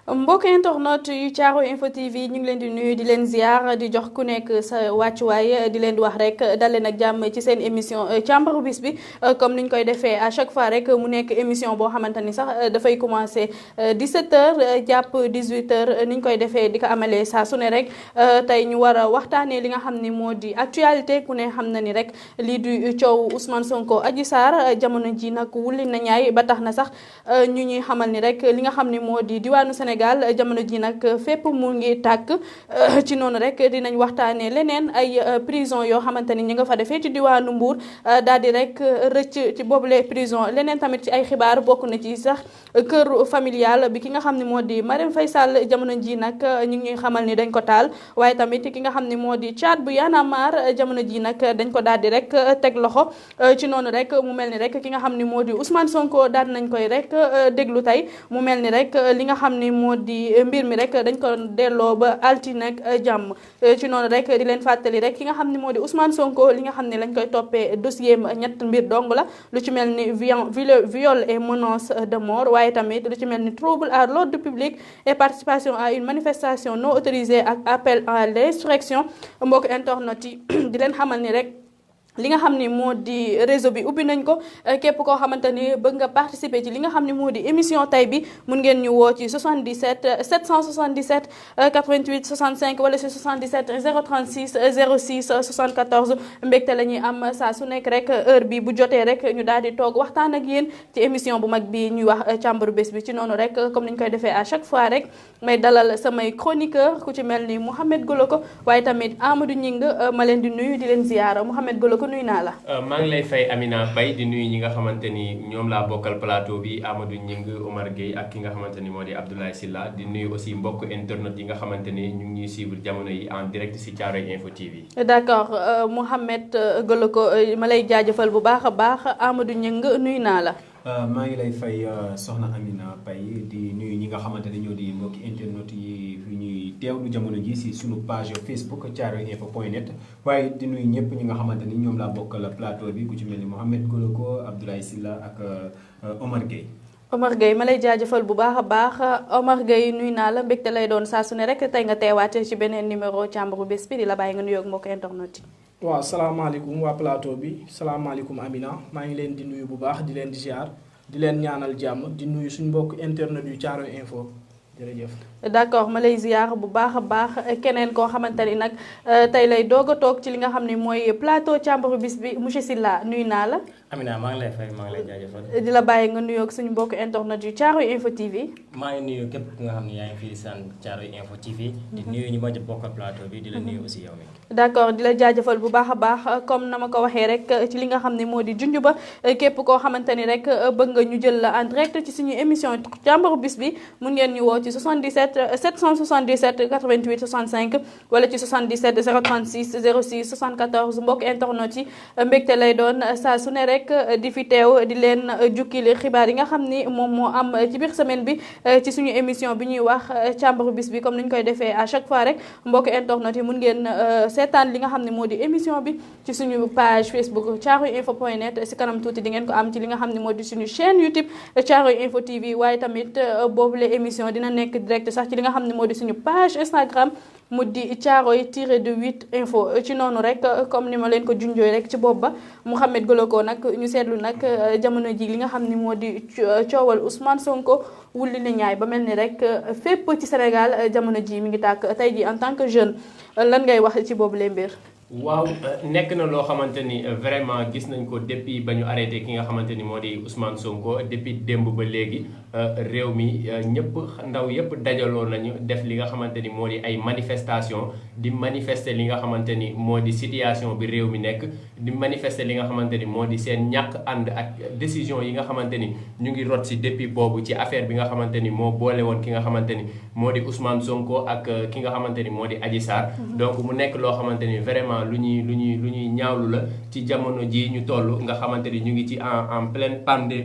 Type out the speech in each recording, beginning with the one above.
mbokk internet yu Caaroy Info TV ñu ngi leen di nuyu di leen ziar di jox ku nekk sa wàccuwaay di leen di wax rek dal leen ak jàmm ci seen émission càmbaru bis bi comme niñ koy defee à chaque fois rek mu nekk émission boo xamante ni sax dafay commencer 17h jàpp 18h niñ koy defee di ko amalee saa su ne rek tey ñu war a waxtaanee li nga xam ni moo di actualité ku ne xam na ni rek lii du coow Ousmane Sonko Adji Sarr jamono ji nag wulli na ñaay ba tax na sax ñu ñuy xamal ni rek li nga xam ni moo di diwaanu Sénégal jamono ji nag fépp mu ngi tàkk ci noonu rek dinañ waxtaanee leneen ay prison yoo xamante ni ñi nga fa defee ci diwaanu Mbour daal di rek rëcc ci boobule prison leneen tamit ci ay xibaar bokk na ci sax kër familial bi ki nga xam ne moo di Marème Faye Sall jamono ji nag ñu ngi ñuy xamal ni dañ ko taal waaye tamit ki nga xam ne moo di Thiat bu Y'en a marre jamono ji nag dañ ko daal di rek teg loxo ci noonu rek mu mel ni rek ki nga xam ne moo di Ousmane Sonko daal nañ koy rek déglu tey mu mel ni rek li nga xam ni moo di mbir mi rek dañ ko delloo ba altine ak jàmm ci noonu rek di leen fàttali rek ki nga xam ne moo di Ousmane Sonko li nga xam ne lañ koy toppee dossier ñett mbir dong la lu ci mel ni viol et menace de mort waaye tamit lu ci mel ni trouble à l'ordre public et participation à une manifestation non autorisée ak appel à l'insurrection mbokk internet yi di leen xamal ni rek li nga xam ni moo di réseau bi ubbi nañ ko képp koo xamante ni bëgg nga participer ci li nga xam ni moo di émission tay bi mun ngeen ñu woo ci 77 777 88 65 wala ci 77 036 06 74 mbégte la ñuy am saa su nekk rek heure bi bu jotee rek ñu daal di toog waxtaan ak yéen ci émission bu mag bi ñuy wax càmbaru bés bi ci noonu rek comme ni ñu koy defee à chaque fois rek may dalal samay chroniqueur ku ci mel ni Mouhamed Goloko waaye tamit Amadou Ñing ma leen di nuyu di leen ziyaara Mouhamed Goloko nuyu naa la. maa ngi lay fay Amina Bay di nuyu ñi nga xamante ni ñoom laa bokkal plateau bi Amadou Ñing Omar Gueye ak ki nga xamante ni moo di Abdoulaye Sylla di nuyu aussi mbokk internet yi nga xamante ni ñu ngi ñuy suivre jamono yi en direct si Caaroy Info TV. d'accord Mouhamed Goloko ma lay jaajëfal bu baax a baax Amadou Ñing nuyu naa la. maa ngi lay fay soxna Amina Paye di nuyu ñi nga xamante ne ñoo di mbokki internet yi fi ñuy teewlu jamono ji si sunu page Facebook caaroyinfo.net waaye di nuyu ñëpp ñi nga xamante ni ñoom laa bokkal plateau bi ku ci mel ni Mouhamed Goloko Abdoulaye Sylla ak Omar Gueye. Omar Gueye ma lay jaajëfal bu baax a baax Omar Gueye nuyu naa la mbégte lay doon saa su ne rek tey nga teewaate ci beneen numéro càmbaru bés bi di la bàyyi nga nuyoog mbokk internet yi. waaw salaamaaleykum waa plateau bi salaamaaleykum Amina maa ngi leen di nuyu bu baax di leen di ziar di leen ñaanal jàmm di nuyu suñu mbokk internet yu Caaroy Info jërëjëf. d'accord ma lay ziar bu baax a baax keneen koo xamante ni nag tey lay doog a toog ci li nga xam ne mooy plateau càmbaru bis bi monsieur Sylla nuyu naa la. Amina maa ngi lay fay maa ngi lay jaajëfal. di la bàyyi nga nuyoog suñu mbokk internet yu Caaroy Info TV. maa ngi nuyu képp ku nga xam ne yaa ngi fii saan Caaroy Info TV. di nuyu ñu ma bokkal plateau bi di la nuyu aussi yow mi. d'accord di la jaajëfal bu baax a baax comme na ma ko waxee rek ci li nga xam ne moo di junj ba képp koo xamante ni rek bëgg nga ñu jël la en direct ci suñu émission càmbaru bis bi mun ngeen ñu woo ci 77 777 88 65 wala ci 77 036 06 74 mbokk internet yi mbégte lay doon saa su ne rek di fi teew di leen jukkili xibaar yi nga xam ni moom moo am ci biir semaine bi ci suñu émission bi ñuy wax càmbaru bis bi comme ni ñu koy defee à chaque fois rek mbokk internet yi mun ngeen seetaan li nga xam ne moo di émission bi ci suñu page Facebook caaroyinfo.net si kanam tuuti di ngeen ko am ci li nga xam ne moo di suñu chaîne YouTube Caaroy Info TV waaye tamit boobule émission dina nekk direct sax ci li nga xam ne moo di suñu page Instagram mu di Caaroy-8 info ci noonu rek comme ni ma leen ko junjooy rek ci bopp ba Mouhamed Goloko nag ñu seetlu nag jamono ji li nga xam ne moo di coowal Ousmane Sonko wulli na ñaay ba mel ni rek fépp ci Sénégal jamono ji mi ngi tàkk tey ji en tant que jeune lan ngay wax ci boobu lee mbir. waaw nekk na loo xamante ni vraiment gis nañ ko depuis ba ñu arrêté ki nga xamante ni moo di Ousmane Sonko depuis démb ba léegi réew mi ñëpp ndaw yëpp dajaloo nañu def li nga xamante ni moo di ay manifestation di manifester li nga xamante ni moo di situation bi réew mi nekk di manifester li nga xamante ni moo di seen ñàkk ànd ak décision yi nga xamante ni ñu ngi rot si depuis boobu ci affaire bi nga xamante ni moo boole woon ki nga xamante ni moo di Ousmane Sonko ak ki nga xamante ni moo di Adji Sarr donc mu nekk loo xamante ni vraiment vraiment lu ñuy ñaawlu la ci jamono ji ñu toll nga xamante ni ñu ngi ci en pleine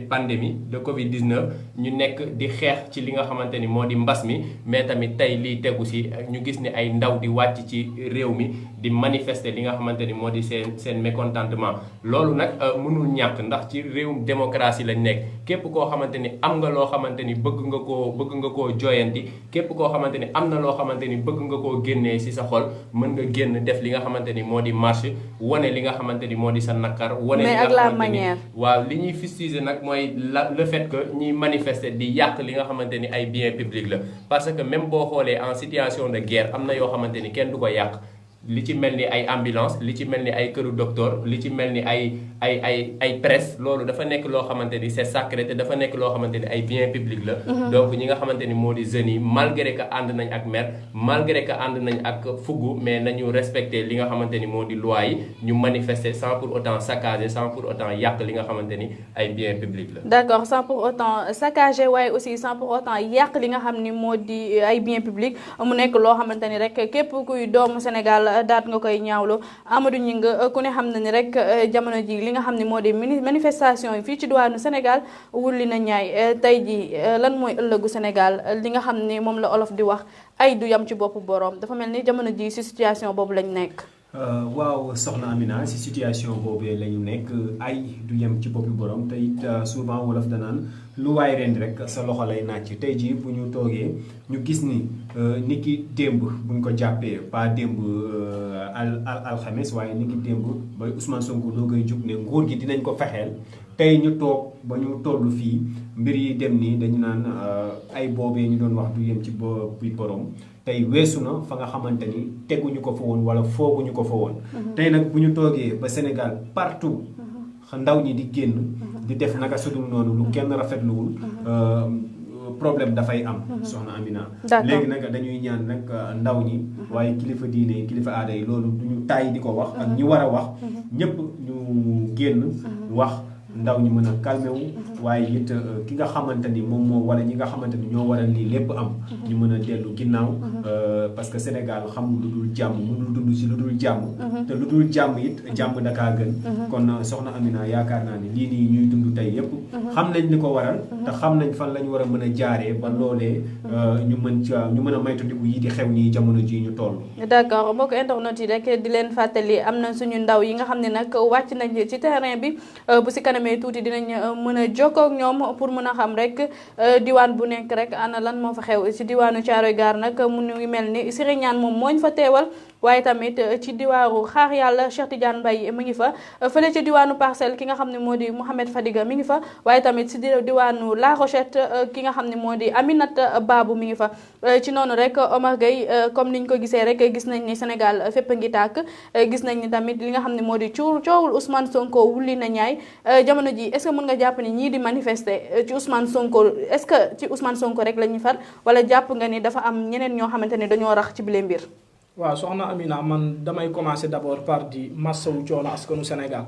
pandémie de Covid 19 ñu nekk di xeex ci li nga xamante ni moo di mbas mi mais tamit tey lii tegu si ñu gis ni ay ndaw di wàcc ci réew mi di manifester li nga xamante ni moo di seen mécontentement loolu nag mënul ñàkk ndax ci réewum démocratie lañ nekk képp koo xamante ni am nga loo xamante ni bëgg nga koo joyanti képp koo xamante ni am na loo xamante ni bëgg nga koo génnee si sa xol mën nga génn def li nga xamante ni moo di marche wane li nga xamante ni moo di sa nakar wane li nga xamante ni waaw li ñuy fustiger nag mooy le fait que ñuy manifester di yàq li nga xamante ni ay biens publics la parce que même boo xoolee en situation de guerre am na yoo xamante ni kenn du ko yàq li ci mel ni ay ambulance li ci mel ni ay këru docteur li ci mel ni ay presse loolu dafa nekk loo xamante ni c'est sacré te dafa nekk loo xamante ni ay biens publics la donc ñi nga xamante ni moo di jeunes yi malgré que ànd nañ ak mer malgré que ànd nañ ak fuggu mais nañu respecter li nga xamante ni moo di loi yi ñu manifester sans pour autant saccager sans pour autant yàq li nga xamante ni ay biens publics la d'accord sans pour autant saccager waaye aussi sans pour autant yàq li nga xam ni moo di ay biens publics mu nekk loo xamante ni rek képp kuy doomu Sénégal daat nga koy ñaawlu Amadou Gningue ku ne xam na ni rek jamono ji li nga xam ne moo di manifestation yi fii ci diwaanu Sénégal wulli na ñaay tey ji lan mooy ëllëgu Sénégal li nga xam ni moom la olof di wax ay du yam ci boppu boroom dafa mel ni jamono ji ci situation boobu lañ nekk waaw soxna Amina si situation boobu la ñu nekk ay du yem ci boppu borom te it souvent wolof danaan lu waay rendi rek sa loxo lay nàcc tey jii bu ñu toogee ñu gis ni ni ki démb buñ ko jàppee pas démb alxames waaye ni ki démb ba Ousmane Sonko doo koy jug ne nguur gi dinañ ko fexeel tey ñu toog ba ñu toll fii mbir yi dem nii dañu naan ay boobee ñu doon wax du yem ci boppu borom tey weesu na fa nga xamante ni teguñu ko fa woon wala fooguñu ko fa woon tey nag bu ñu toogee ba Sénégal partout ndaw ñi di génn di def naka sudul noonu lu kenn rafetluwul problème dafay am soxna Amina léegi nag dañuy ñaan nag ndaw ñi waaye kilifa diine kilifa aada yi loolu duñu tàyyi di ko wax ak ñi war a wax ñépp ñu génn wax ndaw ñi mën a calmé wu waaye it ki nga xamante ni moom moo wala ñi nga xamante ni ñoo waral lii lépp am ñu mën a dellu ginnaaw parce que Sénégal xamul lu dul jàmm mënul dund si lu dul jàmm te lu dul jàmm it jàmm dakaa gën kon soxna Amina yaakaar naa ni lii nii ñuy dund tey yépp xam nañ li ko waral te xam nañ fan la ñu war a mën a jaaree ba loolee ñu mën a maytandiku yi di xew nii jamono ji ñu toll d'accord mbokk internet yi rek di leen fàttali am na suñu ndaw yi nga xam ne nag wàcc nañ ci terrain bi bu si kanam mais tuuti dinañ mën a jokkoo ak ñoom pour mën a xam rek diwaan bu nekk rek ana lan moo fa xew ci diwaanu Thiaroye Gare nag mu ngi mel ni Siré Niane moom mooñ fa teewal waaye tamit ci diwaanu Xaar Yàlla Cheikh Tidiane Mbaye mi ngi fa fële ci diwaanu Parcelles ki nga xam ne moo di Mouhamed Fadiga mi ngi fa waaye tamit ci diwaanu La Rochette ki nga xam ne moo di Aminata Babou mi ngi fa ci noonu rek Omar Gueye comme niñ ko gisee rek gis nañ ni Sénégal fépp ngi tàkk gis nañ ni tamit li nga xam ne moo di coowul Ousmane Sonko wulli na ñaay jamono ji est-ce que mën nga jàpp ni ñii di manifester ci Ousmane Sonko est-ce que ci Ousmane Sonko rek la ñuy far wala jàpp nga ni dafa am ñeneen ñoo xamante ne dañoo rax ci bile mbir waaw soxna Amina man damay commencer d'abord par di massawu coono askanu Sénégal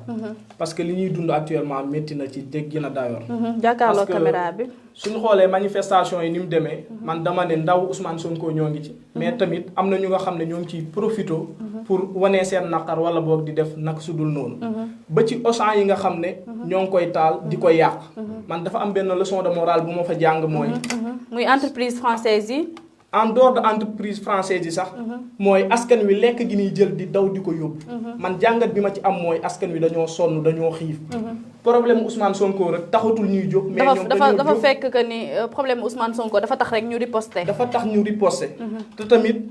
parce que li ñuy dund actuellement métti na ci dégg na dayoor jàkkaarloo caméra bi suñu xoolee manifestation yi ni mu demee man dama ne ndaw Ousmane Sonko ñoo ngi ci mais tamit am na ñu nga xam ne ñoo ngi ciy profito pour wane seen naqar wala boog di def naka su dul noonu ba ci Auchan yi nga xam ne ñoo ngi koy taal di ko yàq man dafa am benn leçon de morale bu ma fa jàng mooy muy entreprise française yi en dehors de entreprise française yi sax mooy askan wi lekk gi ñuy jël di daw di ko yóbbu man jàngat bi ma ci am mooy askan wi dañoo sonn dañoo xiif problème Ousmane Sonko rek taxatul ñuy jóg mais ñoom dafa fekk que ni problème Ousmane Sonko dafa tax rek ñu riposter dafa tax ñu riposter te tamit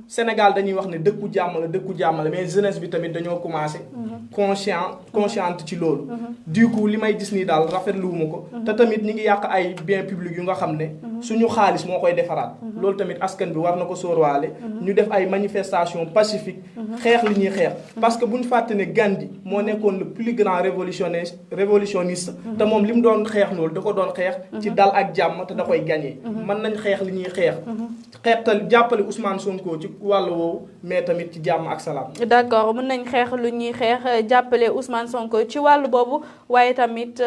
Sénégal dañuy wax ne dëkku jàmm la mais jeunesse bi tamit dañoo commencé consciente ci loolu du coup li may gis nii daal rafetluwuma ko te tamit ñi ngi yàq ay biens publics yu nga xam ne suñu xaalis moo koy defaraat loolu tamit askan bi war na ko sóorwaale ñu def ay manifestation pacifique xeex li ñuy xeex parce que bu ñu fàtte ne Gandhi moo nekkoon le plus grand révolutionniste te moom li mu doon xeex loolu da ko doon xeex ci dal ak jàmm te da koy gagné mën nañ xeex li ñuy xeextal jàppale Ousmane Sonko ci wàllu woowu mais tamit ci jàmm ak salaam d'accord mën nañ xeex lu ñuy xeex jàppale Ousmane Sonko ci wàllu boobu waaye tamit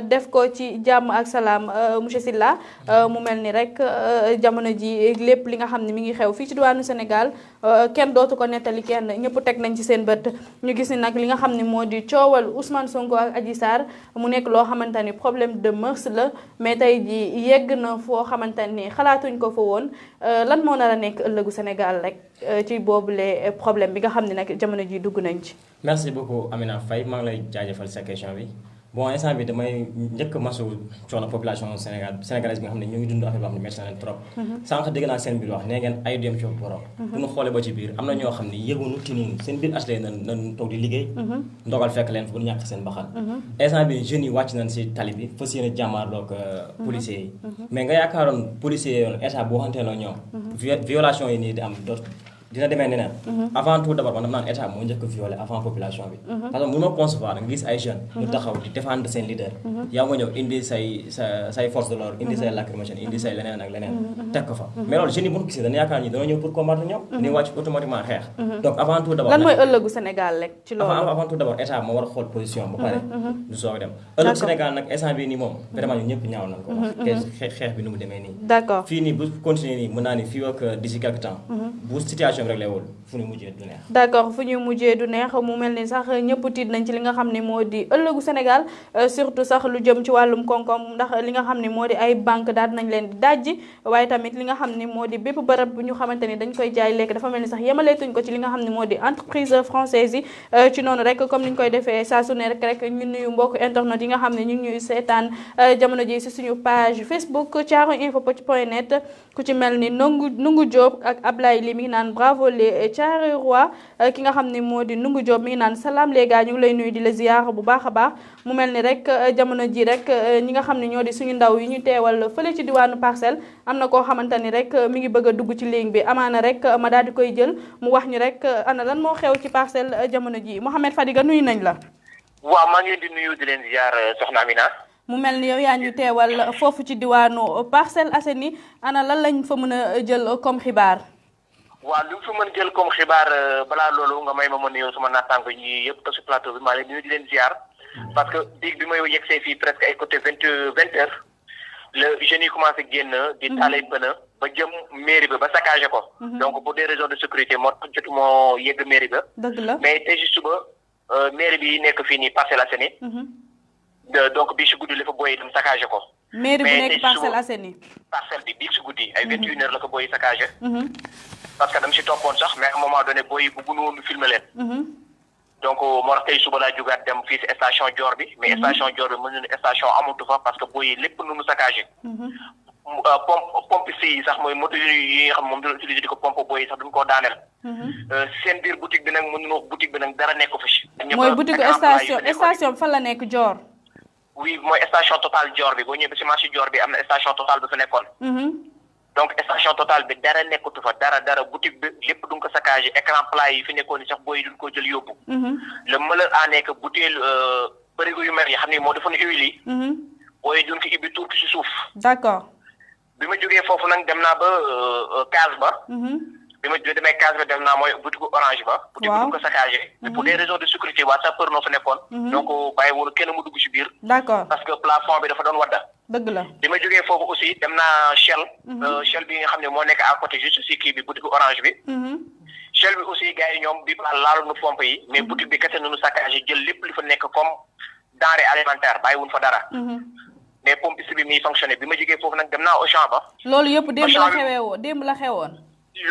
def ko ci jàmm ak salaam monsieur Sylla mu mel ni rek jamono ji lépp li nga xam ne mi ngi xew fii ci diwaanu Sénégal kenn dootu ko nettali kenn ñëpp teg nañ ci seen bët ñu gis ni nag li nga xam ne moo di coowal Ousmane Sonko ak Adji Sarr mu nekk loo xamante ni problème de mœurs la mais tey ji yegg na foo xamante ni xalaatuñ ko fa woon lan moo nar a nekk ëllëgu Sénégal rek ci boobule problème bi nga xam ne nag jamono ji dugg nañ ci. merci beaucoup Amina Faye maa ngi lay jaajëfal sa question bi bon instant bi damay njëkk masu coono population sénégalaise bi nga xam ne ñu ngi dund affaire boo xam ne métti na leen trop. sànq dégg naa seen biir wax nee ngeen ay dem ci borom. bu ñu xoolee ba ci biir am na ñoo xam ne yëgunu tinuñu seen biir askan nañ toog di liggéey. ndogal fekk leen bu ñu ñàkk seen baxan. instant bi jeunes yi wàcc nañ si tali bi fas yéene jàmmaarloog policiers yi. mais nga yaakaaroon policiers yoon état boo xamante ne ñoom. violation yi nii di am dina demee neneen avant tout d'abord man dama naan état moo njëkk violé avant population bi parce que mënoo concevoir nga gis ay jeunes ñu taxaw di défendre seen leader yow nga ñëw indi say force de l'ordre indi say lacrymogène indi say leneen ak leneen teg ko fa mais loolu jeunes yi bu ñu gisee dañu yaakaar ni dañoo ñëw pour combattre ñoom dañuy wàcc automatiquement xeex donc avant tout d'abord lan mooy ëllëgu Sénégal rek ci loolu avant tout d'abord état moo war a xool position ba pare du soog a dem ëllëg Sénégal nag instant bii nii moom vraiment ñu ñëpp ñaaw nañ ko wax xeex bi nu mu demee nii d'accord fii nii bu continuer nii mën naa ni fii ak d'ici quelque temps bu situation bi rek lay wul fu ñu mujjee du neex d'accord fu ñu mujjee du neex mu mel ni sax ñëpp tiit nañ ci li nga xam ne moo di ëllëgu Sénégal surtout sax lu jëm ci wàllum koom-koom ndax li nga xam ne moo di ay banque daal nañ leen di dajji waaye tamit li nga xam ne moo di bépp bërëb bu ñu xamante ni dañ koy jaay lekk dafa mel ni sax yemaleetuñ ko ci li nga xam ne moo di entreprise française yi ci noonu rek comme ni ñu koy defee saa su ne rek ñu nuyu mbokk internet yi nga xam ne ñu ngi ñuy seetaan jamono ji si suñu page Facebook thiaroinfo.net ku ci mel ni Nungu Diop ak Ablaye li mi ngi naan bravo les Thiaroye Roi ki nga xam ne moo di Nungu Diop mi ngi naan salaam les gars ñu ngi lay nuyu di la ziar bu baax a baax mu mel ni rek jamono ji rek ñi nga xam ne ñoo di suñu ndaw yi ñu teewal fële ci diwaanu Parcelles am na koo xamante ni rek mi ngi bëgg a dugg ci ligne bi amaana rek ma daal di koy jël mu wax ñu rek ana lan moo xew ci Parcelles jamono ji Mouhamed Fadiga nuyu nañ la. waaw maa ngi leen di nuyu di leen ziar soxna Amina. mu mel ni yow yaa ñu teewal foofu ci diwaanu Parcelles Assainies ana lan lañ fa mën a jël comme xibaar. waaw lu fi mën jël comme xibaar balaa loolu nga may ma nuyoo suma naataango ñi yëpp te si plateau bi maa leen nuyu di leen ziar parce que biig bi may yegsee fii presque ay côté 20 heures le jeunes yi commencé génn di taalay pëna ba jëm mairie ba ba saccagé ko. donc pour des raisons de sécurité moo tax jotu moo yegg mairie ba. dëgg la mais tey si suba mairie bi nekk fii nii Parcelles Assainies. donc bii si guddi la fa booy dem saccagé ko. mairie bu nekk Parcelles Assainies. parcelle bi bii si guddi ay 21 heures la ko booy saccagé. parce que dama si toppoon sax mais à un moment donné booy bu gënoon filmer leen. donc moo tax tey suba laa jógaat dem fii si station Dior bi mais station Dior bi mën nañu station amatu fa parce que booy lépp nu mu saccagé. pompe yi sax mooy moto yi nga xam moom dina utiliser di ko pompe booy sax duñ koo daaneel. seen biir boutique bi nag mën nañu wax boutique bi nag dara nekk fa si. mooy boutique station fan la nekk Dior. oui mooy station Total Dior bi boo ñëwee si marché Dior bi am na station Total bi fa nekkoon. donc station Total bi dara nekkatu fa dara boutique bi lépp duñ ko saccagé écran plat yi fi nekkoon ni sax booy duñ ko jël yóbbu. le malheur en est que bouteille bërigo yu mel yi xam ne moo defoon huile yi. booy duñ ko ibbi tuuti si suuf. d'accord. bi ma jógee foofu nag dem naa ba case ba. bi ma demee case ba dem naa mooy boutique orange ba. boutique bi duñ ko saccagé. pour des raisons de sécurité waa sapeur noo fa nekkoon. donc bàyyi woon kenn mu dugg si biir. d'accord parce que plafond bi dafa doon wadda. dëgg la bi ma jógee foofu aussi dem naa Shell. Shell bi nga xam ne moo nekk à côté juste si kii bi boutique orange bi. Shell bi aussi gars yi ñoom bi ba laalu nu pompe yi. mais boutique bi kese nu saccagé jël lépp li fa nekk comme denrée alimentaire bàyyiwuñ fa dara. mais pompe bi muy fonctionné bi ma jógee foofu nag dem naa Auchan ba. loolu yëpp démb la xewoon.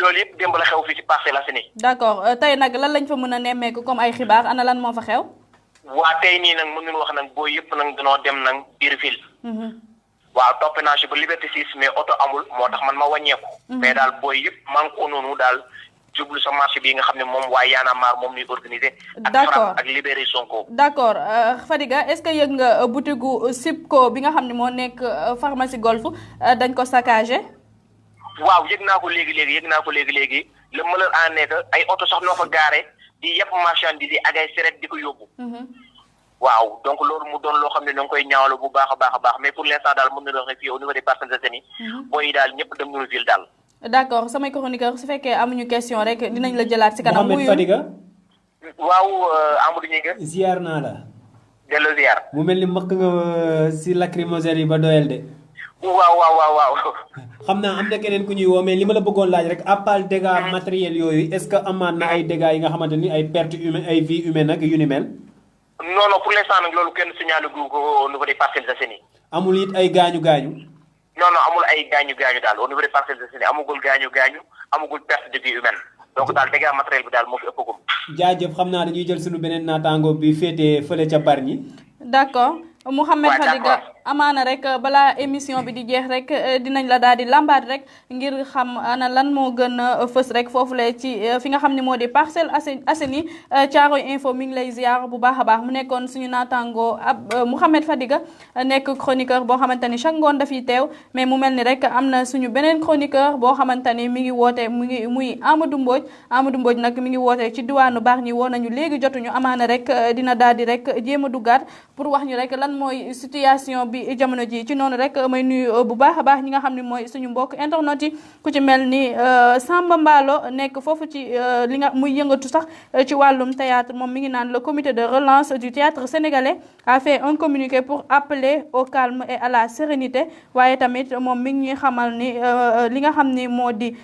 loolu yëpp démb la xew fii si Parcelles Assainies. d'accord tey nag lan lañ fa mën a nemmeeku comme ay xibaar ana lan moo fa xew. waa tey nii nag mën nañu wax nag booy yëpp nag danoo dem nag biir ville. waaw topp naa si ba Liberté 6 mais oto amul moo tax man ma wàññeeku. mais daal booy yëpp man ko noonu daal jublu sa marché bi nga xam ne moom waa Y'en a marre moom ñuy organisé. d'accord ak libéré Sonko. d'accord Fadiga est-ce que yëg nga boutique Sipco bi nga xam ne moo nekk pharmacie Golf dañ ko saccagé. waaw yëg naa ko léegi le malheur en est que ay oto sax noo fa gaare di yëpp marchandise yi ak ay seret di ko yóbbu. waaw donc loolu mu doon loo xam ne ñoo ngi koy ñaawlu bu baax a baax mais pour l'instant daal mën na wax fii au niveau des Parcelles Assainies. booy daal ñëpp dem nañu ville daal. d'accord samay chroniqueur su fekkee amuñu question rek dinañ la jëlaat si kanam. Mouhamed Fadiga. waaw Amadou Gningue. ziar naa la. delloo ziar. mu mel ni mbëkk nga si lacrymogène yi ba doyal de. waaw. xam naa am na keneen ku ñuy woo mais li ma la bëggoon laaj rek à part dégâts matériels yooyu est-ce que amaan na ay dégâts yi nga xamante ni ay pertes humaines ay vies humaines ak yu ni mel. non pour l'instant nag loolu kenn signalé gu ko au niveau des Parcelles Assainies. amul it ay gaañu. non amul ay gaañu daal au niveau des Parcelles Assainies amugul gaañu amugul perte de vie humaine donc daal dégâts matériel bi daal moo fi ëppagum. jaajëf xam naa dañuy jël suñu beneen naataango bi féetee fële ca Bargny. d'accord Mouhamed Fadiga amaana rek balaa émission bi di jeex rek dinañ la daal di lambaat rek ngir xam ana lan moo gën a fës rek foofu la ci fi nga xam ne moo di Parcelles Assainies Thiaroye Info mi ngi lay ziar bu baax a baax mu nekkoon suñu naataangoo ab Mouhamed Fadiga nekk chroniqueur boo xamante ni chaque ngoon dafiy teew mais mu mel ni rek am na suñu beneen chroniqueur boo xamante ni mi ngi woote muy Amadou Mbodj nag mi ngi woote ci diwaanu Bargny woo nañu léegi jotuñu amaana rek dina daal di rek jéem a duggaat pour wax ñu rek lan mooy situation bi jamono ji ci noonu rek may nuyu bu baax a baax ñi nga xam ne mooy suñu mbokk internet yi ku ci mel ni Samba Mballo nekk foofu ci li nga muy yëngatu sax ci wàllum théâtre moom mi ngi naan le comité de relance du théâtre sénégalais a fait un communiqué pour appeler au calme et à la sérénité waaye tamit moom mi ngi ñuy xamal ni li nga xam ni moo di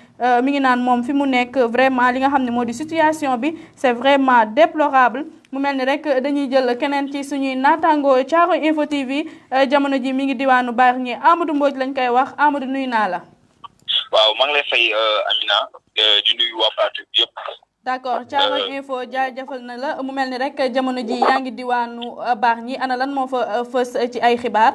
mi ngi naan moom fi mu nekk vraiment li nga xam ne moo di situation bi c'est vraiment déplorable mu mel ni rek dañuy jël keneen ci suñuy naataangoo Thiaroye Info TV jamono ji mi ngi diwaanu Bargny Amadou Mbodj lañ koy wax Amadou nuyu naa la. waaw maa ngi lay fay Amina di nuyu waa plateau bi yëpp. d'accord Thiaroye Info jaajëfal na la mu mel ni rek jamono ji yaa ngi diwaanu Bargny ana lan moo fa fës ci ay xibaar.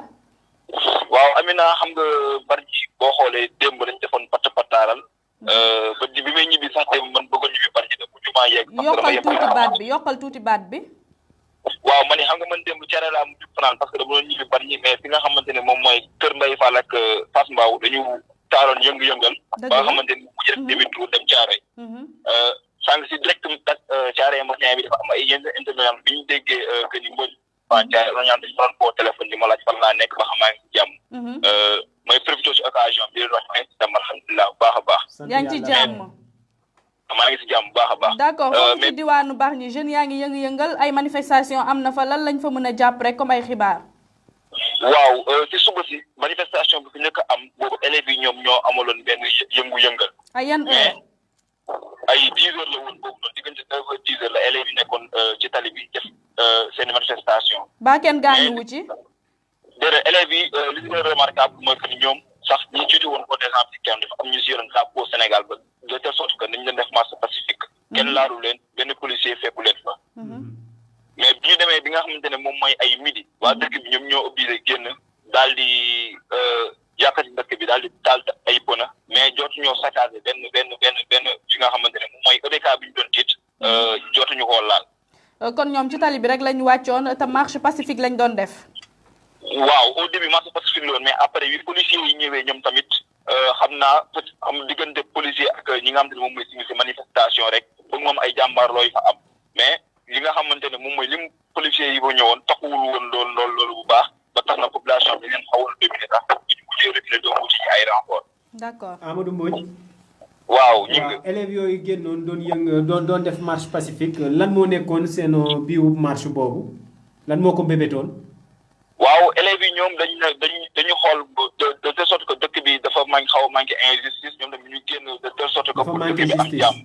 waaw Amina xam nga Bargny boo xoolee démb lañ defoon pataaral. ba bi may ñibbi sax tey man bëggoon ñibbi Bargny de bu jumaa yegg. yokkal tuuti baat bi. waaw man xam nga man démb cere laa mujj fanaan parce que dama doon ñibbi Bargny mais fi nga xamante ne moom mooy Kër Mbaye Fall ak Fass Mbao dañu taaloon yëngu-yëngal. ba nga xamante ne mu mujj def demi tour dem Thiaroye. sànq si direct Thiaroye matin bi dafa am ay yenn intervenant bi ñu déggee que ni Mbodj waa Thiaroye la ñu dañu doon koo téléphone di ma laaj fan laa nekk ba xam maa ngi si jàmm. mooy profité si occasion bi di leen wax maa ngi si jàmm alhamdulilah bu baax a baax. yaa ngi ci jàmm. maa ngi si jàmm bu baax a baax. d'accord foofu ci diwaanu Bargny jeunes yaa ngi yëngu-yëngal ay manifestation am na fa lan lañ fa mën a jàpp rek comme ay xibaar. waaw ci suba si manifestation bi fi njëkk a am boobu élèves yi ñoom ñoo amaloon benn yëngu-yëngal. ay yan heure. ay 10 heures la woon boobu noonu diggante 9 heures 10 heures la élèves yi nekkoon ci tali bi def seen manifestation. ba kenn gaañu wu ci. déedéet élèves yi li ci gën a remarquable mooy que ni ñoom sax ñi jiitu woon ko exemple ci kenn dafa am ñu si yoroon drapeau Sénégal ba de telle sorte que dañu leen def marche pacifique. kenn laalu leen benn policier fekku leen fa. mais bi ñu demee bi nga xamante ne moom mooy ay midi waa dëkk bi ñoom ñoo obligé génn daal di yàqati dëkk bi daal di taal ay pneu mais jootu ñoo saccagé benn fi nga xamante ne moom mooy EDK bi ñu doon tiit jootuñu koo laal. kon ñoom ci tali bi rek lañ wàccoon te marche pacifique lañ doon def. waaw au début marche pacifique la woon mais après yu policiers yi ñëwee ñoom tamit xam naa am diggante policier ak ñi nga xamante ne moom mooy si manifestation rek bëgg moom ay jàmbaar looy fa am mais li nga xamante ne moom mooy lim policiers yi ba ñëwoon taxuwul woon loolu bu baax ba tax na population bi leen xawoon dominer sax ñu mujjee reculer doo wuti ci ay renfort. d'accord Amadou Mbodj. waaw ñu ngi élèves yooyu génnoon doon def marche pacifique lan moo nekkoon seen biiwu marche boobu lan moo ko mbébétoon. waaw élèves yi ñoom dañu xool de telle sorte que dëkk bi dafa xaw a manqué injustice ñoom tamit ñu génn de telle sorte que pour dëkk bi am jàmm.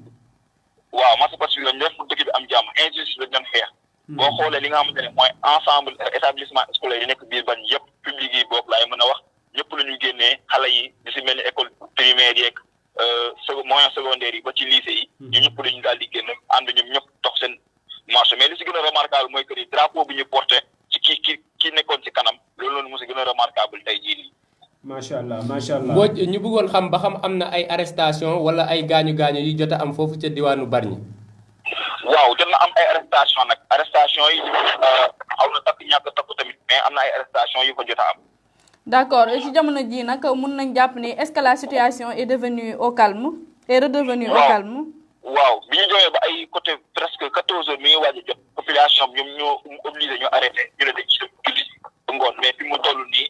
waaw marche pacifique lañu def pour dëkk bi am jàmm injustice lañu doon xeex. boo xoolee li nga xamante ne mooy ensemble établissement scolaire yi nekk biir Bargny yëpp public yi boobu laay mën a wax ñëpp la ñu génnee xale yi di si mel ni école primaire yeeg moyen secondaire yi ba ci lycée yi. ñu ñëpp dañu daal di génn ànd ñoom ñëpp dox seen marche mais li si gën a remarquable mooy que ni drapeau bi ñu porté ci kii nekkoon ci kanam loolu noonu mu si gën a remarquable tey jii nii. macha allah macha allah. Mbodj ñu bëggoon xam ba xam am na ay arrestation wala ay gaañu yu jot a am foofu ca diwaanu Bargny. waaw jot na am ay arrestation nag arrestation yi xaw na takk ñàkk takku tamit mais am na ay arrestation yu ko jot a am. d'accord ci jamono ji nag mun nañ jàpp ni est-ce que la situation est redevenue au calme. waaw bi ñu jógee ba ay côté presque 14 heures mi ngi waaj a jot population bi ñoom ñoo obligé ñu arrêté ñu ne dañ ci julli ngoon mais fi mu toll nii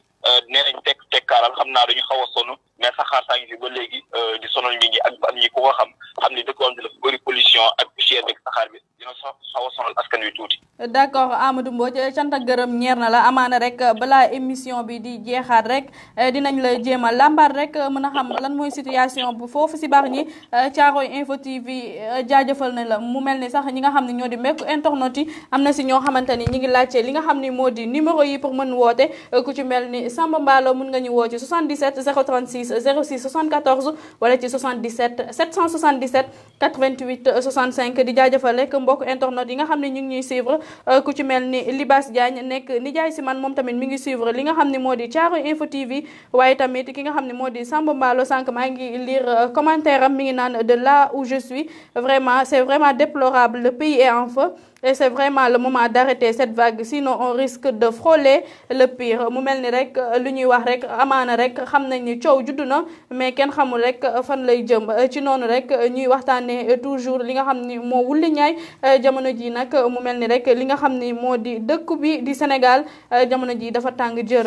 nee nañ tekkaaral xam naa dañu xaw a sonn mais saxaar saa ngi fi ba léegi di sonal nit ñi ak ñi ku ko xam ni dëkkoon bi dafa bëri pollution ak poussière beeg saxaar bi dina xaw a sonal askan wi tuuti. d'accord Amadou Mbodj cant ak gërëm ñeer na la amaana rek balaa émission bi di jeexaat rek dinañ la jéem a lambaat rek mën a xam lan mooy situation bu foofu si Bargny. Thiaroye Info TV jaajëfal na la mu mel ni sax ñi nga xam ne ñoo di mbokk internet yi am na si ñoo xamante ni ñi ngi laajte li nga xam ni moo di numéro yi pour mën woote ku ci mel ni Samba Mballo mun nga ñu woo ci 77 036 06 74 wala ci 77 777 88 65 di jaajëfal rek mbokk internet yi nga xam ne ñu ngi ñuy suivre ku ci mel ni Libas Diagne nekk nijaay si man moom tamit mi ngi suivre li nga xam ne moo di Thiaroye Info TV waaye tamit ki nga xam ne moo di Samba Mballo sànq maa ngi lire commentaire am mi ngi naan de là où je suis vraiment c'est vraiment déplorable le pays est en feu et c'est vraiment le moment d'arrêter cette vague sinon on risque de frôler le pire mu mel ni rek lu ñuy wax rek amaana rek xam nañ ni coow juddu na mais kenn xamul rek fan lay jëm ci noonu rek ñuy waxtaanee toujours li nga xam ni moo wulli ñaay jamono ji nag mu mel ni rek li nga xam ni moo di dëkk bi di Sénégal jamono ji dafa tàng jër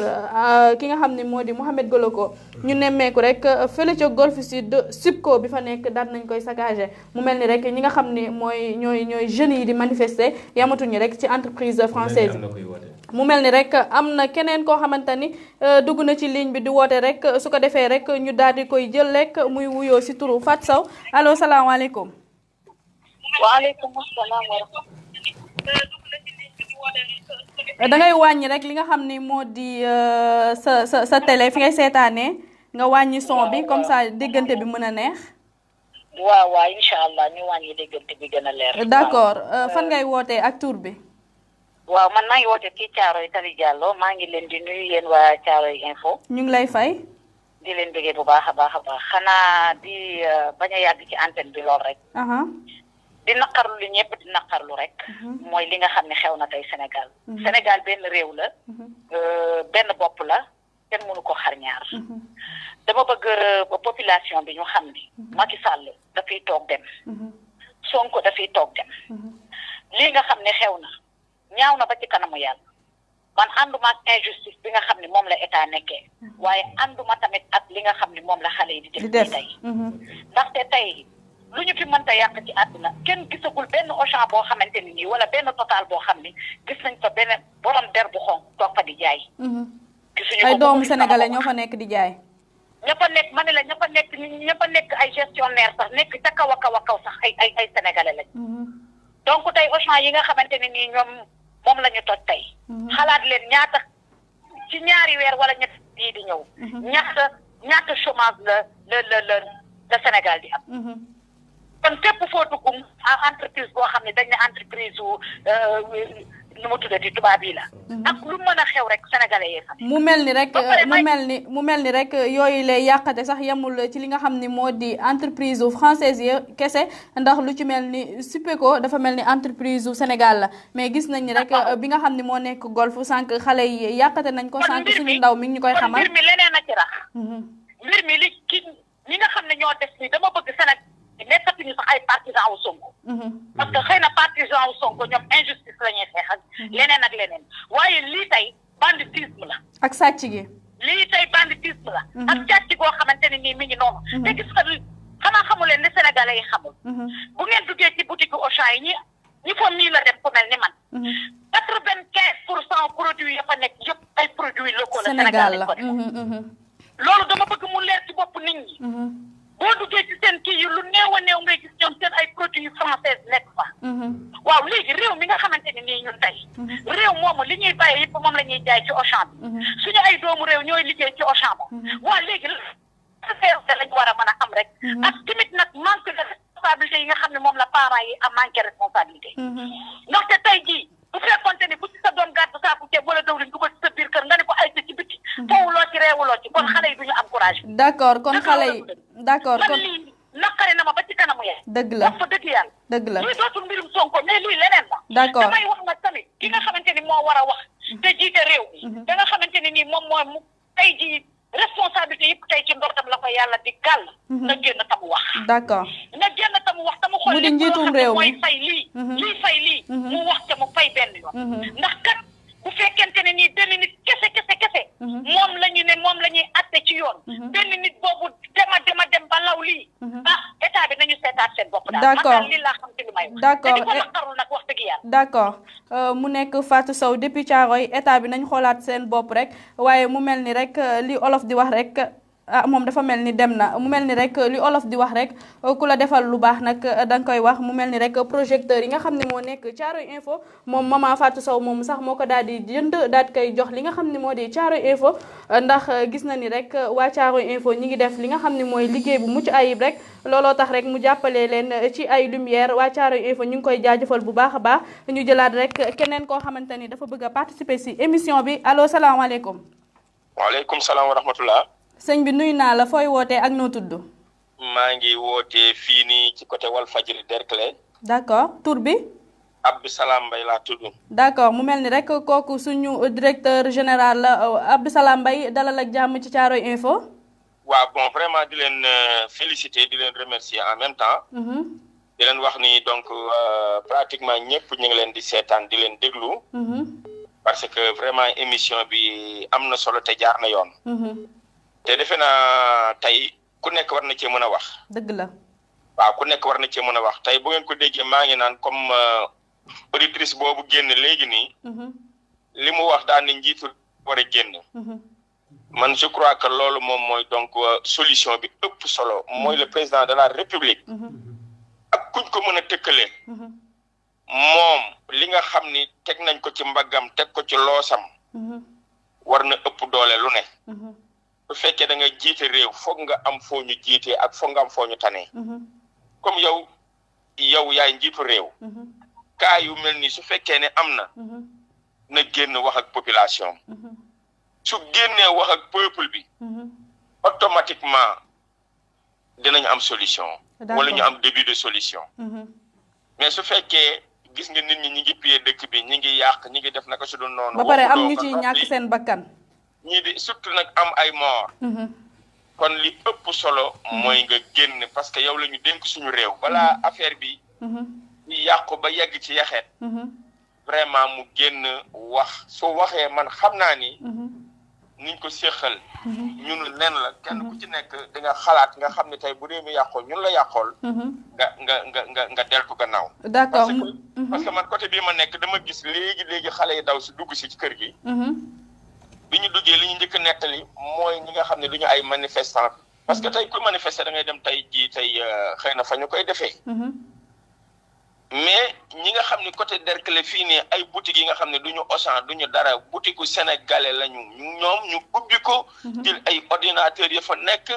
ki nga xam ni moo di Mouhamed Goloko ñu nemmeeku rek fële ca Golf Sud Subco bi fa nekk daal nañ koy saccagé mu mel ni rek ñi nga xam ni ñooy jeunes yi di manifester yamatuñu rek ci entreprise française mu mel ni rek am na keneen koo xamante ni dugg na ci ligne bi di woote rek su ko defee rek ñu daal di koy jël rek muy wuyoo si turu Fat Sow allo salaamaaleykum. waaleykum salaam wa rahmatulah. da ngay wàññi rek li nga xam ni moo di sa télé fi ngay seetaanee nga wàññi son bi comme ça déggante bi mën a neex. waaw incha allah ñu wàññi déggante bi gën a leer. d'accord fan ngay wootee ak tur bi. waaw man maa ngi woote ci Thiaroye Tali Diallo maa ngi leen di nuyu yéen waa Thiaroye Info. ñu ngi lay fay. di leen bëggee bu baax a baax xanaa di bañ a yàgg ci antenne bi lool rek. di naqarlu li ñëpp di naqarlu rek. mooy li nga xam ne xew na tey Sénégal. Sénégal benn réew la. benn bopp la kenn mënu ko xar ñaar. dama bëgg population bi ñu xam ni. Macky Sall dafay toog dem. Sonko dafay toog dem. lii nga xam ne xew na ñaaw na ba ci kanamu yàlla man ànduma ak injustice bi nga xam ne moom la état nekkee waaye ànduma tamit ak li nga xam ne moom la xale yi di def tey ndaxte tey lu ñu fi mënta yàq ci àdduna kenn gisagul benn Auchan boo xamante ni nii wala benn Total boo xam ni gis nañ fa benn borom der bu xonk toog fa di jaay gisuñu ay doomu sénégalais ñoo fa nekk di jaay ña fa nekk ma ne la ña fa nekk ay gestionnaire sax nekk ca kaw a kaw sax ay sénégalais lañ donc tey Auchan yi nga xamante ne nii ñoom moom la ñu toj tey xalaat leen ñaata ci ñaari weer wala ñett yi di ñëw ñaata chômage la Sénégal di am kon fépp foo dugg entreprise boo xam ne dañ ne entreprise wu nu mu tuddati tubaab yi la ak lu mën a xew rek sénégalais yee xam mu mel ni rek yooyu lay yàqate sax yemul ci li nga xam ni moo di entreprise u française yi kese ndax lu ci mel ni Supéco dafa mel ni entreprise u Sénégal la mais gis nañ ni rek bi nga xam ni moo nekk golf sànq xale yi yàqate nañ ko sànq suñu ndaw mi ngi ñu koy xamal mbir mi leneen a ci rax mbir mi ñi nga xam ne ñoo def ni dama bëgg Sénégal nekkatuñu sax ay partisan wu Sonko parce que xëy na partisan wu Sonko ñoom injustice la ñuy xeex ak leneen waaye lii tey banditisme la ak sàcc gi lii tey banditisme la ak càcc goo xamante ne nii mi ngi noonu te gis nga xanaa xamu leen ni sénégalais yi xamul bu ngeen duggee ci boutique Auchan yi ñi fa mii la dem ku mel ni man 95% produits ya fa nekk yëpp ay produits locaux la Sénégal lañ ko def loolu dama bëgg mu leer ci bopp nit ñi boo duggee ci seen kii yi lu néew a néew ngay gis ñoom seen ay produits français nekk fa waaw léegi réew mi nga xamante ne nii ñun tey réew moomu li ñuy bàyyee yëpp moom la ñuy jaay ci Auchan bi suñu ay doomu réew ñooy liggéey ci Auchan ba waaw léegi lañ war a mën a am rek ak tamit nag manque de responsabilité yi nga xam ne moom la parents yi am manqué responsabilité ndaxte tey jii bu fekkoonte ni bu ci sa doom gàddu saaku ceeb wala dawlin dugal ci sa biir kër nga ne ko ay ci biti fowuloo ci reewuloo ci kon xale yi duñu am courage d'accord kon xale yi d'accord kon lii naqari na ma ba ci kanamu yee dëgg la wax fa dëgg yàlla dëgg la lii dootul mbirum Sonko mais lii leneen la d'accord damay wax nag tamit ki nga xamante ni moo war a wax te jiite réew mi da nga xamante ni nii moom mooy mu tey jii responsabilité yëpp tey ci ndortam la ko yàlla di gàll na génn tamu wax d'accord na génn tamu wax tamu xool mu di njiitum réew mi mooy fay lii fay lii mu wax ca mu fay benn yoon ndax kat bu fekkente ne nii benn nit kese moom la ñu ne moom la ñuy atte ci yoon benn nit boobu dem ba law lii état bi nañu seetaat seen bopp daal d'accord lii laa xam ci lu may wax d'accord te di ko naqarul nag wax dëgg yàlla d'accord mu nekk Fatou Sow depuis Thiaroye état bi nañ xoolaat seen bopp rek waaye mu mel ni rek li olof di wax rek moom dafa mel ni dem na mu mel ni rek li olof di wax rek ku la defal lu baax nag da nga koy wax mu mel ni rek projecteur yi nga xam ne moo nekk Thiaroye Info moom maman Fatou Sow moom sax moo ko daal di jënd daal di koy jox li nga xam ne moo di Thiaroye Info ndax gis na ni rek waa Thiaroye Info ñi ngi def li nga xam ne mooy liggéey bu mucc ayib rek looloo tax rek mu jàppale leen ci ay lumière waa Thiaroye Info ñu ngi koy jaajëfal bu baax a baax ñu jëlaat rek keneen koo xamante ni dafa bëgg a participer si émission bi allo salaamaaleykum. waaleykum salaam wa rahmatullah. sëñ bi nuyu naa la fooy wootee ak noo tudd. maa ngi wootee fii nii ci côté Walfadjri Derklé. d'accord tur bi. Abdou Salam Mbaye laa tudd. d'accord mu mel ni rek kooku suñu directeur général la Abdou Salam Mbaye dalal ak jàmm ci Thiaroye Info. waaw bon vraiment di leen féliciter di leen remercier en même temps. di leen wax ni donc pratiquement ñëpp ñu ngi leen di seetaan di leen déglu. parce que vraiment émission bi am na solo te jaar na yoon. te defe naa tey ku nekk war na cee mën a wax. dëgg la. waaw ku nekk war na cee mën a wax tey bu ngeen ko déggee maa ngi naan comme auditrice boobu génn léegi nii. li mu wax daan ne njiitu war a génn. man je crois que loolu moom mooy donc solution bi ëpp solo mooy le président de la république. ak kuñ ko mën a tëkkalee. moom li nga xam ni teg nañ ko ci mbaggam teg ko ci loosam. war na ëpp doole lu ne. bu fekkee da nga jiite réew foog nga am foo ñu jiitee ak foog nga am foo ñu tanee. comme yow yaay njiitu réew. kaa yu mel ni su fekkee ne am na. na génn wax ak population. su génnee wax ak peuple bi. automatiquement dinañ am solution. wala ñu am début de solution. mais su fekkee gis nga nit ñi ñi ngi piyee dëkk bi ñi ngi yàq ñi ngi def naka su dul noonu. ba pare am ñu ci ñàkk seen bakkan. ñii di surtout nag am ay mort. kon li ëpp solo mooy nga génn parce que yow la ñu dénk suñu réew balaa affaire bi ñu yàqu ba yegg ci yaxeet vraiment mu génn wax su waxee man xam naa ni niñ ko séqal ñun nen la kenn ku ci nekk di nga xalaat nga xam ne tey bu réew mi yàqool ñun la yàqool nga deltu gannaaw. d'accord parce que man côté bii ma nekk dama gis léegi xale yi daw si dugg si ci kër gi. bi ñu duggee li ñu njëkk a nettali mooy ñi nga xam ne du ñu ay manifestant parce que tey ku manifester da ngay dem tey xëy na fa ñu koy defee. mais ñi nga xam ne côté Derklé fii nii ay boutiques yi nga xam ne du ñu Auchan du ñu dara boutique sénégalais lañu ñoom ñu ubbi ko. jël ay ordinateurs ya fa nekk.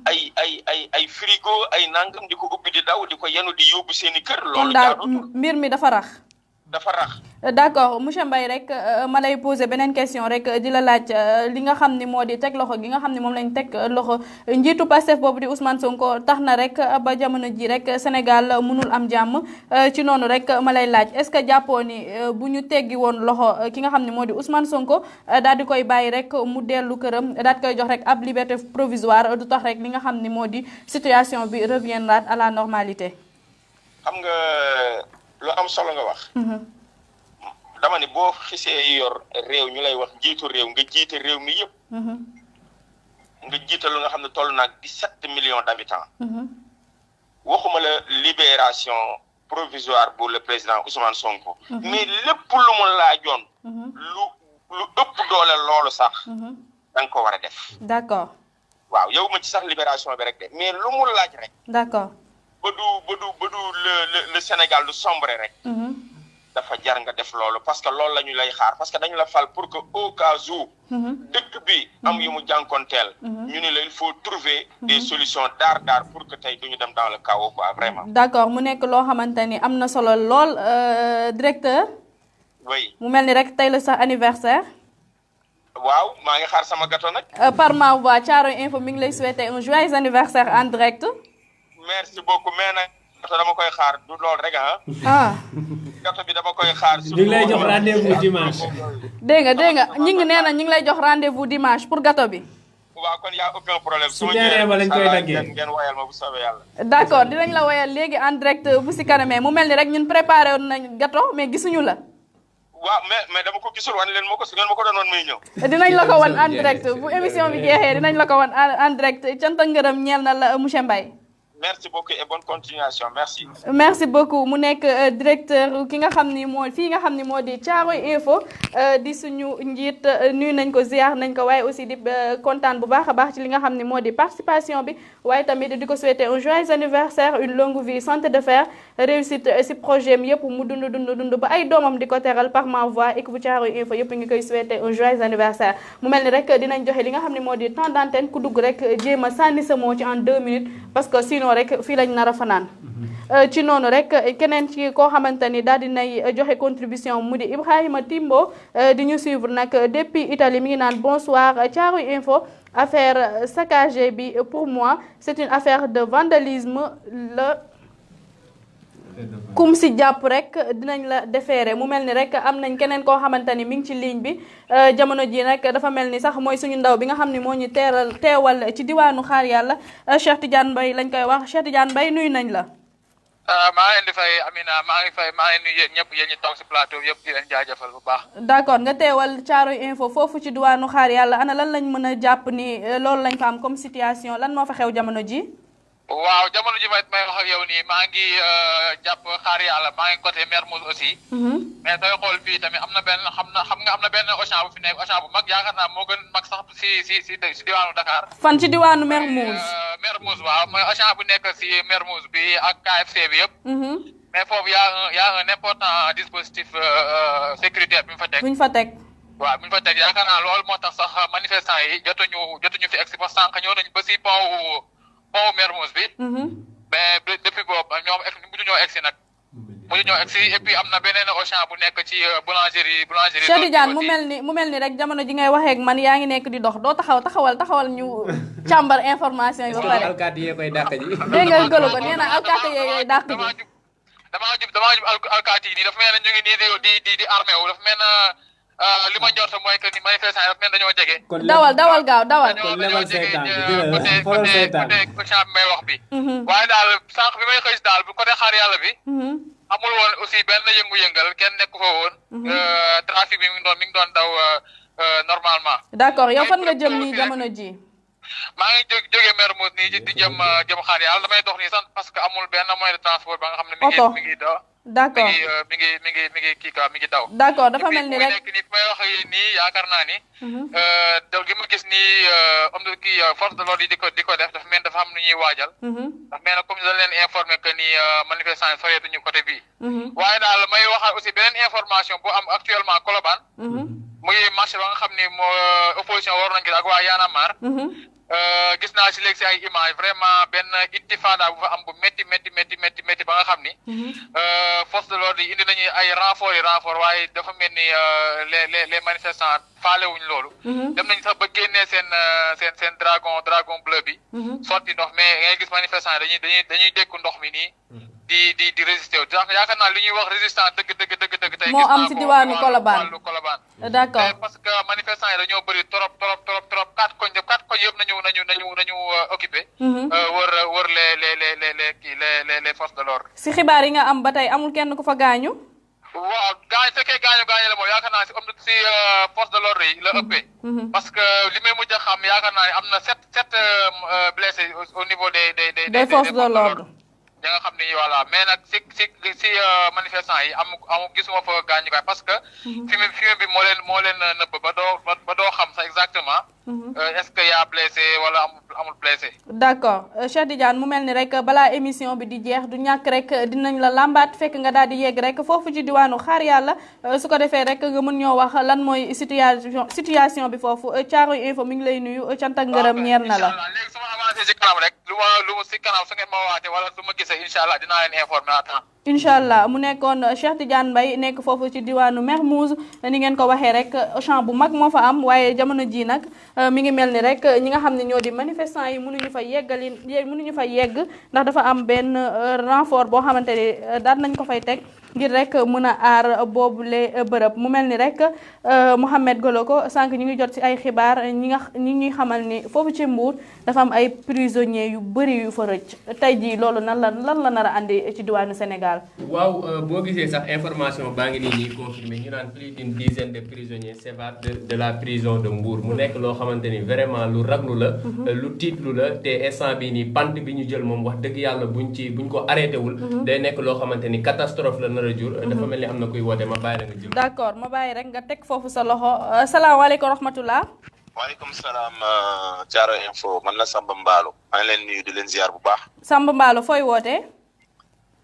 ay frigo ay nangam di ko ubbi di daw di ko yenu di yóbbu seen i kër. loolu daal mbir mi dafa rax. d'accord monsieur Mbaye rek ma lay poser beneen question rek di la laaj li nga xam ni moo di teg loxo gi nga xam ni moom lañ teg loxo njiitu Pastef boobu di Ousmane Sonko tax na rek ba jamono ji rek Sénégal mënul am jàmm ci noonu rek ma lay laaj est-ce que jàppoo ni bu ñu teggi woon loxo ki nga xam ni moo di Ousmane Sonko daal di koy bàyyi rek mu dellu këram daal di koy jox rek ab liberté provisoire du tax rek li nga xam ni moo di situation bi reviendra à la normalité. xam nga lu am solo nga wax. dama ne boo xisee yor réew ñu lay wax njiitu réew nga jiite réew mi yëpp. nga jiite lu nga xam ne toll naag 17 millions d'habitants. waxuma la libération provisoire pour le président Ousmane Sonko. mais lépp lu mu laajoon. lu ëpp doole loolu sax. da nga ko war a def. d'accord. waaw yow ma ci sax libération bi rek de mais lu mu laaj rek. d'accord. ba du le Sénégal du sombre rek. dafa jar nga def loolu parce que loolu la ñu lay xaar parce que dañu la fal pour que au cas où. dëkk bi am yu mu jànkonteel. ñu ne la il faut trouver des solutions daar pour que tey du ñu dem dans le chaos quoi vraiment. d'accord mu nekk loo xamante ni am na solo lool directeur. oui mu mel ni rek tey la sa anniversaire. waaw maa ngi xaar sama gâteau nag. par ma voix Thiaroye Info mi ngi lay souhaiter un joyeux anniversaire en direct. merci beaucoup mais nag gâteau dama koy xaar du lool rek ah. gâteau bi dama koy xaar. ñu ngi lay jox rendez-vous dimanche. dégg nga ñi ngi nee na ñu ngi lay jox rendez-vous dimanche pour gâteau bi. waaw kon y a aucun problème. su ñëwee ba lañ koy daggee ngeen woyal ma bu soobee yàlla. d'accord dinañ la woyal léegi en direct bu si kanamee mu mel ni rek ñun préparé woon nañ gâteau mais gisuñu la. waaw mais dama ko gisul wan leen ma ko su ngeen ma ko doon woon muy ñëw. dinañ la ko wan en direct bu émission bi jeexee dinañ la ko wan en direct cant ak ngërëm ñeel na la monsieur Mbaye. merci beaucoup et bonne continuation merci. merci beaucoup mu nekk directeur ki nga xam ni moo fii nga xam ni moo di Thiaroye Info di suñu njiit nuyu nañ ko ziar nañ ko waaye aussi di kontaan bu baax a baax ci li nga xam ni moo di participation bi waaye tamit di ko souhaiter un joyeux anniversaire une longue vie santé de fer réussite si projet mi yëpp mu dund ba ay doomam di ko teral par ma voix équipe bu Thiaroye Info yëpp ngi koy souhaiter un joyeux anniversaire mu mel ni rek dinañ joxe li nga xam ni moo di temps d'antenne ku dugg rek jéem a sànni sa moo ci en 2 minutes parce que sinon rek fii lañ nar a fanaan ci noonu rek keneen ci koo xamante ni daal dinay joxe contribution mu di Ibrahima Timbo di ñu suivre nag depuis Italie mi ngi naan bonsoir Thiaroye Info affaire saccagée bi pour moi c'est une affaire de vandalisme la kum si jàpp rek dinañ la déférer mu mel ni rek am nañ keneen koo xamante ni mi ngi ci ligne bi jamono ji nag dafa mel ni sax mooy suñu ndaw bi nga xam ne moo ñu teewal ci diwaanu Xaar Yàlla Cheikh Tidiane Mbaye lañ koy wax Cheikh Tidiane Mbaye nuyu nañ la. maa ngi leen di fay Amina maa ngi nuyu yéen ñëpp yéen ñi toog si plateau bi yëpp di leen jaajëfal bu baax. d'accord nga teewal Thiaroye Info foofu ci diwaanu Xaar Yàlla ana lan lañ mën a jàpp ni loolu lañ fa am comme situation lan moo fa xew jamono ji. waaw jamono ji may wax ak yow nii maa ngi jàpp Xaar Yàlla maa ngi côté Mermoz aussi. mais sooy xool fii tamit am na benn xam nga am na benn Auchan bu fi nekk Auchan bu mag yaakaar naa moo gën mag sax si diwaanu Dakar. fan ci diwaanu Mermoz. Mermoz waaw mooy Auchan bu nekk si Mermoz bi ak KFC bi yëpp. mais foofu y a un important dispositif sécuritaire bi mu fa teg. bu ñu fa teg. waaw bu ñu fa teg yaakaar naa loolu moo tax sax manifestants yi jotuñu fi egsi ba sànq ñëw nañu ba si pont Mermoz bi. mais depuis boobu ñoom mujj ñoo egsi nag. mujj ñoo egsi et puis am na beneen Auchan bu nekk ci boulangerie. Cheikh Tidiane mu mel ni rek jamono ji ngay waxee ak man yaa ngi nekk di dox doo taxawal ñu càmbar information yi ba pare. alkaati yee koy dàq ji. dégg nga gëlu ko nee na alkaati yee dàq ji. damaa jub alkaati yi nii dafa mel ne ñu ngi nii di armé wu dafa mel na li ma njort mooy que ni manifestant yi dafa mel dañoo jege. dawal gaaw dawal. kon lemal seytaan bi côté Auchan bi may wax bi. waaye daal sànq bi may xëy si daal bu côté Xaar Yàlla bi. amul woon aussi benn yëngu-yëngal kenn nekk fa woon. trafic bi mi ngi doon daw normalement. d'accord yow fan nga jëm nii jamono ji. maa ngi jógee Mermoz nii di jëm Xaar Yàlla damay dox nii sax parce que amul benn moyen de transport ba nga xam ne. mi ngi daw. d'accord mi ngi kii quoi mi ngi daw. d'accord dafa mel ni rek nekk nii fi may wax ak yéen nii yaakaar naa ni. gi ma gis nii am na kii force de l'ordre yi di ko def dafa mel dafa am lu ñuy waajal. dafa mel ne comme dañ leen informé que ni manifestant yi soreetuñu côté bii. waaye daal may waxaat aussi beneen information bu am actuellement Colobane. muy marché ba nga xam ni opposition war nañ ko ak waa Y'en a marre. gis naa si léegi si ay image vraiment benn intifada bu fa am bu métti ba nga xam ni. force de l'ordre yi indi nañu ay renfort waaye dafa mel ni les manifestants faale wuñ loolu. dem nañ sax ba génnee seen dragon bleu bi. sotti ndox mais ngay gis manifestants dañuy dékku ndox mi nii. di résister wu yaakaar naa li ñuy wax résistance dëgg tey. moo am ci diwaanu Colobane d'accord parce que manifestants yi dañoo bëri trop 4 koñ yëpp nañu occupé. wër les forces de l'ordre. si xibaar yi nga am ba tey amul kenn ku fa gaañu. waaw fekkee gaañu la moom yaakaar naa si force de l'ordre yi la ëppee. parce que li may mujj a xam yaakaar naa ne am na 7 blessés au niveau des forces de l'ordre. da nga xam ni voilà mais nag si manifestants yi amu gisuma fa gaañu kaay parce que. fumier bi moo leen nëbb ba doo xam sax exactement. est-ce que y a blessé wala amul blessé. d'accord Cheikh Tidiane mu mel ni rek balaa émission bi di jeex du ñàkk rek dinañ la lambaat fekk nga daal di yegg rek foofu ci diwaanu Xaar Yàlla su ko defee rek nga mën ñoo wax lan mooy situation bi foofu Thiaroye Info mi ngi lay nuyu cant ak ngërëm ñeer na la. léegi su ma avancé ci kanam rek lu ma si kanam su ngeen ma waatee wala su ma gisee incha allah dinaa leen informer à temps. incha allah mu nekkoon Cheikh Tidiane Mbaye nekk foofu ci diwaanu Mermoz ni ngeen ko waxee rek Auchan bu mag moo fa am waaye jamono ji nag mi ngi mel ni rek ñi nga xam ne ñoo di manifestants yi mënuñu fa yegg ndax dafa am benn renfort boo xamante ne daal nañ ko fay teg ngir rek mën a aar boobule bërëb mu mel ni rek Mouhamed Goloko sànq ñu ngi jot ci ay xibaar ñi ñuy xamal ni foofu ci Mbour dafa am ay prisonniers yu bëri yu fa rëcc tey jii loolu lan la nar a andi ci diwaanu Sénégal. waaw boo gisee sax information baa ngi nii ñuy confirmé ñu naan plus d'une dizaine de prisonniers s'évadent de la prison de Mbour mu nekk loo xamante ni vraiment lu raglu la. lu tiitlu la te instant bii nii pant bi ñu jël moom wax dëgg yàlla buñ ko arrêté wul. day nekk loo xamante ni catastrophe la nar a jur. dafa mel ni am na kuy woote ma bàyyi la nga jël. d'accord ma bàyyi rek nga teg foofu sa loxo salaamaaleykum wa rahmatulah. waaleykum salaam Thiaro Info man la Samba Mballo maa ngi leen nuyu di leen ziar bu baax. Samba Mballo fooy wootee.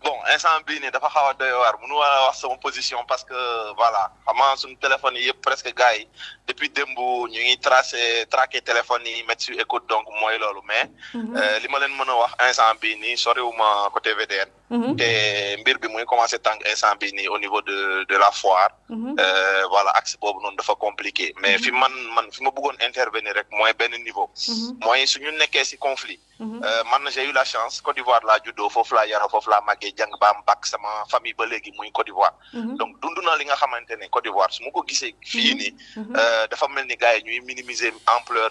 bon instant bii nii dafa xaw a doy waar mënu war a wax sama position parce que voilà xam nga suñu téléphone yi yëpp presque gars yi depuis démb ñu ngi traqué téléphone yi mettre sur écoute donc mooy loolu mais li ma leen mën a wax instant bii nii soriwuma côté VDN. te mbir bi muy commencé tàng instant bii nii au niveau de la foire. voilà axe boobu noonu dafa compliqué mais fi ma bëggoon intervenir rek mooy benn niveau. mooy suñu nekkee si conflit. man j'ai eu la chance Côte d'Ivoire laa juddoo foofu laa yaroo foofu laa màggee jàng ba am bac sama famille ba léegi muy Côte d'Ivoire. donc dund na li nga xamante ne Côte d'Ivoire su ma ko gisee fii nii. dafa mel ni gars yi ñuy minimiser ampleur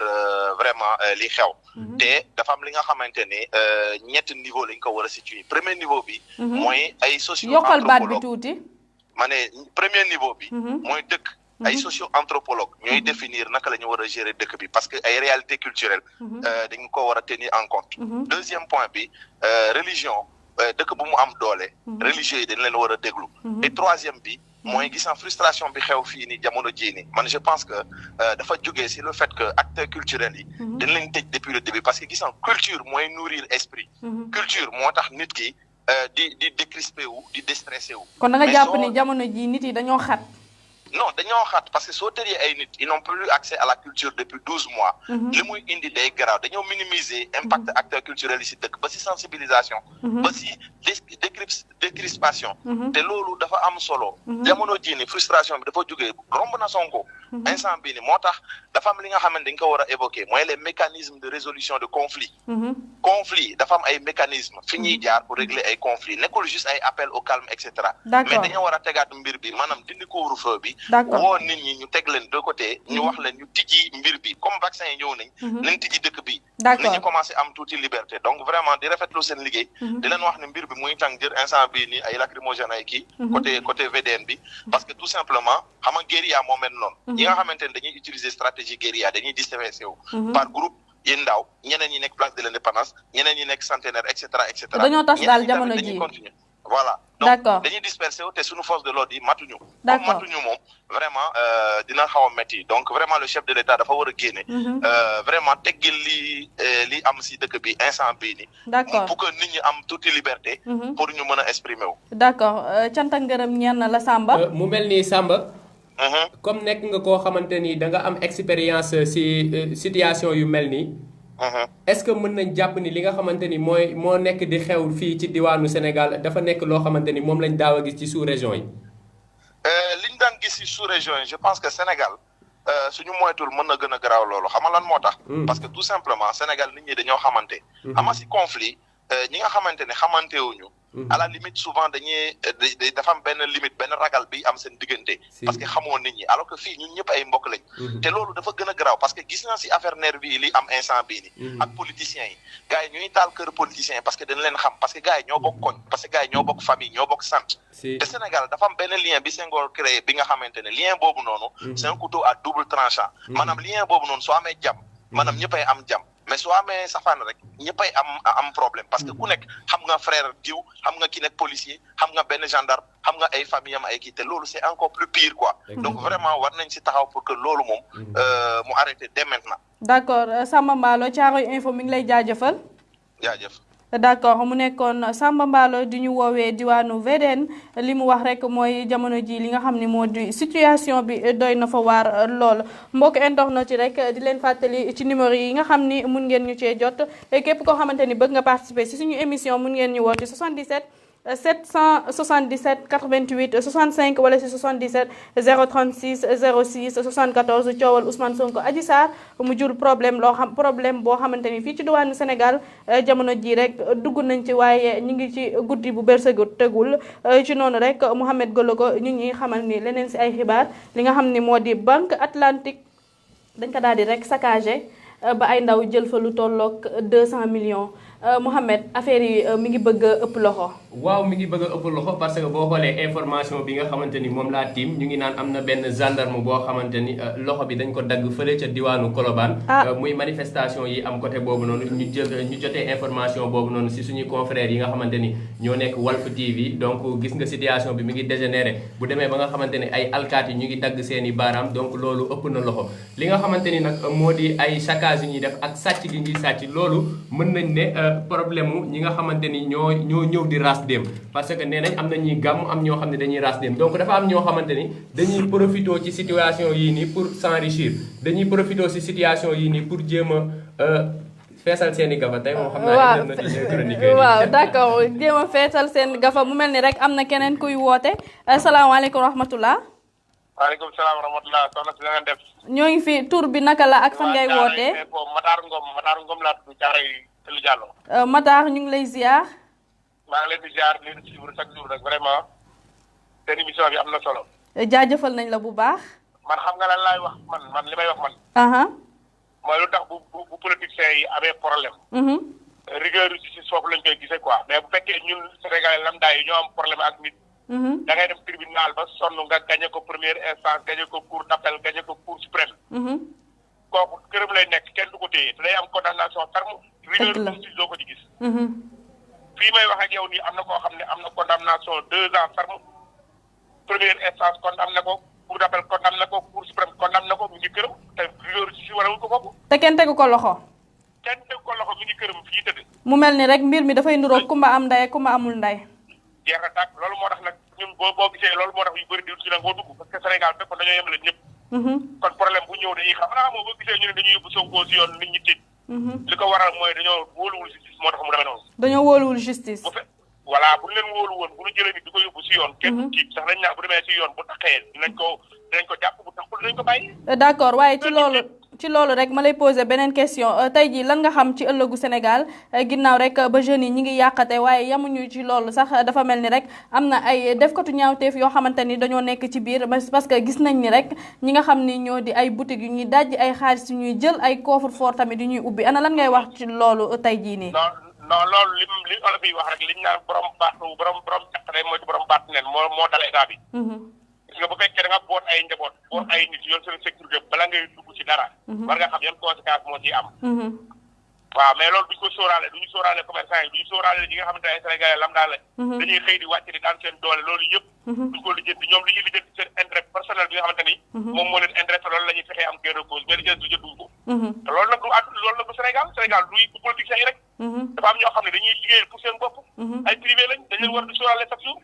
vraiment li xew. te dafa am li nga xamante ne ñetti niveau lañ ko war a situer premier niveau bi. mooy ay socio yokkal baat bi tuuti. ma ne premier niveau bi. mooy dëkk. ay socio-anthropologue ñooy définir naka la ñu war a gérer dëkk bi parce que ay réalités culturelles dañu ko war a tenir en compte. Deuxième point bi religion dëkk bu mu am doole. religieux yi dañ leen war a déglu. et troisième bi mooy gis frustration bi xew fii ni jamono jii nii man je pense que dafa jógee si le fait que acteurs culturels yi. dañ leen tëj depuis le début parce que gis culture mooy nourrir esprit. culture moo tax nit ki di décrispé wu di déstressé wu. kon da nga jàpp ni jamono jii nit yi dañoo xat. non dañoo xat parce que soo tëjee ay nit ils n'ont plus accès à la culture depuis 12 mois. li muy indi day garaaw dañoo minimiser impact acteurs culturels yi si dëkk ba si sensibilisation. ba si décrispation. te loolu dafa am solo. jamono jii ni frustration bi dafa jógee romb na Sonko. instant bii ni moo tax dafa am li nga xamante dañ ko war a évoquer mooy les mécanismes de résolution de conflit. conflit dafa am ay mécanismes fi ñuy jaar pour régler ay conflits nekkul juste ay appel au calme et cetera. mais dañoo war a tegaat mbir bi maanaam dindi couvre-feu bi. woo nit ñi ñu teg leen de côté ñu wax leen ñu tijji mbir bi comme vaccin yi ñëw nañ. nañ tijji dëkk bi. nit ñi commencé am tuuti liberté donc vraiment di rafetlu seen liggéey. di leen wax ne mbir bi muy tàng jër instant bii nii ay lacrymogène ay kii. côté VDN bi parce que tout simplement xam nga guérilla moo mel noonu. ñi nga xamante ne dañuy utiliser stratégie guérilla dañuy disperser wu. par groupe yéen ndaw ñeneen ñi nekk place de l'indépendance ñeneen ñi nekk centenaire et cetera et cetera. dañoo tas daal jamono ji dañuy continuer voilà. donc dañuy disperser wu te suñu force de l'ordre yi matuñu. comme matuñu moom vraiment dina xaw a métti donc vraiment le chef de l'État dafa war a génne. vraiment teggil li am si dëkk bi instant bii nii. d'accord pour que nit ñi am tuuti liberté. pour ñu mën a exprimer wu. d'accord cant ak ngërëm ñeen na la Samba. mu mel ni Samba. comme nekk nga koo xamante ni da nga am expérience si situation yu mel nii. est-ce que mën nañ jàpp ni li nga xamante ni moo nekk di xew fii ci diwaanu Sénégal dafa nekk loo xamante ni moom lañ daaw a gis ci sous-région yi. liñ daan gis ci sous-région yi je pense que Sénégal suñu moytul mën na gën a garaaw loolu xam nga lan moo tax. parce que tout simplement Sénégal nit ñi dañoo xamante. ama ci conflit ñi nga xamante ne xamantewuñu. à la limite souvent dafa am benn limite benn ragal bi am seen diggante. parce que xamoo nit ñi alors que fii ñun ñëpp ay mbokk lañ. te loolu dafa gën a garaaw parce que gis naa ci affaire nervi yi li am instant bii nii. ak politiciens yi gars yi ñuy taal kër politiciens yi parce que dañ leen xam parce que gars yi ñoo bokk koñ parce que gars yi ñoo bokk famille ñoo bokk sant. te Sénégal dafa am benn lien bi Senghor créé bi nga xamante ne lien boobu noonu. c'est un couteau à double tranchant. maanaam lien boobu noonu soo amee jàmm. maanaam ñëppay am jàmm. mais soo amee safaan rek ñëppay am problème parce que ku nekk xam nga frère diw xam nga ki nekk policier xam nga benn gendarme xam nga ay famille am ay kii te loolu c'est encore plus pire quoi. donc vraiment war nañ ci taxaw pour que loolu moom mu arrêté dès maintenant. d'accord Samba Mballo Thiaroye Info mi ngi lay jaajëfal. jaajëf. d'accord mu nekkoon Samba Mballo di ñu woowee diwaanu VDN li mu wax rek mooy jamono ji li nga xam ne moo di situation bi doy na fa waar lool mbokk internet yi rek di leen fàttali ci numéro yi nga xam ni mun ngeen ñu cee jot képp koo xamante ni bëgg nga participer ci suñu émission mun ngeen ñu woo ci 77 777 88 65 wala si 77 036 06 74 coowal Ousmane Sonko Adji Sarr mu jur problème boo xamante ni fii ci diwaanu Sénégal jamono ji rek dugg nañ ci waaye ñu ngi ci guddi bu bersegut tegul ci noonu rek Mouhamed Gologo ñu ñuy xamal ni leneen si ay xibaar li nga xam ni moo di Banque Atlantique dañ ko daal di rek saccagé ba ay ndaw jël fa lu tolloog 200 millions Mouhamed affaire yi mi ngi bëgg a ëpp loxo. waaw mi ngi bëgg a ëpp loxo parce que boo xoolee information bi nga xamante ni moom laa tiim ñu ngi naan am na benn gendarme boo xamante ni loxo bi dañ ko dagg fële ca diwaanu Colobane. muy manifestation yi am côté boobu noonu ñu jotee information boobu noonu si suñuy confrères yi nga xamante ni ñoo nekk Walf TV donc gis nga situation bi mi ngi dégénéré bu demee ba nga xamante ni ay alkaati ñu ngi dagg seen i baaraam donc loolu ëpp na loxo li nga xamante ni nag moo di ay saccage yu ñuy def ak sàcc gi ñuy sàcc loolu mën nañ ne problème mu ñi nga xamante ni ñoo ñëw di ras dem parce que nee nañ am na ñuy gàmm am ñoo xam ne dañuy ras dem donc dafa am ñoo xamante ni dañuy profité ci situation yii nii pour s'enrichir dañuy profité ci situation yii nii pour jéem a feesal seen i gafa tey moom xam naa chronique waaw d'accord jéem a feesal seen gafa mu mel ni rek am na keneen kuy woote asalaamaaleykum wa rahmatullah. waaleykum salaam wa rahmatullah soxna si na ngeen def. ñoo ngi fi tur bi naka la ak fan ngay wootee. Matar Ngom laa tudd Thiaroye Télé Diallo. Matar ñu ngi lay ziar. maa ngi leen di ziar leen suivre chaque jour rek vraiment seen émission bi am na solo. jaajëfal nañ la bu baax. man xam nga lan laay wax man li may wax man. mooy lu tax bu politiciens yi amee problème. rigueur ci foofu lañ koy gisee quoi mais bu fekkee ñun Sénégalais lambda yi ñoo am problème ak nit. da ngay dem tribunal ba sonn nga gagné ko première instance gagné ko cour d'appel gagné ko cour suprême. kooku këram lay nekk kenn du ko téye te day am condamnation ferme. rigueur justice doo ko ci gis. fii may wax ak yow nii am na koo xam ne am na condamnation 2 ans ferme première instance condamné ko cour d'appel condamné ko cour suprême condamné ko mi ngi këram te rigueur justice warewul ko foofu. te kenn tegu ko loxo. kenn tegu ko loxo mi ngi këram fii tëdd. mu mel ni rek mbir mi dafay niroog kumba am ndey kumba amul ndey. jeex na tàkk loolu moo tax nag ñun boo gisee loolu moo tax yu bëri di ci nangoo dugg parce que Sénégal fekk dañoo yemale ñëpp. kon problème bu ñëw dañuy xam xanaa moom boo gisee ñu ne dañuy yóbbu Sonko si yoon nit ñi tiit. li ko waral mooy dañoo wóoluwul justice moo tax mu demee noonu. dañoo wóoluwul justice. voilà bu ñu leen wóolu woon bu ñu jëlee nit di ko yóbbu si yoon. kenn tiit sax dañ naa bu demee si yoon bu taxee dinañ ko jàpp bu taxul dinañ ko bàyyi. d'accord waaye ci loolu rek ma lay poser beneen question tey jii lan nga xam ci ëllëgu Sénégal ginnaaw rek ba jeunes yi ñi ngi yàqate waaye yamuñu ci loolu sax dafa mel ni rek am na ay defkatu ñaawteef yoo xamante ni dañoo nekk ci biir parce que gis nañ ni rek ñi nga xam ni ñoo di ay boutique yu ñuy dajji ay xaalis yu ñuy jël ay coffre-fort tamit yu ñuy ubbi ana lan ngay wax ci loolu tey jii nii. non loolu li olof yi wax rek liñ naan borom càqare mooy borom baat neen moo dal état bi. gis nga bu fekkee da nga boot ay njaboot boot ay nit yoon seen sécurité bala ngay dugg ci dara. war nga xam yan conséquence moo ciy am. waaw mais loolu duñ ko sóoraale duñu sóoraale commerçant yi duñu sóoraale ñi nga xamante ne ay Sénégalais lam daal lañ. dañuy xëy di wàcc di daan seen doole loolu yëpp. duñ ko lijjanti ñoom li ñuy lijjanti seen intérêt personnel bi nga xamante ni. moom moo leen intéressé loolu la ñuy fexee am gain de cause mais li du jënduñ ko. te loolu nag du Sénégal du politiciens yi rek. dafa am ñoo xam ne dañuy liggéeyal pour seen bopp. ay privé lañ dañ leen war di sóoraale chaque jour.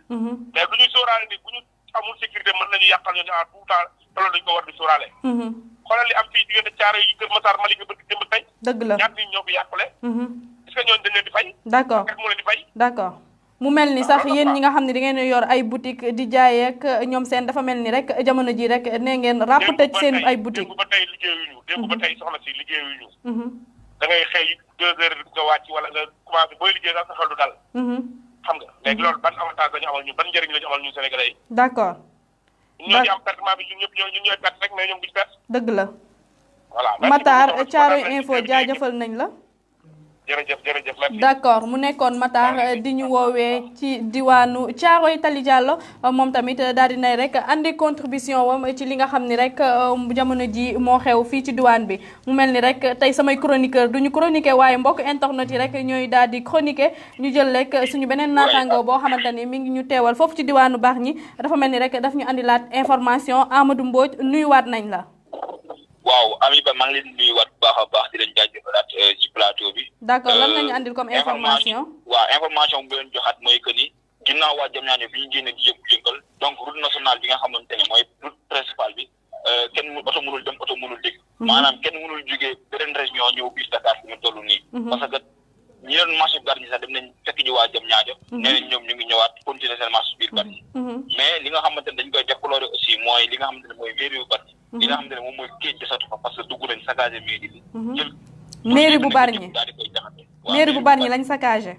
mais duñuy sóoraale ni bu ñu amul sécurité mën nañu yàqal ñooñu en tout temps te loolu dañu ko war di sóoraale. xoolal li am fii diggante Thiaroye yi Kër Massar Malika ba démb tey. dëgg la ñaata nit ñoo fi yàqule. est-ce que ñooñu dañ leen di fay. d'accord kat moo leen di fay. d'accord mu mel ni sax yéen ñi nga xam ne da ngeen yor ay boutique di jaay ak ñoom seen dafa mel ni rek jamono ji rek nee ngeen ràpp tëj seen ay boutique démb ba tey liggéeyuñu démb ba tey soxna si liggéeyuñu. da ngay xëy 2 heures nga wàcc wala nga commencé booy liggéey sax sa xel du dal. xam nga léegi loolu ban avantage la ñu amal ñun ban njëriñ la ñu amal ñun Sénégalais yi. d'accord. ñoo di am pertement bi ñun ñëpp ñooy perte rek mais ñoom duñ perte. dëgg la. voilà Matar Thiaroye Info jaajëfal nañ la. jërëjëf merci. d'accord mu nekkoon Matar di ñu woowee ci diwaanu Thiaroye Tali Diallo moom tamit daal di nay rek andi contribution wam ci li nga xam ni rek jamono ji moo xew fii ci diwaan bi mu mel ni rek tey samay chroniqueur duñu chroniquer waaye mbokk internet yi rek ñooy daal di chroniquer ñu jël rek suñu beneen naataango boo xamante ni mi ngi ñu teewal foofu ci diwaanu Bargny dafa mel ni rek daf ñu andilaat information Amadou Mbodj nuyuwaat nañ la. waaw Ami Ba maa ngi leen di nuyuwaat bu baax a baax di leen jaajëfalaat ci plateau bi. d'accord lan nga ñu andil comme information. waaw information bu leen joxaat mooy que ni ginnaaw waa Diamniadio bi ñu génne di yëngal donc route nationale bi nga xamante ne mooy route principale bi kenn oto mënul dem oto mënul dégg. maanaam kenn mënul jógee beneen région ñëw biir Dakar fi mu toll nii. parce que ñi doon marché Bargny sax dem nañ fekk ji waa jëm ñaajo nee nañ ñoom ñu ngi ñëwaat continuer seen marché biir Bargny mais li nga xamante ne dañ koy déplorer aussi mooy li nga xamante ne mooy mairie bu Bargny li nga xamante ne moom mooy géej desatu fa parce que dugg nañ saccagé mairie bi jël mairie bu Bargny daal di koy jaxate mairie bu Bargny lañ saccagé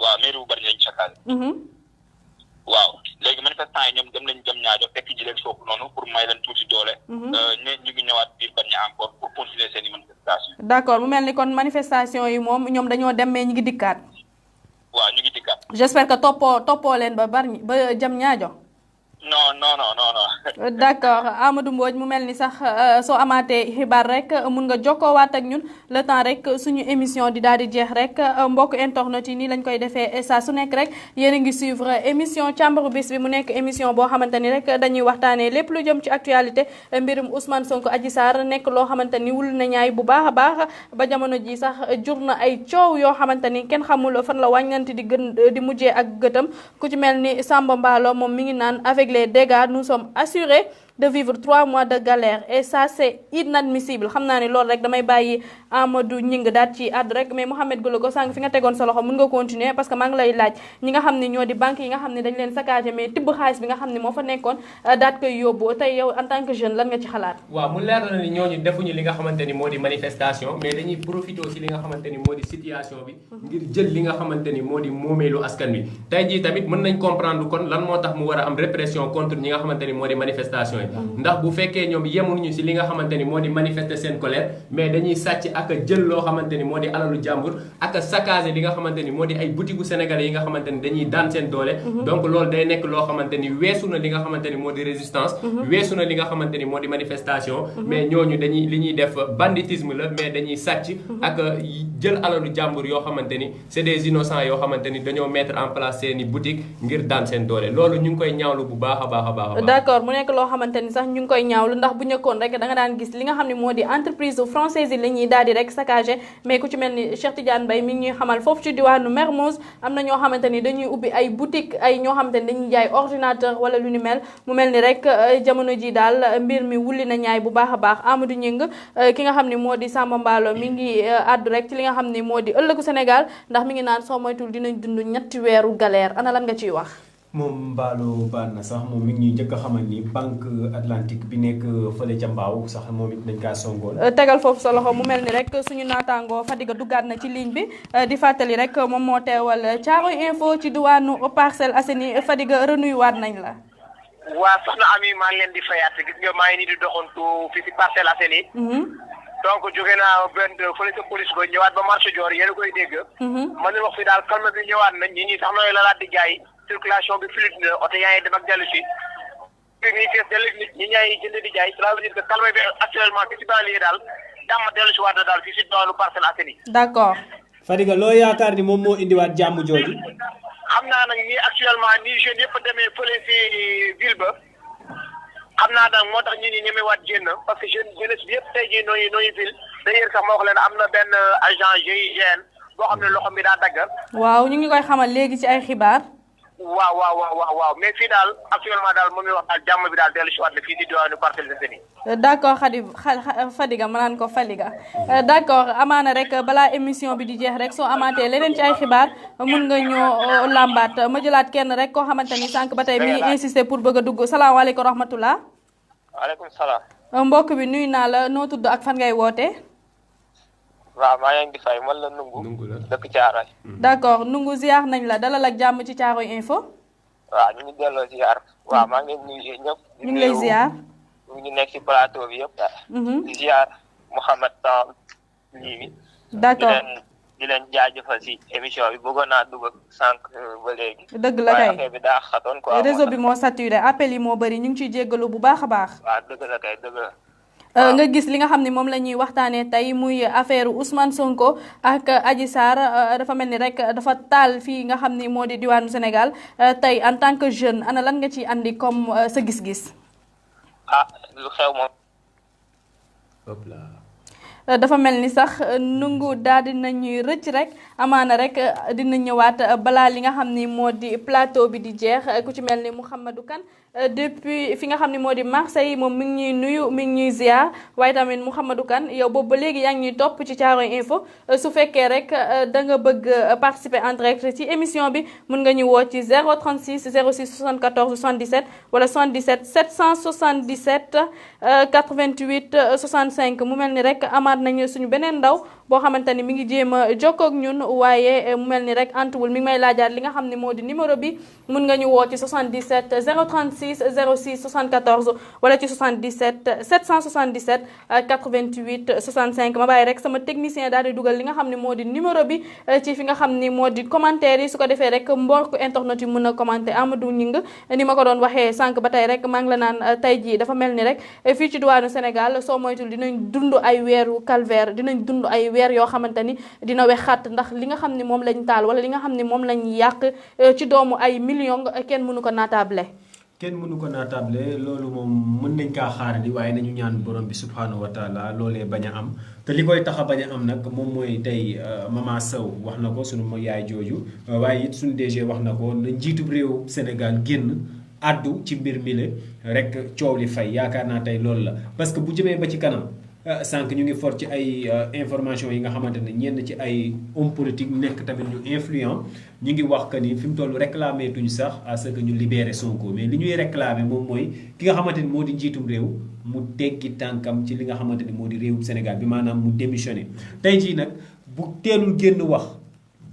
waaw mairie bu Bargny lañ saccagé waaw léegi manifestant yi ñoom dem nañ jëm ñaajo fekk ji leen foofu noonu pour may leen tuuti doole ne ñu ngi ñëwaat biir Bargny encore pour continuer seen i manifestation d'accord mu mel ni kon manifestation yi moom ñoom dañoo dem mais ñu ngi dikkaat waaw ñu ngi dikkaat j'espère que toppoo leen ba Bargny ba jëm ñaajo non. d'accord Amadou Mbodj mu mel ni sax soo amaatee xibaar rek mun nga jokkoowaat ak ñun le temps rek suñu émission di daal di jeex rek mbokk internet yi nii lañ koy defee saa su nekk rek yéen a ngi suivre émission càmbaru bis bi mu nekk émission boo xamante ni rek dañuy waxtaanee lépp lu jëm ci actualité mbirum Ousmane Sonko Adji Sarr nekk loo xamante ni wul na ñaay bu baax a baax ba jamono ji sax jur na ay coow yoo xamante ni kenn xamul fan la wàññanti di mujjee ak gëtam ku ci mel ni Samba Mballo moom mi ngi naan avec les dégâts nous sommes assurés de vivre 3 mois de galère et ça c'est inadmissible xam naa ne loolu rek damay bàyyi Amadou Ñing daal ci àddu rek mais Mouhamed Golo ko sànq fi nga tegoon sa loxo mën nga continuer parce que maa ngi lay laaj ñi nga xam ne ñoo di banque yi nga xam ne dañ leen saccagé mais tibb xaalis bi nga xam ne moo fa nekkoon daat koy yóbbu tey yow en tant que jeune lan nga ci xalaat waaw mu leer na ni ñooñu defuñu li nga xamante ni moo di manifestation mais dañuy profité aussi li nga xamante ni moo di situation bi ngir jël li nga xamante ni moo di moomeelu askan wi tey jii tamit mën nañ comprendre kon lan moo tax mu war a am répression contre ñi nga xamante ni moo di manifestation yi ndax bu fekkee ñoom yemuñu si li nga xamante ni moo di manifester seen colère mais dañuy sàcc ak jël loo xamante ni moo di alalu jàmbur ak saccagé li nga xamante ni moo di ay boutique sénégalais yi nga xamante ni dañuy daan seen doole donc loolu day nekk loo xamante ni weesu na li nga xamante ni moo di résistance weesu na li nga xamante ni moo di manifestation mais ñooñu dañuy li ñuy def banditisme la mais dañuy sàcc ak jël alalu jàmbur yoo xamante ni c'est des innocents yoo xamante ni dañoo mettre en place seeni boutique ngir daan seen doole loolu ñu ngi koy ñaawlu bu baax a baax a baax d'accord mu nekk loo xamante ni sax ñu ngi koy ñaawlu ndax bu ñëkkoon rek da nga daan gis li nga xam ne moo di entreprise française yi la ñuy daal di rek saccagé mais ku ci mel ni Cheikh Tidiane Mbaye mi ngi ñuy xamal foofu ci diwaanu Mermoz am na ñoo xamante ni dañuy ubbi ay boutique ay ñoo xamante ni dañuy jaay ordinateur wala lu ni mel mu mel ni rek jamono ji daal mbir mi wulli na ñaay bu baax a baax Amadou Ñing ki nga xam ne moo di Samba Mballo mi ngi àddu rek ci li nga xam ne moo di ëllëgu Sénégal ndax mi ngi naan soo moytul dinañ dund ñetti weeru galère ana lan nga ciy wax moom Mballo baal na sax moom mi ngi ñuy njëkk a xamal ni banque atlantique bi nekk fële ca Mbaaw sax moom it dañ kaa songoon tegal foofu sa loxo mu mel ni rek suñu naataangoo Fadiga duggaat na ci ligne bi di fàttali rek moom moo teewal Thiaroye Info ci diwaanu Parcelles Assainies Fadiga renuyuwaat nañ la waa soxna Ami maa ngi leen di fayaat gis nga maa ngi nii di doxantu fii si Parcelles Assainies donc jóge naa benn fële sa police ba ñëwaat ba marché Dior yéen a koy dégg man leen wax fi daal calme bi ñëwaat nañ ñi sax nooy lalaat di jaay circulation bi fluide na oto yaa ngi dem ak dellu si ñi fees dellu nit ñi ñaay jënd di jaay cela veut dire que calme bi actuellement fii si banlieue daal jàmm dellu si waat na daal fii si doolu Parcelles Assainies d'accord Fadiga loo yaakaar ni moom moo indiwaat jàmm jooju xam naa nag ñi actuellement nii jeunes yëpp demee fële si ville ba xam naa nag moo tax ñi ni ñemewaat génn parce que jeunesse bi yëpp tey jii nooyu ville d'ailleurs sax moo wax leen am na benn agent GIGN boo xam ne loxo bi daa dagg waaw ñu ngi koy xamal léegi ci ay xibaar waaw mais fii daal actuellement daal moom mi wax daal jàmm bi daal dellu si waat na fii si diwaanu Parcelles Assainies d'accord Fadiga ma naan ko Fadiga d'accord amaana rek balaa émission bi di jeex rek soo amaatee leneen ci ay xibaar mun nga ñoo làmbaat ma jëlaat kenn rek koo xamante ni sànq ba tey mi ngi insister pour bëgg a dugg salaamaaleykum rahmatullah waaleykum salaam mbokk bi nuyu naa la noo tudd ak fan ngay wootee waaw maa ngi di fay man la Nungu dëkk Thiaroye d'accord Nungu ziar nañ la dalal ak jàmm ci Thiaroye Info waaw ñu ngi delloo ziar waaw maa ngi nuyu ñëpp ñu ngi lay ziar ñu ngi nekk ci plateau bi yëpp di ziar Mouhamed Tam ñii bi d'accord di leen jaajëfal ci émission bi bëggoon naa dugg sànq ba léegi dëgg la kay affaire bi daa xatoon quoi réseau bi moo saturé appel yi moo bëri ñu ngi ciy jéggalu bu baax a baax waaw dëgg la kay dëgg la nga gis li nga xam ne moom la ñuy waxtaanee tey muy affaire Ousmane Sonko ak Adji Sarr dafa mel ni rek dafa taal fii nga xam ni moo di diwaanu Sénégal tey en tant que jeune ana lan nga ciy andi comme sa gis-gis. lu xew moom. dafa mel ni sax nungu daal di nañuy rëcc rek amaana rek dina ñëwaat balaa li nga xam ni moo di plateau bi di jeex ku ci mel ni Mouhamadou Kane depuis fi nga xam ne moo di Marseille moom mi ngi ñuy nuyu mi ngi ñuy ziar waaye tamit Mouhamadou Kane yow boobu ba léegi yaa ngi ñuy topp ci Thiaroye Info su fekkee rek da nga bëgg participer en direct ci émission bi mun nga ñu woo ci 036 06 74 77 wala 77 777 88 65 mu mel ni rek amaat nañu suñu beneen ndaw boo xamante ni mi ngi jéem a jokkoo ak ñun waaye mu mel ni rek antuwul mi ngi may laajaat li nga xam ne moo di numéro bi mun nga ñu woo ci 77 036 06 74 wala ci 77 777 88 65 ma bàyyi rek sama technicien daal di dugal li nga xam ne moo di numéro bi ci fi nga xam ni moo di commentaire yi su ko defee rek mbokk internet yi mën a commenter Amadou Gningue ni ma ko doon waxee sànq ba tey rek maa ngi la naan tey jii dafa mel ni rek fii ci diwaanu Sénégal soo moytul dinañ dund ay weeru calvaire dinañ dund ay weer yoo xamante ni dina wexaat ndax li nga xam ni moom lañ taal wala li nga xam ni moom lañ yàq ci doomu ay millions kenn mënu ko naatable. kenn mënu ko naatable loolu moom mën nañ kaa xaarandi waaye nañu ñaan borom bi subhanahu wa taala loolee bañ a am te li koy tax a bañ a am nag moom mooy tey Mama Sow wax na ko sunu yaay jooju waaye it sunu DG wax na ko na njiitu réew Sénégal génn addu ci mbir mi la rek coow li fay yaakaar naa tey loolu la parce que bu jëmee ba ci kanam sànq ñu ngi for ci ay information yi nga xamante ne ñenn ci ay homme politique nekk tamit ñu influent ñu ngi wax que ni fi mu toll réclamé tuñu sax à ce que ñu libéré Sonko mais li ñuy réclamé moom mooy ki nga xamante ni moo di njiitum réew mu teggi tànkam ci li nga xamante ni moo di réewum Sénégal bi maanaam mu démissionné tey jii nag bu teelul génn wax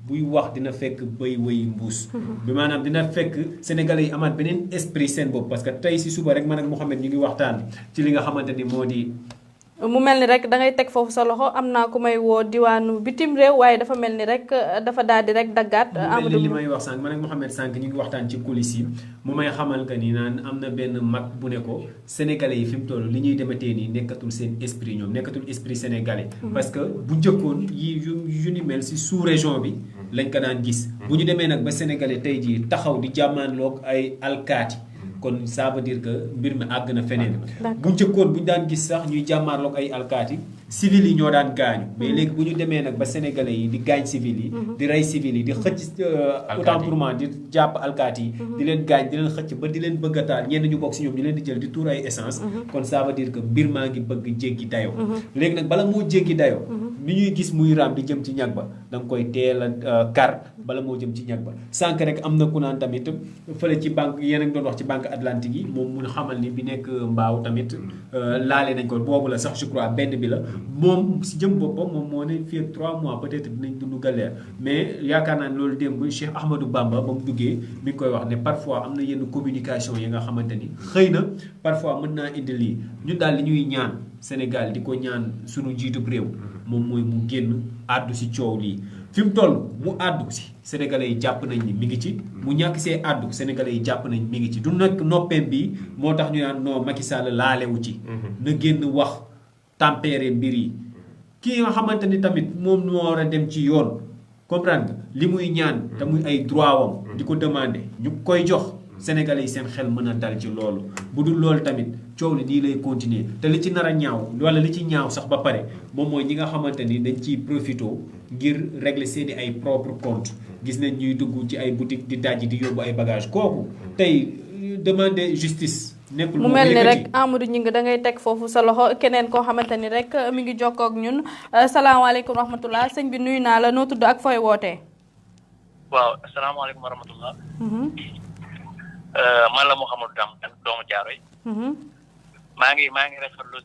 buy wax dina fekk bay wëy mbuus bi maanaam dina fekk sénégalais yi amaat beneen esprit seen bopp parce que tey si suba rek man ak Mouhamed ñu ngi waxtaan ci li nga xamante ni moo di mu mel ni rek da ngay teg foofu sa loxo am naa ku may woo diwaanu bitim réew waaye dafa mel ni rek dafa daal di rek daggaat. Amadou li may wax sànq man ak Mouhamed sànq ñu ngi waxtaan ci coulisses yi mu may xamal que ni naan am na benn mag bu ne ko sénégalais yi fi mu toll li ñuy dematee nii nekkatul seen esprit ñoom nekkatul esprit sénégalais. parce que bu njëkkoon yi yu ni mel si sous région bi lañ ko daan gis. bu ñu demee nag ba sénégalais tey jii taxaw di jàmmaanloog ay alkaati. kon ça veut dire que mbir mi àgg na feneen bu njëkkoon bu ñu daan gis sax ñuy jàmmaarloog ay alkaati civil yi ñoo daan gaañu mais léegi bu ñu demee nag ba sénégalais yi di gaañ civil yi di rey civil yi di xëcc autant pour moi di jàpp alkaati yi di leen gaañ di leen xëcc ba di leen bëgg a taal ñenn ñu bokk si ñoom ñu leen di jël di tuur ay essence kon ça veut dire que mbir maa ngi bëgg jéggi dayoo léegi nag bala moo jéggi dayoo ni ñuy gis muy raam di jëm ci ñag ba da nga koy teel a kar bala moo jëm ci ñag ba sànq rek am na ku naan tamit fële ci banque yéen a ngi doon wax ci banque Atlantique yi moom mun xamal ni bi nekk mbaaw tamit laale nañ ko boobu la sax je crois benn bi la moom si jëm boppam moom moo ne fii ak 3 mois peut-être dinañ dund galère mais yaakaar naa ne loolu démb Cheikh Ahmadou Bamba ba mu duggee mi ngi koy wax ne parfois am na yenn communication yi nga xamante ni xëy na parfois mën naa indi lii ñun daal li ñuy ñaan Sénégal di ko ñaan sunu njiitub réew moom mooy mu génn àddu si coow lii fi mu toll mu àddu si sénégalais yi jàpp nañ ni mi ngi ci mu ñàkk see àddu sénégalais yi jàpp nañ mi ngi ci du nag noppeem bi moo tax ñu naan non Macky Sall laalewu ci na génn wax tempérer mbir yi kii nga xamante ni tamit moom moo war a dem ci yoon comprendre nga li muy ñaan te muy ay droit wam di ko demander ñu koy jox sénégalais yi seen xel mën a dal ci loolu bu dul loolu tamit coow li nii lay continuer te li ci nar a ñaaw wala li ci ñaaw sax ba pare moom mooy ñi nga xamante ni dañ ciy profito ngir régler seeni ay propre compte gis nañ ñuy dugg ci ay boutique di dajji di yóbbu ay bagage kooku tey demander justice nekkul mu mel ni rek Amadou Gningue da ngay teg foofu sa loxo keneen koo xamante ni rek mi ngi jokkoo ak ñun salaamaaleykum wa rahmatulah sëñ bi nuyu naa la noo tudd ak fooy wootee. waaw asalaamaaleykum wa rahmatulah. man la Mouhamadou Dam doomu Thiaroye. maa ngi rafetlu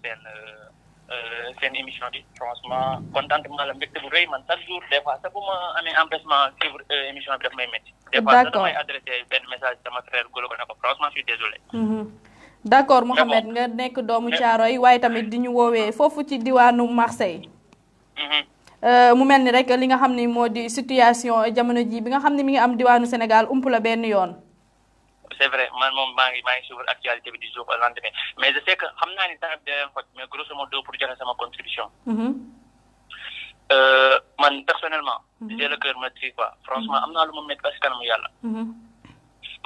seen émission bi franchement contentement la mbégte bu rëy man chaque jour des fois sax bu ma amee empêchement suivre émission bi daf may métti. des fois sax damay adressé benn message sama frère Golo ko ne ko franchement je suis désolé. d'accord Mouhamed nga nekk doomu Thiaroye waaye tamit di ñu woowee foofu ci diwaanu Marseille. mu mel ni rek li nga xam ni moo di situation jamono ji bi nga xam ni mi ngi am diwaanu Sénégal ump la benn yoon. c'est vrai man moom maa ngi suivre actualité bi du jour au lendemain mais je sais que xam naa ni temps bi dana xoj mais grosso modo pour joxe sama contribution. man personnellement. j'ai le cœur meurtri quoi franchement am naa lu ma métti ba si kanamu yàlla.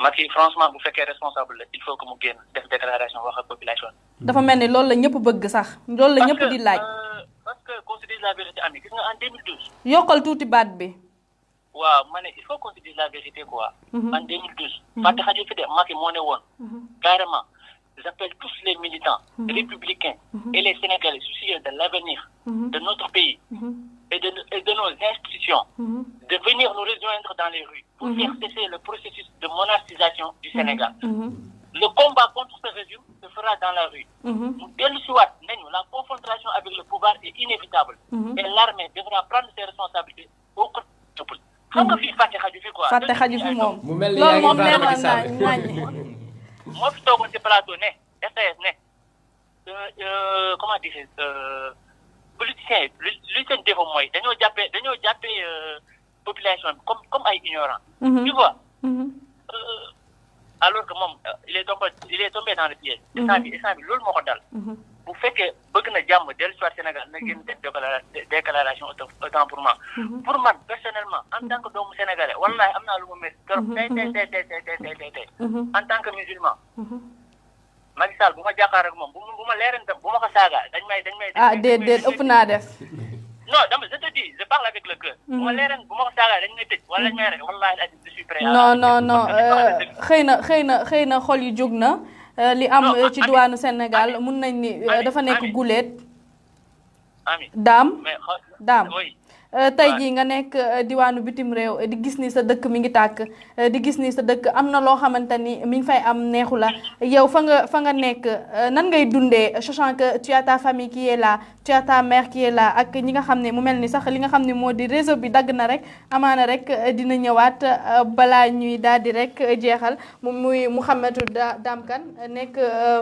Macky franchement bu fekkee responsable la il faut que mu génn def déclaration wax ak population bi. dafa mel ni loolu la ñëpp bëgg sax loolu la ñëpp di laaj. parce que qu'on se dise la vérité ami gis nga en 2012. yokkal tuuti baat bi. waaw ma ne il faut qu'on se dise la vérité quoi. En 2012. Fàtte xaju fi de Macky moo ne woon. Carrément j'appelle tous les militants républicains et les Sénégalais soucieux de l'avenir de notre pays et de nos institutions de venir nous rejoindre dans les rues pour faire cesser le processus de monarchisation du Sénégal. Le combat contre ce régime se fera dans la rue. La confrontation avec le pouvoir est inévitable. Et l'armée devra prendre ses responsabilités au côté du peuple. Xam nga fii fàtte xaju fi quoi. fàtte xaju fi moom. mu mel ni yaa ngi faral di sànni moo fi toogoon ci plateau ne RTS ne comment dire politiciens yi li seen défaut mooy dañoo jàppee population bi comme ay ignorants. Tu vois. Alors que moom il est tombé dans le piège. instant bi loolu moo ko dal. bu fekkee bëgg na jàmm dellu si waat Sénégal na génn def déclaration autant pour moi. Pour man personnellement en tant que doomu sénégalais wallahi am naa lu ma métti trop tey en tant que musulman. Macky Sall bu ma jàkkaar ak moom bu ma leeren dem bu ma ko saaga dañ may déedéet ëpp naa def. Non, je te dis, je parle avec le cœur. Bu ma leeren bu ma ko saaga dañ may tëj wala dañ may rek wallahi je suis prêt. Non xëy na xol yi jóg na. Li am ci diwaanu Sénégal mun nañ ni dafa nekk guléet. daam tey jii nga nekk diwaanu bitim réew di gis ni sa dëkk mi ngi tàkk di gis ni sa dëkk am na loo xamante ni mi ngi fay am neexu la yow fa nga nekk nan ngay dundee sachant que tu as ta famille qui est là tu as ta mère qui est là ak ñi nga xam ne mu mel ni sax li nga xam ne moo di réseau bi dagg na rek amaana rek dina ñëwaat balaa ñuy daal di rek jeexal muy Mouhamadou Dame Kane nekk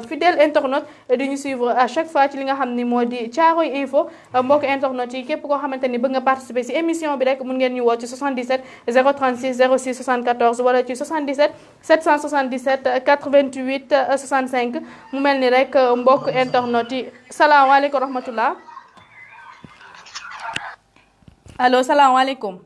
fidèle internaute di ñu suivre à chaque fois ci li nga xam ni moo di Thiaroye Info mbokk internaute yi képp koo xamante ni bëgg nga participer ci émission bi rek mun ngeen ñu woo ci 77 036 06 74 wala ci 77 777 88 65 mu mel ni rek mbokk internet yi salaamaaleykum wa rahmatullah allo salaamaaleykum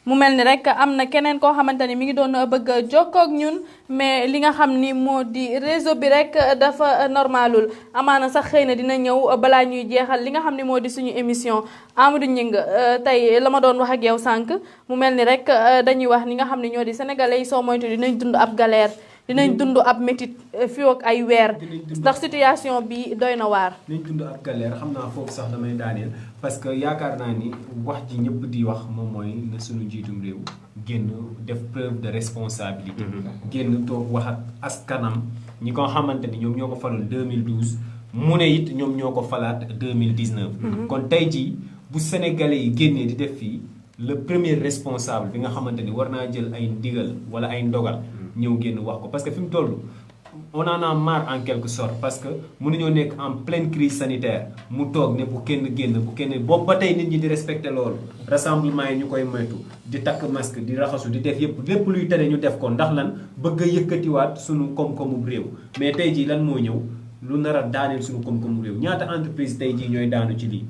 mu mel ni rek am na keneen koo xamante ni mi ngi doon bëgg a jokkoo ak ñun mais li nga xam ni moo di réseau bi rek dafa normalul amaana sax xëy na dina ñëw balaa ñuy jeexal li nga xam ni moo di suñu émission Amadou Gningue tey la ma doon wax ak yow sànq mu mel ni rek dañuy wax ni nga xam ni ñoo di sénégalais yi soo moytu dinañ dund ab galère dinañ dund ab métit fii ak ay weer ndax situation bi doy na waar. dinañ dund ab galère xam naa foofu sax damay daaneel parce que yaakaar naa ni wax ji ñëpp di wax moom mooy na suñu njiitum réew génn def preuve de responsabilité. génn toog wax ak askanam ñi ko xamante ni ñoom ñoo ko faloon 2012 mu ne it ñoom ñoo ko falaat 2019. kon tey jii bu sénégalais yi génnee di def fii le premier responsable bi nga xamante ni war naa jël ay ndigal wala ay ndogal. ñëw génn wax ko parce que fi mu toll on en a marre en quelque sorte parce que mënuñoo nekk en pleine crise sanitaire mu toog ne bu kenn génn bu kenn boobu ba tey nit ñi di respecté loolu rassemblement yi ñu koy moytu di takk masque di raxasu di def yëpp lépp luy tere ñu def ko ndax lan bëgg a yëkkatiwaat suñu koom-koomu réew mais tey jii lan moo ñëw lu nar a daaneel suñu koom-koomu réew ñaata entreprise tey jii ñooy daanu ci lii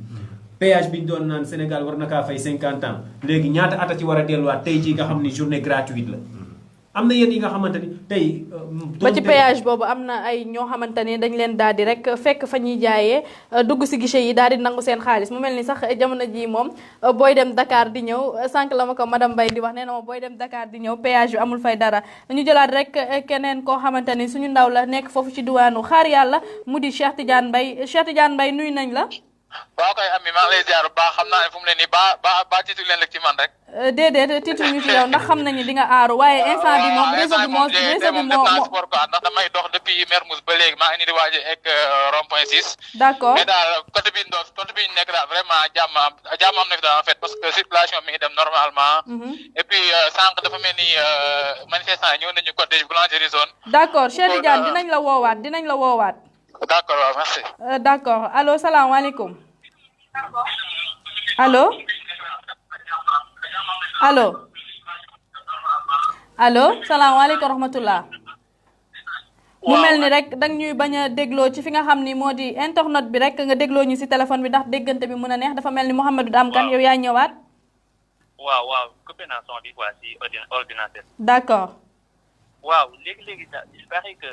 péage bi ñu doon naan Sénégal war na kaa fay 50 ans léegi ñaata at a ci war a delluwaat tey jii nga xam ni journée gratuite la am na yéen yi nga xamante ni tey. ba ci péage boobu am na ay ñoo xamante ni dañ leen daal di rek fekk fa ñuy jaayee dugg si guichet yi daal di nangu seen xaalis mu mel ni sax jamono ji moom booy dem Dakar di ñëw sànq la ma ko madame Mbaye di wax nee na ma booy dem Dakar di ñëw péage bi amul fay dara ñu jëlaat rek keneen koo xamante ni suñu ndaw la nekk foofu ci diwaanu xaar yàlla mu di Cheikh Tidiane Mbaye nuyu nañ la. waaw kay Ami maa ngi lay ziar bu baax xam naa ne fu mu ne nii ba tiitu leen rek ci man rek. déedéet tiitu ñu ci yow ndax xam nañu di nga aaru waaye instant bi moom réseau bi moo transport quoi ndax damay dox depuis Mermoz ba léegi maa ngi nii di waaj a egg rond-point 6. d'accord mais daal côté bi ñu nekk daal vraiment jàmm am na fi daal en fait parce que circulation mi ngi dem normalement. et puis sànq dafa mel ni manifestant yi ñëw nañu côté boulangerie zone. d'accord Cheikh Tidiane dinañ la woowaat. d'accord waaw merci. d'accord allo salaamaaleykum. allo salaamaaleykum wa rahmatullah. mu mel ni rek danga ñuy bañ a dégloo ci fi nga xam ni moo di internet bi rek nga dégloo ñu ci téléphone bi ndax déggante bi mën a neex dafa mel ni Mouhamadou Dame Kane yow yaa ñëwaat. waaw coupé naa son bi quoi ci ordinateur. d'accord. waaw léegi sax il paraît que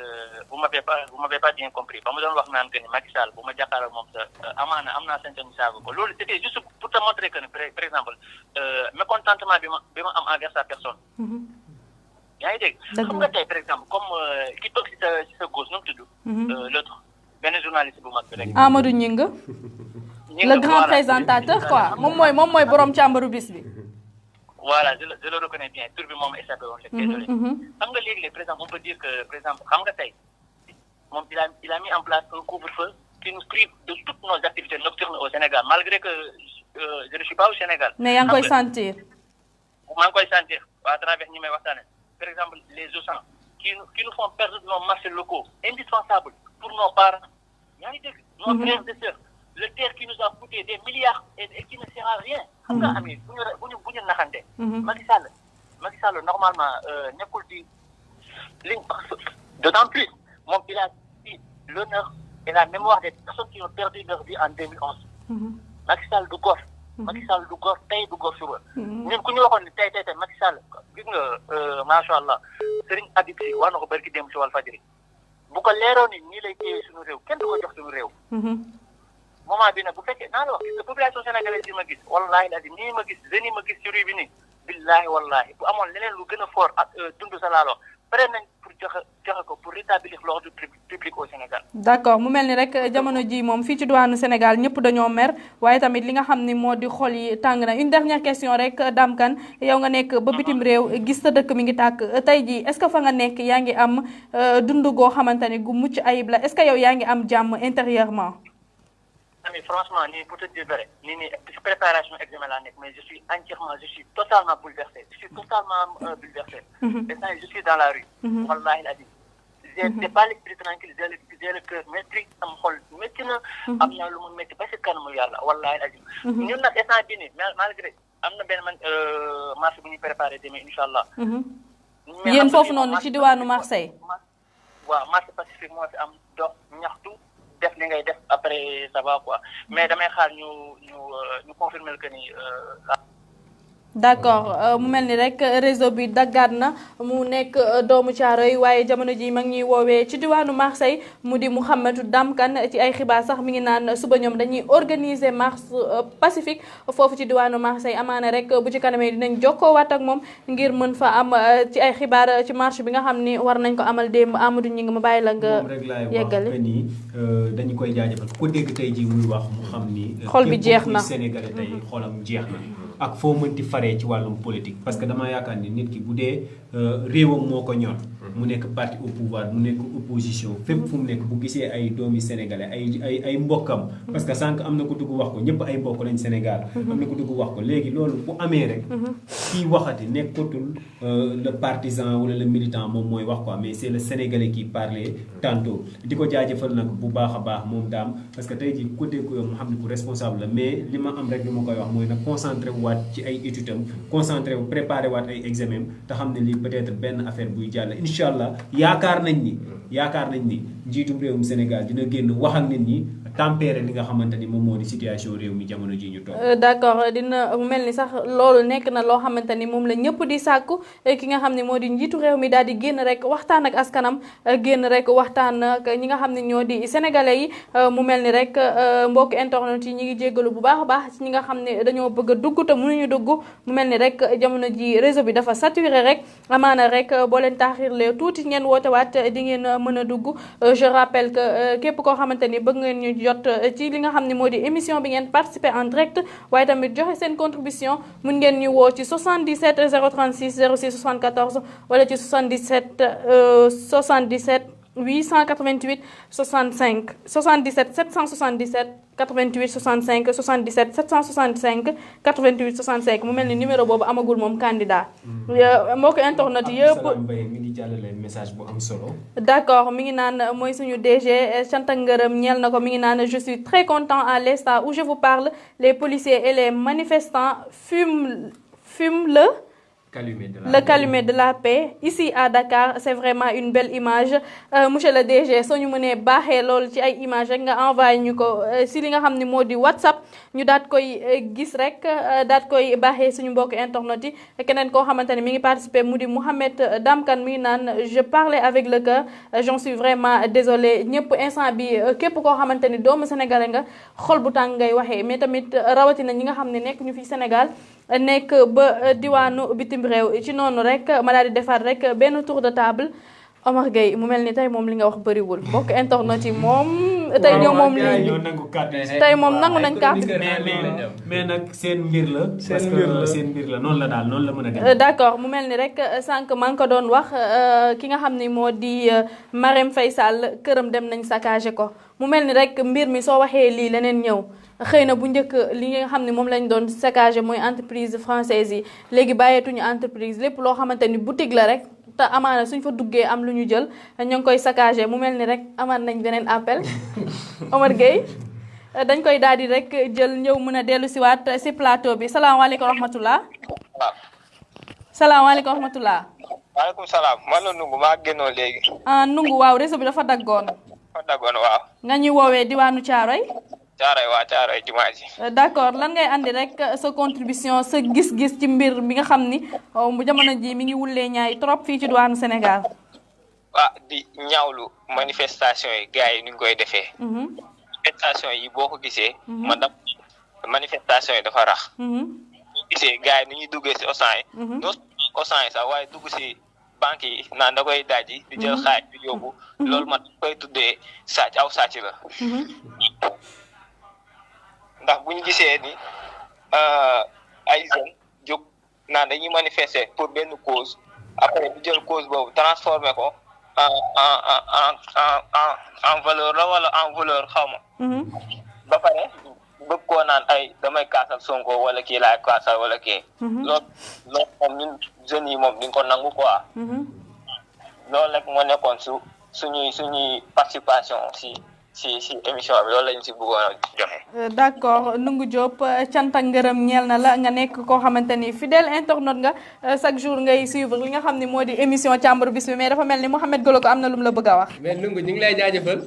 vous m'avez pas bien compris ba ma doon wax naan que ni Macky Sall bu ma jàkkaarloo moom sa amaana am naa sañ-sañ saaga ko loolu c'était juste pour te montrer que par exemple mécontentement bi ma am envers sa personne. yaa ngi dégg. xam nga tey par exemple comme ki toog si sa gauche nu mu tudd. l'autre benn journaliste bu mag bi rek. Amadou Gningue. le grand présentateur quoi moom mooy borom càmbaru bis bi. voilà je le reconnais bien tur bi moom échappé woon rek. désolé xam nga léegi par exemple on peut dire que par exemple xam nga tey moom il a mis en place un couvre-feu qui nous prive de toutes nos activités nocturnes au Sénégal malgré que je ne suis pas au Sénégal. mais yaa ngi koy sentir. maa ngi koy sentir à travers ñi may waxtaane par exemple les OSAN qui nous font perdre nos marchés locaux indispensables pour nos parents yaa ngi dégg nos frères et sœurs le terre qui nous a coûté des milliards et qui ne sert à rien. xam nga ami bu ñu naxante. Macky Sall normalement nekkul di ligne d'autant plus moom il a eu l'honneur et la mémoire des personnes qui ont perdu leur vie en 2011. Macky Sall du góor. Macky Sall du góor tey du góor suba. ñun ku ñu waxoon ne tey Macky Sall gis nga macha allah Serigne Habib Sy wax na ko barki dem ci Walfadjri bu ko leeroon ni nii lay téye suñu réew kenn du ko jox suñu réew. moment bi nag bu fekkee naa la wax gis nga population sénégalaise yi ma gis wallaahi la di nii ma gis jeunes yi ma gis ci rue bi nii billaahi wallaahi bu amoon leneen lu gën a fort ak dund sa laa la wax pare nañ pour joxe ko pour rétablir l'ordre public au Sénégal. d'accord mu mel ni rek jamono ji moom fii ci diwaanu Sénégal ñëpp dañoo mer waaye tamit li nga xam ni moo di xol yi tàng na une dernière question rek Dame Kane yow nga nekk ba bitim réew gis sa dëkk mi ngi tàkk tey jii est-ce que fa nga nekk yaa ngi am dund goo xamante ni gu mucc ayib la est-ce que yow yaa ngi am jàmm intérieurement. mais franchement nii pour te dire vrai nii préparation examen laa nekk mais je suis totalement bouleversé bouleversé. Et je suis dans la rue. wallahi la di j'ai pas l'esprit tranquille j'ai le cœur métti am xol métti na. am na lu mu métti ba si kanamu yàlla wallahi la di ñun nag instant bii nii malgré am na benn marche bu ñuy préparé demee incha allah. yéen foofu noonu ci diwaanu Marseille. waaw marche pacifique moo fi am dox ñaxtu. def li ngay def après ça va quoi mais damay xaar ñu confirmer que ni. d'accord mu mel ni rek réseau bi daggaat na mu nekk doomu Caaroy waaye jamono ji mag ñuy woowee ci diwaanu Marseille mu di Mouhamadou Dame Kane ci ay xibaar sax mi ngi naan suba ñoom dañuy organiser marche pacifique foofu ci diwaanu Marseille amaana rek bu ci kanamee dinañ jokkoowaat ak moom ngir mën fa am ci ay xibaar ci marche bi nga xam ni war nañ ko amal démb Amadou ñi ngi ma bàyyi la nga yeggali. dañu koy jaajëfal ku ko dégg tey ji muy wax mu xam ni. xol bi jeex na Sénégalais tey xolam jeex na. ak foo mënti faree ci wàllum politique parce que dama yaakaar ni nit ki bu dee réewam moo ko ñor mu nekk parti au pouvoir mu nekk opposition fépp fu mu nekk bu gisee ay doomi sénégalais ay mbokkam parce que sànq am na ko dugg wax ko ñëpp ay mbokk lañ Sénégal am na ko dugg wax ko léegi loolu bu amee rek kii waxati nekkatul le partisan wala le militant moom mooy wax quoi mais c'est le sénégalais qui parlait tantôt di ko jaajëfal nag bu baax a baax moom daam parce que tey ji ko dégg mu xam ne ku responsable la mais li ma am rek li ma koy wax mooy nag concentré waat ci ay études am concentré wu préparé waat ay examen te xam ne lii peut-être benn affaire buy jàll incha allah yaakaar nañ ni njiitum réewum Sénégal dina génn wax ak nit ñi tempérer li nga xamante ni moom moo di situation réew mi jamono ji ñu toog. d'accord dina mel ni sax loolu nekk na loo xamante ni moom la ñëpp di sàkku ki nga xam ne moo di njiitu réew mi daal di génn rek waxtaan ak askanam génn rek waxtaan ak ñi nga xam ne ñoo di sénégalais yi mu mel ni rek mbokk internet yi ñi ngi jéggalu bu baax a baax ci ñi nga xam ne dañoo bëgg a dugg te mënuñu dugg mu mel ni rek jamono ji réseau bi dafa saturé rek amaana rek boo leen taaxirlee tuuti ngeen woote waat di ngeen mën a dugg je rappelle que képp koo xamante ni bëgg ngeen ñu jot ci li nga xam ne moo di émission bi ngeen participer en direct waaye tamit joxe seen contribution mun ngeen ñu woo ci 77 036 06 74 wala ci 77 888 65 77 777 88 65 77 765 88 65 mu mel ni numéro boobu amagul moom candidat. mbokk internet yëpp mi ngi jàllale message bu am solo. d'accord mi ngi naan mooy suñu DG cant ak ngërëm ñeel na ko mi ngi naan je suis très content à l'instant où je vous parle les policiers et les manifestants fument le Le calumet de la paix ici à Dakar c'est vraiment une belle image monsieur le DG soo ñu mënee baaxee loolu ci ay image rek nga envoyé ñu ko si li nga xam ne moo di WhatsApp ñu daat koy gis rek daat koy baaxee suñu mbokk internet yi keneen koo xamante ne mi ngi participé mu di Mouhamed Damkan mi ngi naan je parlais avec le cœur j'en suis vraiment désolé ñëpp instant bi képp koo xamante ni doomu sénégalais nga xol bu tàng ngay waxee mais tamit rawatina ñi nga xam ne nekk ñu fi Sénégal nekk ba diwaanu bitim réew ci noonu rek ma daal di defar rek benn tour de table Omar Gueye mu mel ni tey moom li nga wax bëriwul mbokk internet yi moom tey ñoo moom lii tey moom nangu nañ carte mais nag seen mbir la seen mbir la noonu la daal noonu la mën a def d'accord mu mel ni rek sànq maa ngi ko doon wax ki nga xam ni moo di Marème Faye Sall këram dem nañ saccagé ko mu mel ni rek mbir mi soo waxee lii leneen ñëw xëy na bu njëkk li nga xam ne moom lañ doon saccagé mooy entreprise française yi léegi bàyyeetuñu entreprise lépp loo xamante ni boutique la rek te amaana suñ fa duggee am lu ñu jël ñoo ngi koy saccagé mu mel ni rek amaat nañ beneen appel Omar Gueye dañ koy daal di rek jël ñëw mën a dellu si waat si plateau bi salaamaaleykum wa rahmatulah. salaamaaleykum wa rahmatulah. waaleykum salaam man la Nungu maa génnoon léegi. Nungu waaw réseau bi dafa daggoon. waaw. nga ñuy woowee diwaanu Thiaroye. Thiaroye jumaa ji. d'accord lan ngay andi rek sa contribution sa gis-gis ci mbir bi nga xam ni bu jamono ji mi ngi wullee ñaay trop fii ci diwaanu Sénégal. di ñaawlu manifestation yi gars yi ni ñu koy defee. manifestation yi boo ko gisee. man da manifestation yi dafa rax. gisee gars yi ni ñuy duggee si Auchan yi. non Auchan yi sax waaye dugg si banque yi naan da koy dajji di jël xaaj bi yóbbu. loolu man koy tuddee sàcc aw sàcc la. ndax bu ñu gisee ni ay jeunes jóg naan dañuy manifester pour benn cause après bu jël cause boobu transformé ko en valeur la wala en voleur xaw ma. ba pare bëgg koo naan ay damay kaasal Sonko wala kii laay kaasal wala kii. loolu moom ñun jeunes yi moom di nga ko nangu quoi. loolu rek moo nekkoon suñuy participation si émission bi loolu lañu si bëggoon a joxe. d'accord Nungu Diop cant ak ngërëm ñeel na la nga nekk koo xamante ni fidèle internaute nga chaque jour ngay suivre li nga xam ni moo di émission càmbaru bis bi mais dafa mel ni Mouhamed Goloko am na lu mu la bëgg a wax. mais Nungu ñu ngi lay jaajëfal.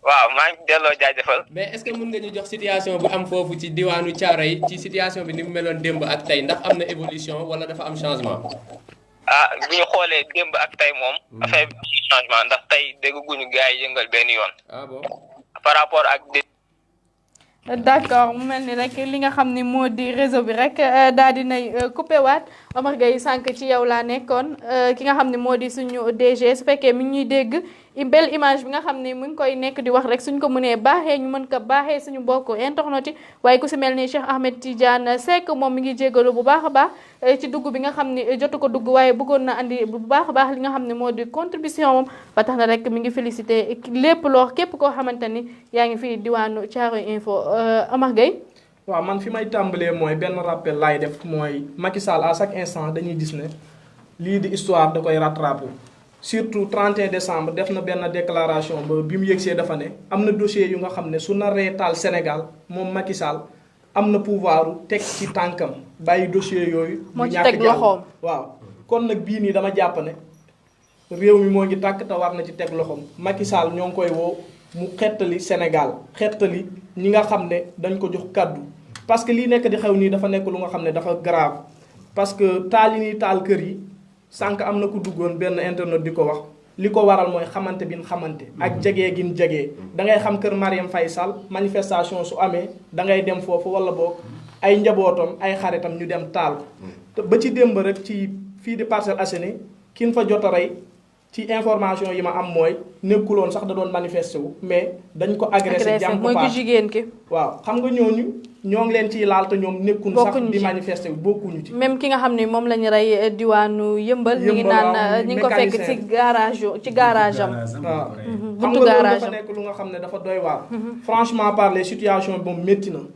waaw maa ngi delloo jaajëfal. mais est-ce que mën nga ñu jox situation bu am foofu ci diwaanu Thiaroye ci situation bi ni mu meloon démb ak tey ndax am na évolution wala dafa am changement. bu ñu xoolee démb ak tey moom. affaire bi changement ndax tey dégguñu gars yi yëngal benn yoon. bon. par rapport ak. d'accord mu mel ni rek li nga xam ni moo di réseau bi rek daal di nay coupé waat Omar Gueye sànq ci yow laa nekkoon ki nga xam ne moo di suñu DG su fekkee mi ngi ñuy dégg belle image bi nga xam ni mu ngi koy nekk di wax rek suñ ko mënee baaxee ñu mën ko baaxee suñu mbokk internet yi waaye ku si mel ni Cheikh Ahmed Tidiane Seck moom mi ngi jégalu bu baax a baax ci dugg bi nga xam ni jotu ko dugg waaye bëggoon na andi bu baax a baax li nga xam ne moo di contribution moom ba tax na rek mi ngi félicité lépp loo képp koo xamante ni yaa ngi fii diwaanu Thiaroye Info Omar Gueye. waaw man fi may tàmbalee mooy benn rappel laay def mooy Macky Sall à chaque instant dañuy gis ne lii di histoire da koy rattraper. surtout 31 décembre def na benn déclaration ba bi mu yëgsee dafa ne am na dossier yu nga xam ne su naree taal Sénégal moom Macky Sall am na pouvoir teg ci tànkam bàyyi dossier yooyu. moo ci teg loxoom waaw kon nag bii nii dama jàpp ne réew mi moo ngi tàkk te war na ci teg loxoom Macky Sall ñoo ngi koy woo mu xettali Sénégal xettali ñi nga xam ne dañ ko jox kàddu parce que lii nekk di xew nii dafa nekk lu nga xam ne dafa grave parce que taal yi nii taal kër yi. sànq am na ku duggoon benn internet di ko wax li ko waral mooy xamante bi ñu xamante ak jegee gi ñu jegee da ngay xam kër Marième Faye Sall manifestation su amee da ngay dem foofu wala boog ay njabootam ay xaritam ñu dem taal ko ba ci démb rek ci fii di Parcelles Assainies kin fa jot a rey ci information yi ma am mooy nekkuloon sax da doon manifesté wu mais dañ ko agressé jàmm ko mooy jigéen ki waaw xam nga ñooñu ñoo ngi leen ciy laal te ñoom nekkuñ sax di manifester bokkuñu ci. même ki nga xam ne moom la ñu rey diwaanu yëmbal. ñu ngi naan ñu ngi ko fekk ci garage am. waaw buntu garage am dafa nekk lu nga xam ne dafa doy waar. franchement parler situation bi moom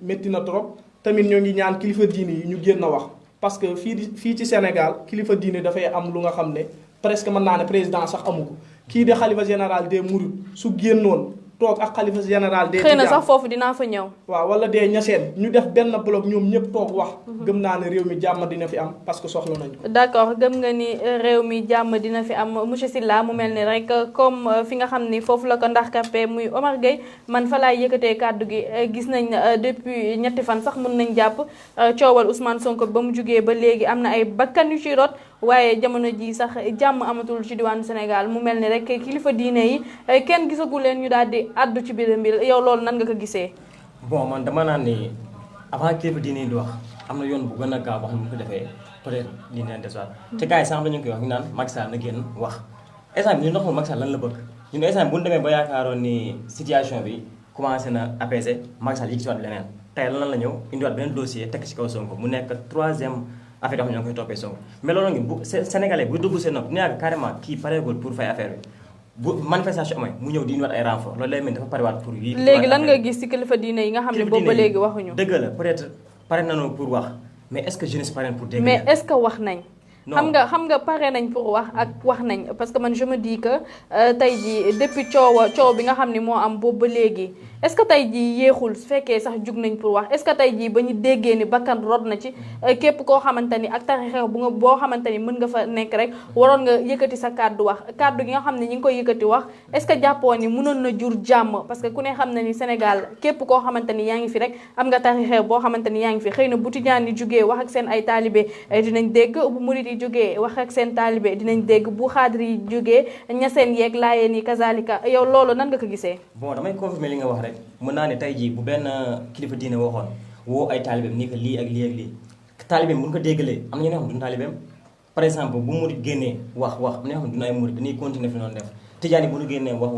métti na trop. tamit ñoo ngi ñaan kilifa diine yi ñu génn wax parce que fii ci Sénégal kilifa diine dafay am lu nga xam ne presque mën naa ne président sax amu ko kii de xalifa général des Mourides su génnoon toog ak xalifa général des xëy na sax foofu dinaa fa ñëw. waaw wala des ñaseen ñu def benn bloc ñoom ñëpp toog wax. gëm naa ne réew mi jàmm dina fi am parce que soxla nañ ko. d'accord gëm nga ni réew mi jàmm dina fi am monsieur Sylla mu mel ni rek comme fi nga xam ni foofu la ko ndax kappe muy Omar Gueye man fa laay yëkkatee kàddu gi gis nañ depuis ñetti fan sax mën nañ jàpp coowal Ousmane Sonko ba mu jugee ba léegi am na ay bakkan yu ci rot waaye jamono ji sax jàmm amatul ci diwaanu Sénégal mu mel ni rek kilifa diine yi kenn gisagu leen ñu daal di addu ci biir mbir yow loolu nan nga ko gisee. bon man dama naan ni avant kilifa diine yi di wax am na yoon bu gën a gaaw boo xam ne bu ko defee peut-être lii dina desuwaat. te gars yi sànq dañu koy wax ñu naan Macky Sall na génn wax instant bi ñu doxul Macky Sall lan la bëgg ñun instant bu ñu demee ba yaakaaroon ni situation bi commencé na apaiser Macky Sall yi ci waat leneen tey lan la ñëw indiwaat beneen dossier tekk ci kaw Sonko mu nekk 3e affaire yoo xam ne ñoo koy toppee Sonko mais loolu ngi bu Sénégalais bu dugg seen nopp ñu yàgg carrément kii pareegul pour fay affaire bi bu manifestation amee mu ñëw di indiwaat ay renfort loolu lay mel dafa parewaat pour yi léegi lan nga gis ci kilifa diine yi nga xam ne boobu ba léegi waxuñu dëgg la peut-être pare nañu pour wax mais est-ce que jeunesse pare pour dégg mais est-ce que wax nañ xam nga pare nañ pour wax ak wax nañ parce que man je me dis que tey jii depuis coow bi nga xam ni moo am boobu ba léegi est-ce que tey jii yéexul su fekkee sax jug nañ pour wax est-ce que tey jii ba ñu déggee ni bakkan rod na ci képp koo xamante ni ak taxi xew boo xamante ni mën nga fa nekk rek waroon nga yëkkati sa kàddu wax kàddu gi nga xam ne ñi ngi koy yëkkati wax est-ce que jàppoo ni mënoon na jur jàmm parce que ku ne xam na ni Sénégal képp koo xamante ni yaa ngi fi rek am nga taxi xew boo xamante ni yaa ngi fi xëy na bu tijaan yi jugee wax ak seen ay taalibe dinañ dégg bu murit yi jógee wax ak seen taalibe dinañ dégg bu xaadir yi jógee ñaseen yeeg laayeen yi kazalika yow loolu nan nga ko gisee. bon damay confirmer li nga wax rek mën naa ne tey jii bu benn kilifa diine waxoon woo ay taalibeem nii que lii ak lii ak lii taalibeem bu ñu ko déggalee am na ñoo xam ne duñu taalibeem par exemple bu murit génnee wax am na ñoo xam ne duñu ay murit dañuy continuer fi noonu def tijaan yi bu ñu génnee wax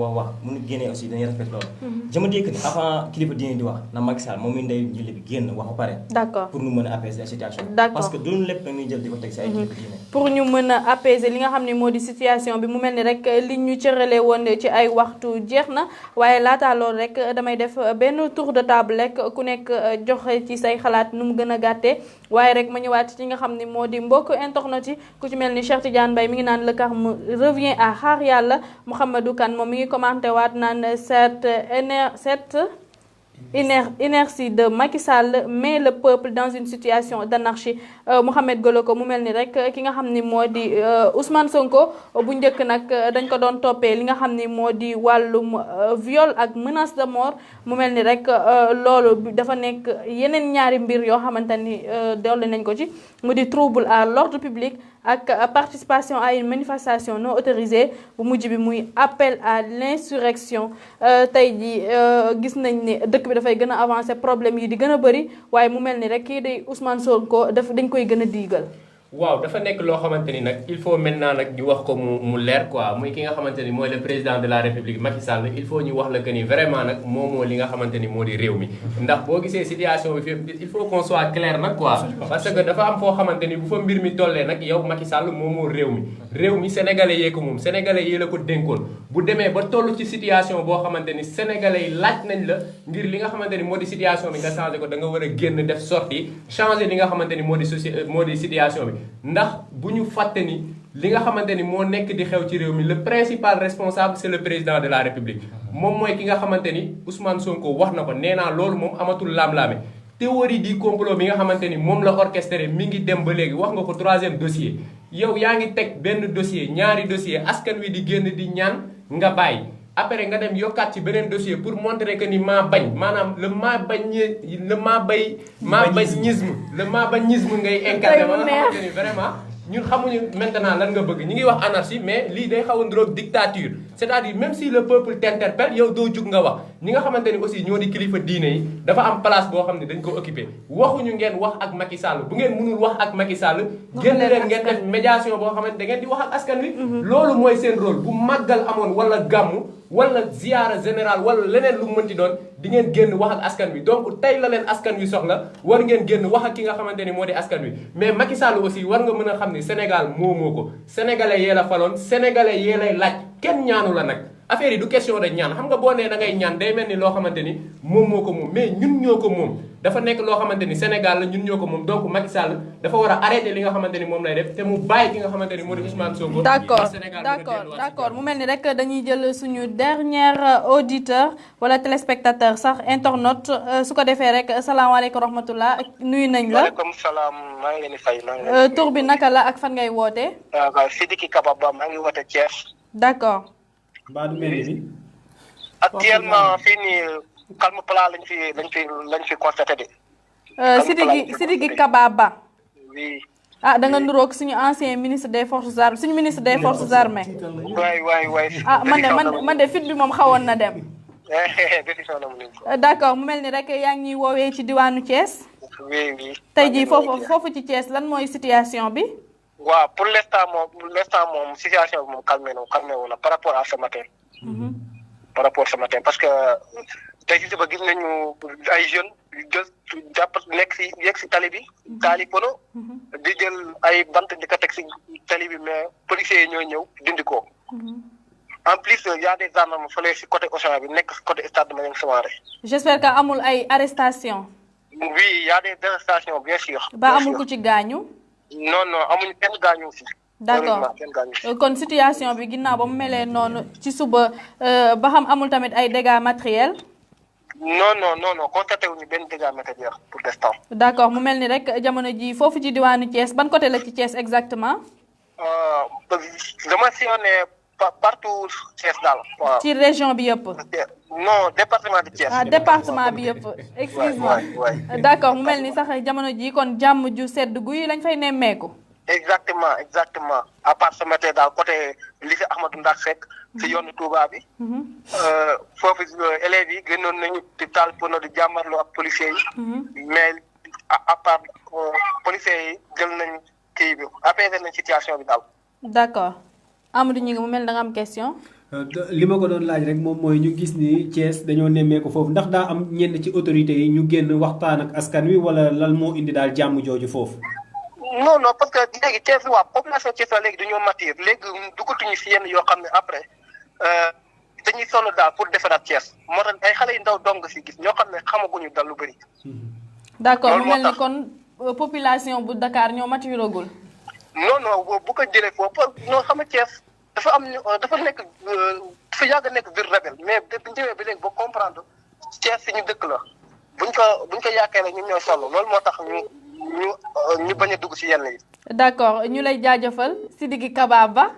bu ñu génnee aussi dañuy respecté loolu. je me dis que avant kilifa diine di wax na Macky Sall moom mi ndey njëli bi génn wax ba pare. d'accord pour ñu mën a apaiser la situation. d'accord parce que duñu lépp nag ñuy jël di ko teg si ay kilifa diine. pour ñu mën a apaiser li nga xam ne moo di situation bi mu mel ni rek li ñu cëralee woon ci ay waxtu jeex na waaye laataa loolu rek damay def benn tour de table rek ku nekk joxe ci say xalaat nu mu gën a gàttee waaye rek ma ñëwaat ci nga xam ne moo di mbokk internet yi ku ci mel ni Cheikh Tidiane Mbaye mi ngi naan le carme revient à xaar yàlla Mouhamadou Kane moom mi ngi commenté waat naan cette inertie de Macky Sall met le peuple dans une situation d'anarchie Mouhamed Goloko mu mel ni rek ki nga xam ni moo di Ousmane Sonko bu njëkk nag dañ ko doon toppee li nga xam ni moo di wàllum viol ak menace de mort mu mel ni rek loolu dafa nekk yeneen ñaari mbir yoo xamante ni dolli nañ ko ci mu di trouble à l'ordre public ak participation à une manifestation non autorisée bu mujj bi muy appel à l'insurrection tey ji gis nañ ne dëkk bi dafay gën a avancer problème yi di gën a bëri waaye mu mel ni rek kii di Ousmane Sonko dañ koy gën a diigal. waaw dafa nekk loo xamante ni nag il faut maintenant nag ñu wax ko mu leer quoi muy ki nga xamante ni mooy le président de la république Macky Sall il faut ñu wax la que ni vraiment nag moo li nga xamante ni moo di réew mi ndax boo gisee situation bi fi il faut qu'on soit clair nag quoi parce que dafa am foo xamante ni bu fa mbir mi tollee nag yow Macky Sall moo réew mi sénégalais yee ko moom sénégalais yee la ko dénkoon bu demee ba toll ci situation boo xamante ni sénégalais yi laaj nañ la ngir li nga xamante ni moo di situation bi nga changé ko da nga war a génn def sortie changer li nga xamante ni moo di situation bi ndax bu ñu fàtte ni li nga xamante ni moo nekk di xew ci réew mi le principal responsable c'est le président de la république moom mooy ki nga xamante ni Ousmane Sonko wax na ko nee naa loolu moom amatul laam-laame théorie du complot bi nga xamante ni moom la orchestré mi ngi dem ba léegi wax nga ko 3e dossier yow yaa ngi teg benn dossier ñaari dossier askan wi di génn di ñaan nga bàyyi après nga dem yokkaat ci beneen dossier pour montrer que ni maa bañ maanaam le maabañisme ngay incarné ba nga xamante ni vraiment ñun xamuñu maintenant lan nga bëgg ñi ngi wax anarchie mais lii day xaw a ndroog dictature c'est-à-dire même si le peuple t'interpelle yow doo jug nga wax ñi nga xamante ni aussi ñoo di kilifa diine yi dafa am place boo xam ne dañ ko occupé waxuñu ngeen wax ak Macky Sall bu ngeen mënul wax ak Macky Sall génn leen ngeen def médiation boo xamante da ngeen di wax ak askan wi loolu mooy seen rôle bu màggal amoon wala gàmmu wala ziyaara général wala leneen lu mënti doon di ngeen génn wax ak askan wi donc tey la leen askan wi soxla war ngeen génn wax ak ki nga xamante ni moo di askan wi mais Macky Sall aussi war nga mën a xam ni Sénégal moo ko sénégalais yee la faloon sénégalais yee lay laaj kenn ñaanu la nag affaire yi du question de ñaan xam nga boo nee da ngay ñaan day mel ni loo xamante ni moom moo ko moom mais ñun ñoo ko moom dafa nekk loo xamante ni Sénégal la ñun ñoo ko moom donc Macky Sall dafa war a arrêter li nga xamante ni moom lay def te mu bàyyi ki nga xamante ni moo di Ousmane Sonko. d'accord mu mel ni rek dañuy jël suñu dernier auditeur wala téléspectateur sax internaute su ko defee rek salaamaaleykum rahmatullah nuyu nañ la. waaleykum salaam maa ngi leen di fay. tur bi naka la ak fan ngay wootee. waaw Sidiki Kaba Ba maa ngi woote Thiès. d'accord. mbaa du mel ni. actuellement fii nii calme plat lañ fi constaté de. Sidiki Kaba Ba. oui. ah da nga nuroog suñu ancien ministre des forces armées suñu ministre des forces armées. waay. ah man de fit bi moom xawoon na dem. d'accord mu mel ni rek yaa ngi ñuy woowee ci diwaanu Thiès. oui. tey jii foofu ci Thiès lan mooy situation bi. waaw pour l'instant moom situation bi moom calmé wu na par rapport à ce matin. par rapport à ce matin parce que tey si suba gis nañu ay jeunes yegg si tali bi taali pono di jël ay bant di ko teg si tali bi mais policiers yi ñoo ñëw dindi ko. en plus y a des gendarmes fële si côté Auchan bi nekk si côté stade Maniang Soumaré. j'espère que amul ay arrestation. oui y a des arrestations bien sûr. ba amul ku ci gaañu. non amuñu kenn gaañu si. d'accord kon situation bi ginnaaw ba mu melee noonu ci suba ba xam amul tamit ay dégâts matériels. non constaté wuñu benn dégâts matériels pour l'instant. d'accord mu mel ni rek jamono ji foofu ci diwaanu Thiès ban côté la ci Thiès exactement. dama sillonné partout Thiès daal. waaw ci région bi yëpp. non département de Thiès. département bi yëpp. excuse-moi d'accord mu mel ni sax jamono ji kon jàmm ju sedd guy lañ fay nemmeeku. exactement à part ce matin daal côté lycée Ahmadou Ndak Seck si yoonu Touba bi. foofu élèves yi gënoon nañu di taal pono di jàmmarloo ak policiers yi. mais à part policiers yi jël nañ kii bi apaiser nañ situation bi daal. d'accord Amadou ñi ngi mu mel da nga am question. li ma ko doon laaj rek moom mooy ñu gis ni Thiès dañoo nemmeeku foofu ndax daa am ñenn ci autorités yi ñu génn waxtaan ak askan wi wala lan moo indi daal jàmm jooju foofu. non parce que léegi Thiès waa population Thiès la léegi dañoo matir léegi duggatuñu si yenn yoo xam ne après dañuy sonn daal pour defaraat Thiès moo tax ay xale yu ndaw dong si gis ñoo xam ne xamaguñu dal lu bëri. d'accord mu mel ni kon population bu Dakar ñoo matiragul. non bu ko jëlee foofu non xam nga Thiès dafa nekk dafa yàgg nekk ville rebelle mais bu ñu ñëwee ba léegi ba comprendre Thiès si ñu dëkk la buñ ko yaakaaree ñun ñooy sonn loolu moo tax ñu bañ a dugg ci yenn yi. d'accord ñu lay jaajëfal Sidiki Kaba Ba.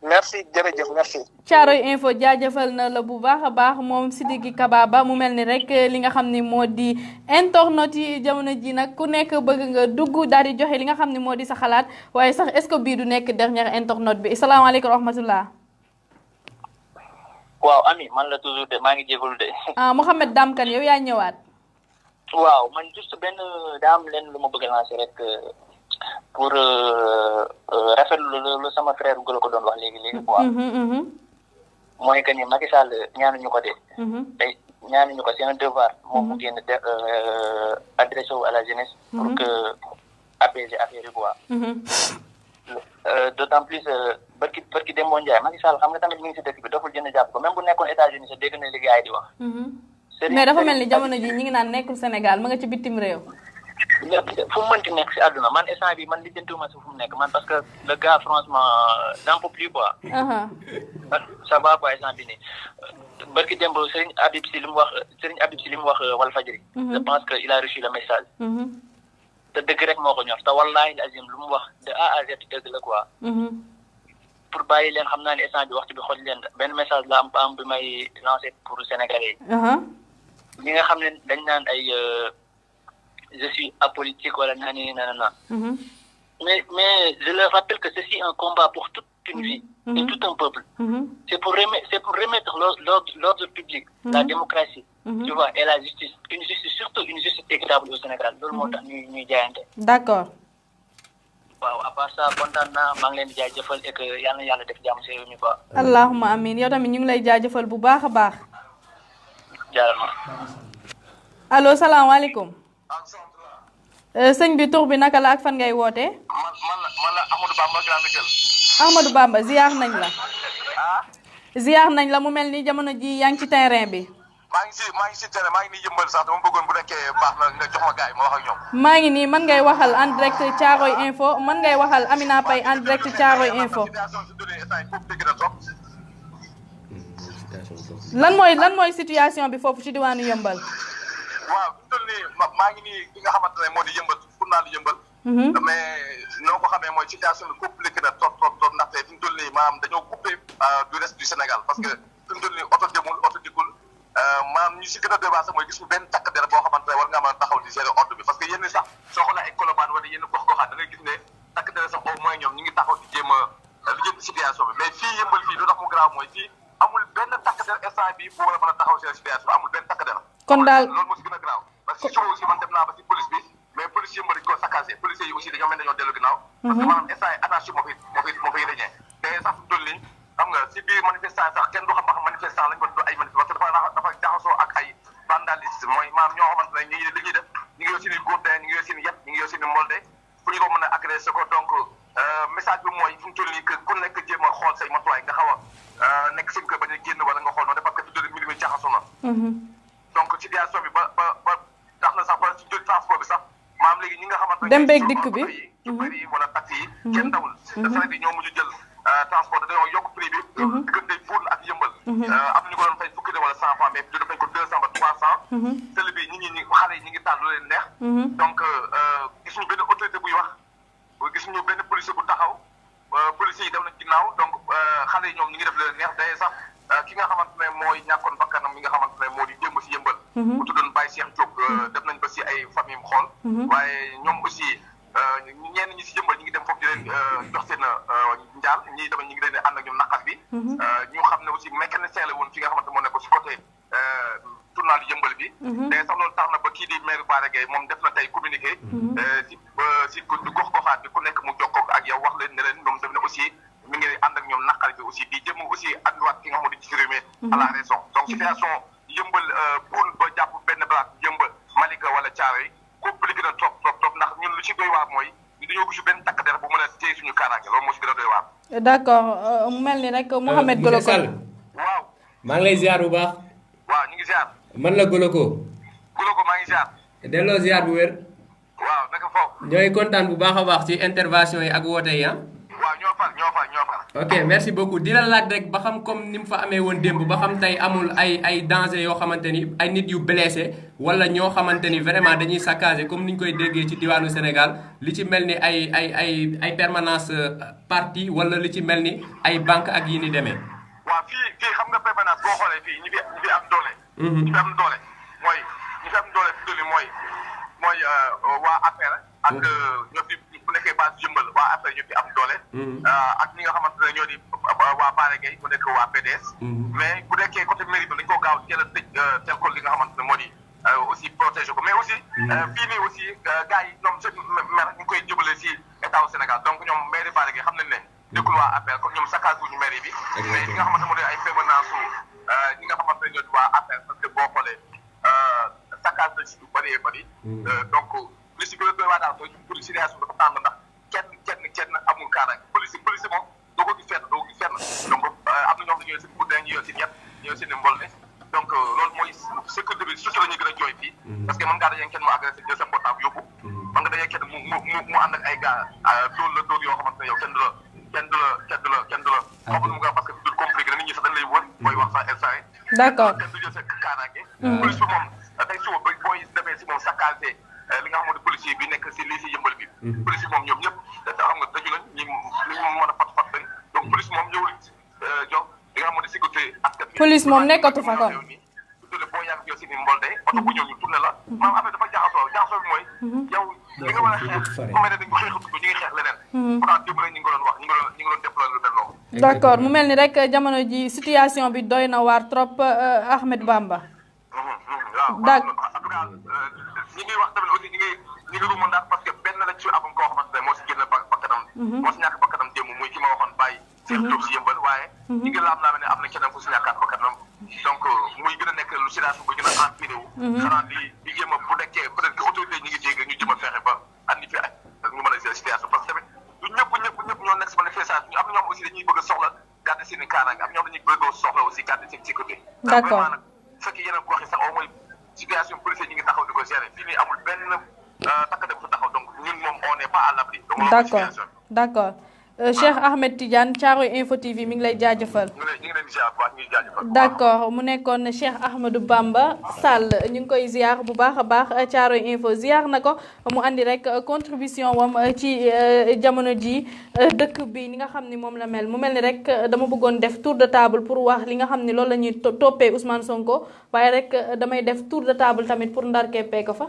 merci jërëjëf merci. Thiaroye Info jaajëfal na la bu baax a baax moom Sidiki Kaba Ba mu mel ni rek li nga xam ni moo di internautes yi jamono ji nag ku nekk bëgg nga dugg daal di joxe li nga xam ni moo di sa xalaat waaye sax est-ce que bii du nekk dernière internaute bi salaamaaleykum wa rahmatullah. waaw Ami man la toujours de maa ngi jégalu de. Mouhamed Dame Kane yow yaa ñëwaat. waaw man juste benn daa am leen lu ma bëgg a lancer rek pour rafetlu lu sama frère Golo ko doon wax léegi quoi. mooy que ni Macky Sall ñaanuñu ko de. tey ñaanuñu ko c'est un devoir moom mu génn adressé wu à la jeunesse. pour que apaiser affaire yi quoi. d'autant plus barki Demba Ndiaye Macky Sall xam nga tamit mi ngi si dëkk bi doful jënd jàpp ko même bu nekkoon États-Unis sax dégg na li gars yi di wax. mais dafa mel ni jamono ji ñi ngi naan nekkul Sénégal ma nga ci bitim réew. fu mu mënti nekk si àdduna man instant bi man lijjantiwuma si fu mu nekk man parce que le gars franchement j'en peux plus quoi. ça va quoi instant bi nii barki démb Serigne Habib Sy li mu wax Walfadjri. je pense que il a reçu le message. te dëgg rek moo ko ñor te wallaahi azim lu mu wax de A à Z dëgg la quoi. pour bàyyi leen xam naa ne instant bi waxtu bi xool leen benn message la am bi may lancé pour Sénégalais yi. ñi nga xam ne dañ naan ay je suis apolitique wala nani nanana. mais je leur rappelle que ceci est un combat pour toute une vie et tout un peuple. c'est pour remettre l'ordre public, la démocratie, tu vois, et la justice, surtout une justice équitable au Sénégal loolu moo tax ñuy jaayante. d'accord. waaw à part ça kontaan naa maa ngi leen di jaajëfal et que yal na yàlla def jàmm si réew mi quoi. allahumma amin yow tamit ñu ngi lay jaajëfal bu baax a baax. jaarama. allo salaamaaleykum. sëñ bi tur bi naka la ak fan ngay wootee. man la Amadou Bamba Grand Médine. Amadou Bamba ziar nañ la. ziar nañ la mu mel ni jamono ji yaa ngi ci terrain bi. maa ngi si terrain maa ngi nii yëmbal sax dama bëggoon bu nekkee baax na nga jox ma gars yi ma wax ak ñoom. maa ngi nii man ngay waxal en direct Thiaroye Info man ngay waxal Amina Paye en direct Thiaroye Info. lan mooy situation bi foofu ci diwaanu yëmbal. waaw fi mu toll nii maa ngi nii ki nga xamante ne moo di yëmbal pour naa di yëmbal. mais noo ko xamee mooy situation bi compliqué na trop ndaxte fi mu toll nii maanaam dañoo coupé du reste du Sénégal parce que fi mu toll nii oto demul oto dikkul maanaam ñu si gën a doy waar sax mooy gis ñu benn takk der boo xamante ne war ngaa mën a taxaw di gérer ordre bi parce que yenn sax soo xoolee ay Colobane wala yenn gox-goxaat da ngay gis ne takk der sax au moins ñoom ñu ngi taxaw di jéem a lijjanti situation bi mais fii yëmbal fii lu tax mu grave mooy fii amul benn takk der instant bi bu war a mën a taxaw gérer situation bi amul benn takk der. kon daal loolu moo si gën a grave parce que suba aussi man dem naa ba si police bi mais police yëmbal dañu ko saccagé policiers yi aussi dañoo mel ne dañoo dellu ginnaaw parce que maanaam instant yi anarchie moo fay reñee te sax fi toll nii xam nga si biir manifestant sax kenn du xam ba xam manifestant lañ ko du ay manifestant parce que dafa jaxasoo ak ay vandalisme mooy maanaam ñoo xamante ne ñi li ñuy def ñu ngi yor seen i gourdin ñu ngi yor seen i yet ñu ngi yor seen i molde fu ñu ko mën a agressé ko donc message bi mooy fu mu toll nii que ku nekk jéem a xool say matuwaay nga xaw a nekk seen kër bañ a génn wala nga xool noonu parce que fi toll nii mbir mi jaxasoo na donc situation bi ba tax na sax ba ci transport bi sax maam léegi ñi nga xamante ne dem beeg dikk bi chauffeur yi wala taxi yi kenn dawul saret yi ñoo mujj jël transport dañoo yokk prix bi diggante Poul ak yëmbal am nañu ko doon fay fukki wala 100 francs mais def nañ ko 200 ba 300 télé bi ñi xale yi ñi ngi taal lu leen neex donc gisuñu benn autorité buy wax gisuñu benn policier bu taxaw policiers yi dem nañ ginnaaw donc xale yi ñoom ñi ngi def lu leen neex day sax ki nga xamante ne mooy ñàkkoon bakkanam mi nga xamante ne moo di démb si yëmbal bu tuddoon Baye Cheikh Diop def nañ ba si ay famille mu xool waaye ñoom aussi ñenn ñi si yëmbal ñi ngi dem foofu di leen jox seen njaal ñii tamit ñi ngi leen di ànd ak ñoom naqar bi ñu xam ne aussi mécanicien la woon fi nga xamante moo nekk si côté tournal yëmbal bi te sax loolu tax na ba kii di maire Bara Gaye moom def na tey communiqué si gox-goxaat bi ku nekk mu jokkoo ak yow wax leen ne leen ñoom def na aussi mi ngi ànd ak ñoom naqar bi aussi di jëm aussi andiwaat ki nga xam ne ci réew mi à la raison donc situation yëmbal pour ba jàpp benn balaat yëmbal Malika wala Thiaroye compliqué na trop ndax ñun lu ci doy waar mooy ñu dañoo gisu benn takk der bu mën a téye suñu kaaraange loolu moo ci gën a doy waar. d'accord mu mel ni rek Mouhamed Goloko waaw maa ngi lay ziar bu baax. waaw ñu ngi ziar. man la Goloko. Goloko maa ngi ziar. delloo ziar bu wér. waaw naka foofu. ñooy kontaan bu baax a baax ci intervention yi ak woote yi ah. waaw ñoo far. ok merci beaucoup di la laaj rek ba xam comme ni mu fa amee woon démb ba xam tey amul ay danger yoo xamante ni ay nit yu blessé wala ñoo xamante ni vraiment dañuy saccagé comme ni ñu koy déggee ci diwaanu Sénégal li ci mel ni ay permanence parti wala li ci mel ni ay banque ak yi ni demee. waaw fii xam nga permanence boo xoolee fii ñi fi am doole. ñi fi am doole mooy waa APR ak ñoo fi bu nekkee base yëmbal waa APR ñoo fi am doole. ak ñi nga xamante ne ñoo di waa Bara Gaye mu nekk waa PDS. mais bu nekkee côté mairie bi dañu ko gaaw teel a tëj tel ko li nga xamante ne moo di aussi protéger ko mais aussi. fii nii aussi gars yi ñoom seen maire ñu ngi koy jëbale si état au Sénégal donc ñoom mairie Bara Gaye xam nañ ne nekkul waa APR comme ñoom saccage wuñu mairie bi. mais li nga xamante ne moo di ay permanence ñi nga xamante ne ñoo di waa APR parce que boo xoolee saccage na si lu bëree bëri. donc li si gën a doy waa daal mooy pour situation dafa tàng ndax kenn amul kaaraange police moom doo ko gis fenn donc am na ñoom dañoo yor seen gourdin ñu yor seen yet ñu yor seen mbolde donc loolu mooy sécurité bi surtout la ñu gën a jooy fii parce que mën ngaa dajee kenn mu agressé jël sa portable yóbbu mën nga dajee kenn mu ànd ak ay gars dóor yoo xamante ne yow kenn du la xamul mu nga parce que du compliqué nit ñi sax dañ lay wër booy wax sax instant yi d'accord kenn du jël sa kaaraange police bi moom tey suba booy demee si moom saccagé li nga xamante policier bi nekk si lii si yëmbal bi police bi moom ñoom ñëpp xam nga daju nañ ñi mën a fat lañ donc police moom ñëwul jox li nga xamante sécurité askan bi police moom nekkatu fa kon boo yàgg yow si ni mbolde oto bu ñëw ñu tourné la maanaam affaire dafa jaxasoo bi mooy yow li nga war a xeex ku mel ne dañ ko xeexatu ñu ngi xeex leneen pourtant démb rek ñi ngi ko doon wax ñi ngi doon déployer lu mel noonu d'accord mu mel ni rek jamono ji situation bi doy na waar trop Ahmed Bamba waaw en tout cas ñi ngi wax tamit aussi ñi ngi ruumandaat parce que benn lañ ci am koo xamante ne moo si génn bakkanam moo si ñàkk bakkanam démb muy ki ma waxoon bàyyi Cheikh Diop si yëmbal waaye ñi ngi laam-laame ne am na keneen ku si ñàkkaat bakkanam donc muy gën a nekk lu situation bu gën a empiré wu xanaa di jéem a bu nekkee peut-être que autorité ñi ngi dégg ñu jëm a fexe ba andi fi ay ñu mën a gérer situation parce que tamit du ñëpp ñoo nekk si manifestation am na ñoom aussi dañuy bëgg a soxla garder seen i kaaraange am ñoom dañuy bëgg soxla aussi garder seen sécurité. d'accord vraiment nag bu fekkee yeneen gox yi sax au moins situation policier ñi ngi taxaw di ko gérer fii nii amul benn takk dem fu taxaw donc ñun moom on n'est pas à l'abri. d'accord Cheikh Ahmed Tidiane Thiaroye Info TV mi ngi lay jaajëfal. ñu ngi leen di ziar bu baax ñu ngi jaajëfal. d'accord mu nekkoon Cheikh Ahmadou Bamba Sall ñu ngi koy ziar bu baax a baax Thiaroye Info ziar na ko mu andi rek contribution wam ci jamono ji dëkk bi ni nga xam ni moom la mel mu mel ni rek dama bëggoon def tour de table pour wax li nga xam ni loolu la ñuy toppee Ousmane Sonko waaye rek damay def tour de table tamit pour ndar keppee ko fa.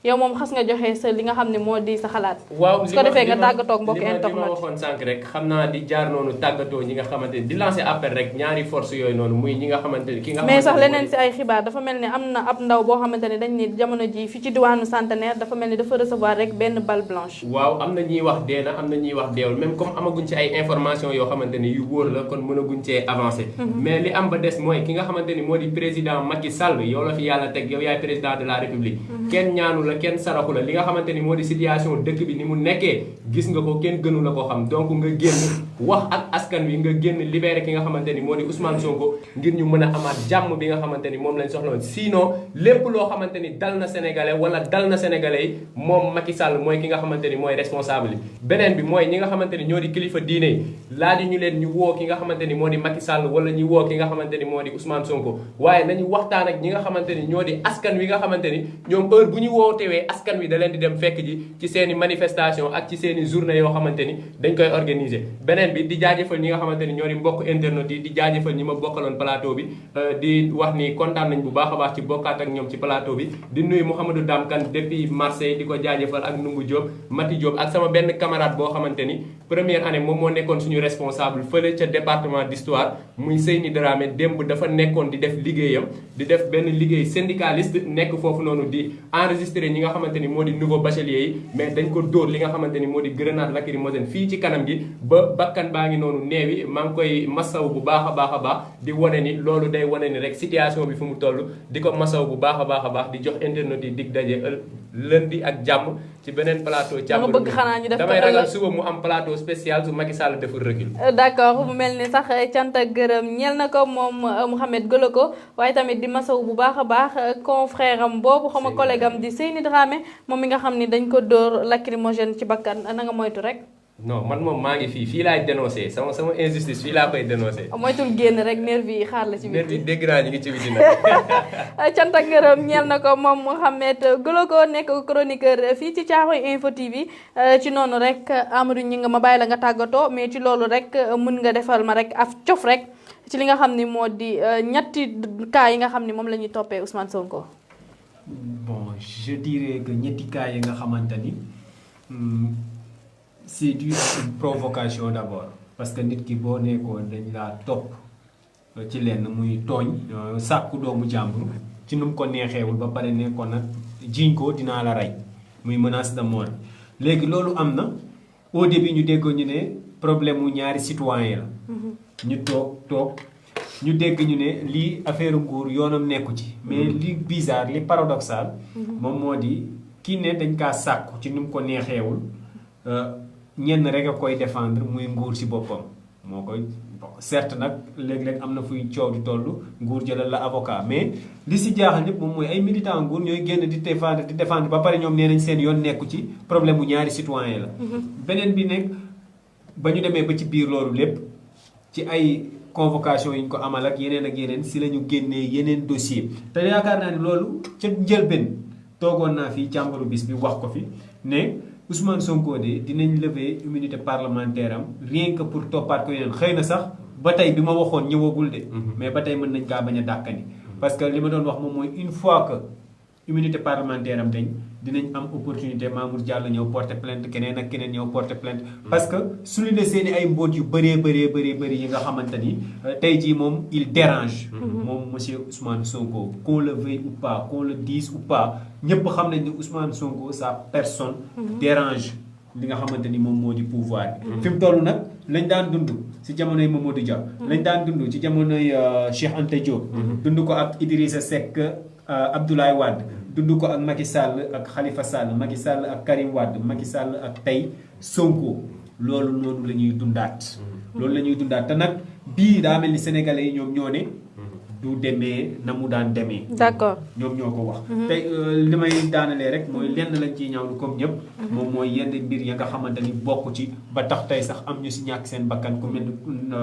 yow moom xas nga joxe sa li nga xam ne moo di sa xalaat. waaw su ko defee nga tàggatoo ak mbokk internet li ma waxoon sànq rek xam naa di jaar noonu tàggatoo ñi nga xamante ni di lancer appel rek ñaari force yooyu noonu muy ñi nga xamante ni ki nga xamante mais sax leneen si ay xibaar dafa mel ni am na ab ndaw boo xamante ne dañ ni jamono ji fi ci diwaanu Centenaire dafa mel ni dafa recevoir rek benn balle blanche. waaw am na ñuy wax dee na am na ñuy wax deewul même comme amaguñ ci ay information yoo xamante ni yu wóor la kon mënaguñ cee avancer. mais li am ba des mooy ki nga xamante ni moo di président Macky Sall yow la fi yàlla teg yow yaay président de la République. kenn ñaanu la kenn saraxu la li nga xamante ni moo di situation dëkk bi ni mu nekkee gis nga ko kenn gënu la ko xam donc nga génn wax ak askan wi nga génn libéré ki nga xamante ni moo di Ousmane Sonko ngir ñu mën a amaat jàmm bi nga xamante ni moom lañ soxla woon sinon lépp loo xamante ni dal na sénégalais wala dal na sénégalais yi moom Macky Sall mooy ki nga xamante ni mooy responsable yi beneen bi mooy ñi nga xamante ni ñoo di kilifa diine yi laaj ñu leen ñu woo ki nga xamante ni moo di Macky Sall wala ñu woo ki nga xamante ni moo di Ousmane Sonko waaye nañu waxtaan ak ñi nga xamante ni ñoo di askan wi nga xamante ni ñoom heure bu ñu wootewee askan wi da leen di dem fekk ji ci seen i manifestation ak ci seen i journée yoo xamante ni dañ koy organiser beneen bi di jaajëfal ñi nga xamante ni ñoo di mbokk internet yi di jaajëfal ñi ma bokkaloon plateau bi di wax ni kontaan nañ bu baax a baax ci bokkaat ak ñoom ci plateau bi di nuyu Mouhamadou Dam Kane depuis Marseille di ko jaajëfal ak Nungu Diop Mati Diop ak sama benn camarade boo xamante ni première année moom moo nekkoon suñu responsable fële ca département d'histoire muy Seyni Dramé démb dafa nekkoon di def liggéeyam di def benn liggéey syndicaliste nekk foofu noonu di enregistrer ñi nga xamante ni moo di nouveau bachelier yi mais dañ ko dóor li nga xamante ni moo di grenade lacrymogène fii ci kanam gi ba bakkan baa ngi noonu neewi maa ngi koy masaw bu baax a baax di wane ni loolu day wane ni rek situation bi fu mu toll di ko masaw bu baax a baax di jox internet yi dig daje lundi ak jàmm ci beneen plateau càmbar bëgg xanaa ñu def damay ragal suba mu am plateau spécial su Macky Sall deful recul d'accord mu mel ni sax cant ak gërëm ñeel na ko moom Mouhamed Goloko waaye tamit di masaw bu baax a baax confrère am boobu xama collègue am di Seyni Dramé moom mi nga xam ni dañ ko dóor lacrymogène ci bakkan na nga moytu rek non man moom maa ngi fii laay dénoncé sama injustice fii laa koy dénoncé moytul génn rek nervi yi xaar la ci biti nervi dégg naa ñu ngi ci biti nag cant ak ngërëm ñeel na ko moom Mouhamed Goloko nekk chroniqueur fii ci Thiaroye Info TV ci noonu rek Amadou ñi nga ma bàyyi la nga tàggatoo mais ci loolu rek mën nga defal ma rek af cof rek ci li nga xam ni moo di ñetti cas yi nga xam ni moom la ñuy toppee Ousmane Sonko. Bon, je dirais que ñetti cas yi nga xamante ni c'est dû à une provocation d'abord parce que nit ki boo nekkoon dañ laa topp ci lenn muy tooñ sàkku doomu jàmbur ci nu mu ko neexeewul ba pare nekkoon nag jiñ ko dinaa la rey muy menace de mort léegi loolu am na au début ñu déggoo ñu ne problème mu ñaari citoyen la ñu toog ñu dégg ñu ne lii affaire nguur yoonam nekku ci mais li bizarre li paradoxal moom moo di kii ne dañ kaa sàkku ci nu mu ko neexeewul ñenn rek a koy défendre muy nguur ci boppam moo koy certes nag léeg-léeg am na fuy coow di toll nguur jëlal la avocat mais li si jaaxal ñëpp moom mooy ay militant nguur ñooy génn di défendre ba pare ñoom nee nañ seen yoon nekku ci problème bu ñaari citoyen la beneen bi nekk ba ñu demee ba ci biir loolu lépp ci ay convocation yi ñu ko amal ak yeneen si la ñu génnee yeneen dossier te yaakaar naa ne loolu ca njëlbeen toogoon naa fii càmbaru bis bi wax ko fi ne Ousmane Sonko de dinañ lever immunité parlementaire am rien que pour toppaat ko yeneen xëy na sax ba tey bi ma waxoon ñëwagul de mais ba tey mën nañ kaa bañ a dàkkani parce que li ma doon wax moom mooy une fois que immunité parlementaire am dañ dinañ am opportunité Mamour Diallo ñëw porter plainte keneen ak keneen ñëw porter plainte parce que souligner seeni ay mbóot yu bëree yi nga xamante ni tey jii moom il dérange moom monsieur Ousmane Sonko qu'on le veuille ou pas qu'on le dise ou pas ñëpp xam nañ ne Ousmane Sonko sa personne dérange li nga xamante ni moom moo di pouvoir bi fi mu toll nag lañ daan dund si jamonoy Mamadou Dia lañ daan dund ci jamonoy Cheikh Anta Diop dund ko ak Idrissa Seck Abdoulaye Wade dund ko ak Macky Sall ak Khalifa Sall Macky Sall ak Karim Wade Macky Sall ak tey Sonko loolu noonu la ñuy dundaat loolu la ñuy dundaat te nag bii daa mel ni sénégalais yi ñoom ñoo ne du demee na mu daan demee. d'accord ñoom ñoo ko wax. tey li may daanalee rek mooy lenn lañ ciy ñaawlu comme ñëpp. moom mooy yenn mbir ya nga xamante ni bokk ci ba tax tey sax am ñu si ñàkk seen bakkan ku mel ni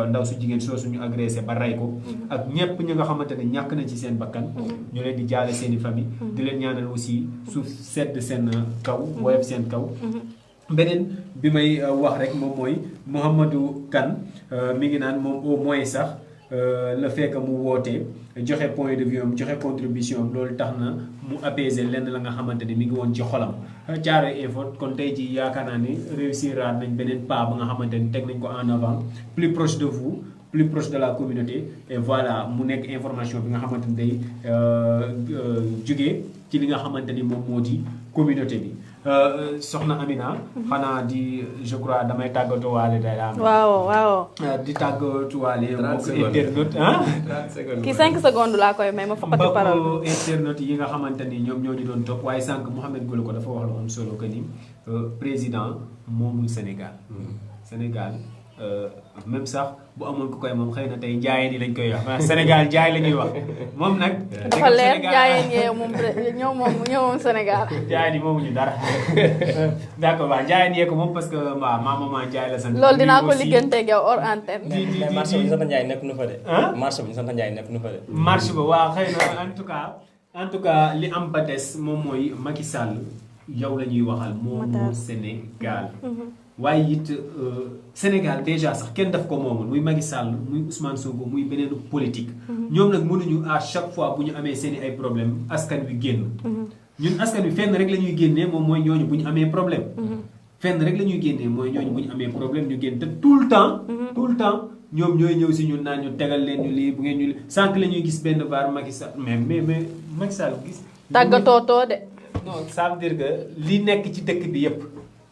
ndaw su jigéen soo suñu agressé ba rey ko. ak ñëpp ñi nga xamante ne ñàkk nañ ci seen bakkan. ñu leen di jaale seen i famille. di leen ñaanal aussi suuf sedd seen kaw. woyof seen kaw. beneen bi may wax rek moom mooy Mouhamadou Kane mi ngi naan moom au moins sax. le fait que mu wootee joxe point de vue am joxe contribution am loolu tax na mu apaiser lenn la nga xamante ni mi ngi woon ci xolam. Thiaroye Info kon tey jii yaakaar naa ni réussir nañ beneen pas ba nga xamante ni teg nañ ko en avant plus proche de vous plus proche de la communauté et voilà mu nekk information bi nga xamante ni day jugee ci li nga xamante ni moom moo di communauté bi. soxna Amina. xanaa di je crois damay tàggatuwaale day am. waaw. di tàggatuwaale. 30 secondes internaute ah. 30 secondes kii 5 secondes laa koy may ma foqati parole mbokk internaute yi nga xamante ni ñoom ñoo di doon topp waaye sànq Mouhamed Golo ko dafa wax lu am solo que ni président moomul Sénégal. Sénégal même sax bu amoon ku koy moom xëy na tey njaayeen yi lañ koy wax Sénégal jaay la ñuy wax moom nag. dafa leer njaayeen yee moom ñoo moom Sénégal. njaayeen yi moomuñu dara d'accord waaw njaayeen yee ko moom parce que waaw maman Njaay la sant. loolu dinaa ko ligganteeg yow hors antenne. mais marché bi ñu sant Njaay nekk nu fa de. marché bi ñu sant Njaay nekk nu fa de. marché ba waaw xëy na en tout cas li am ba des moom mooy Macky Sall yow la ñuy waxal moomu Sénégal. waaye it Sénégal déjà sax kenn daf ko moomoon muy Macky Sall muy Ousmane Sonko muy beneen politique. ñoom nag mënuñu à chaque fois bu ñu amee seen i ay problème askan wi génn. ñun askan wi fenn rek la ñuy génnee moom mooy ñooñu bu ñu amee problème. fenn rek la ñuy génnee mooy ñooñu bu ñu amee problème ñu génn te tout le temps ñoom ñooy ñëw si ñun naan ñu tegal leen ñu lii bu ngeen ñu lii sànq la ñuy gis benn vaar Macky Sall mais Macky Sall gis. tàggatoo de. non ça veut dire que li nekk ci dëkk bi yépp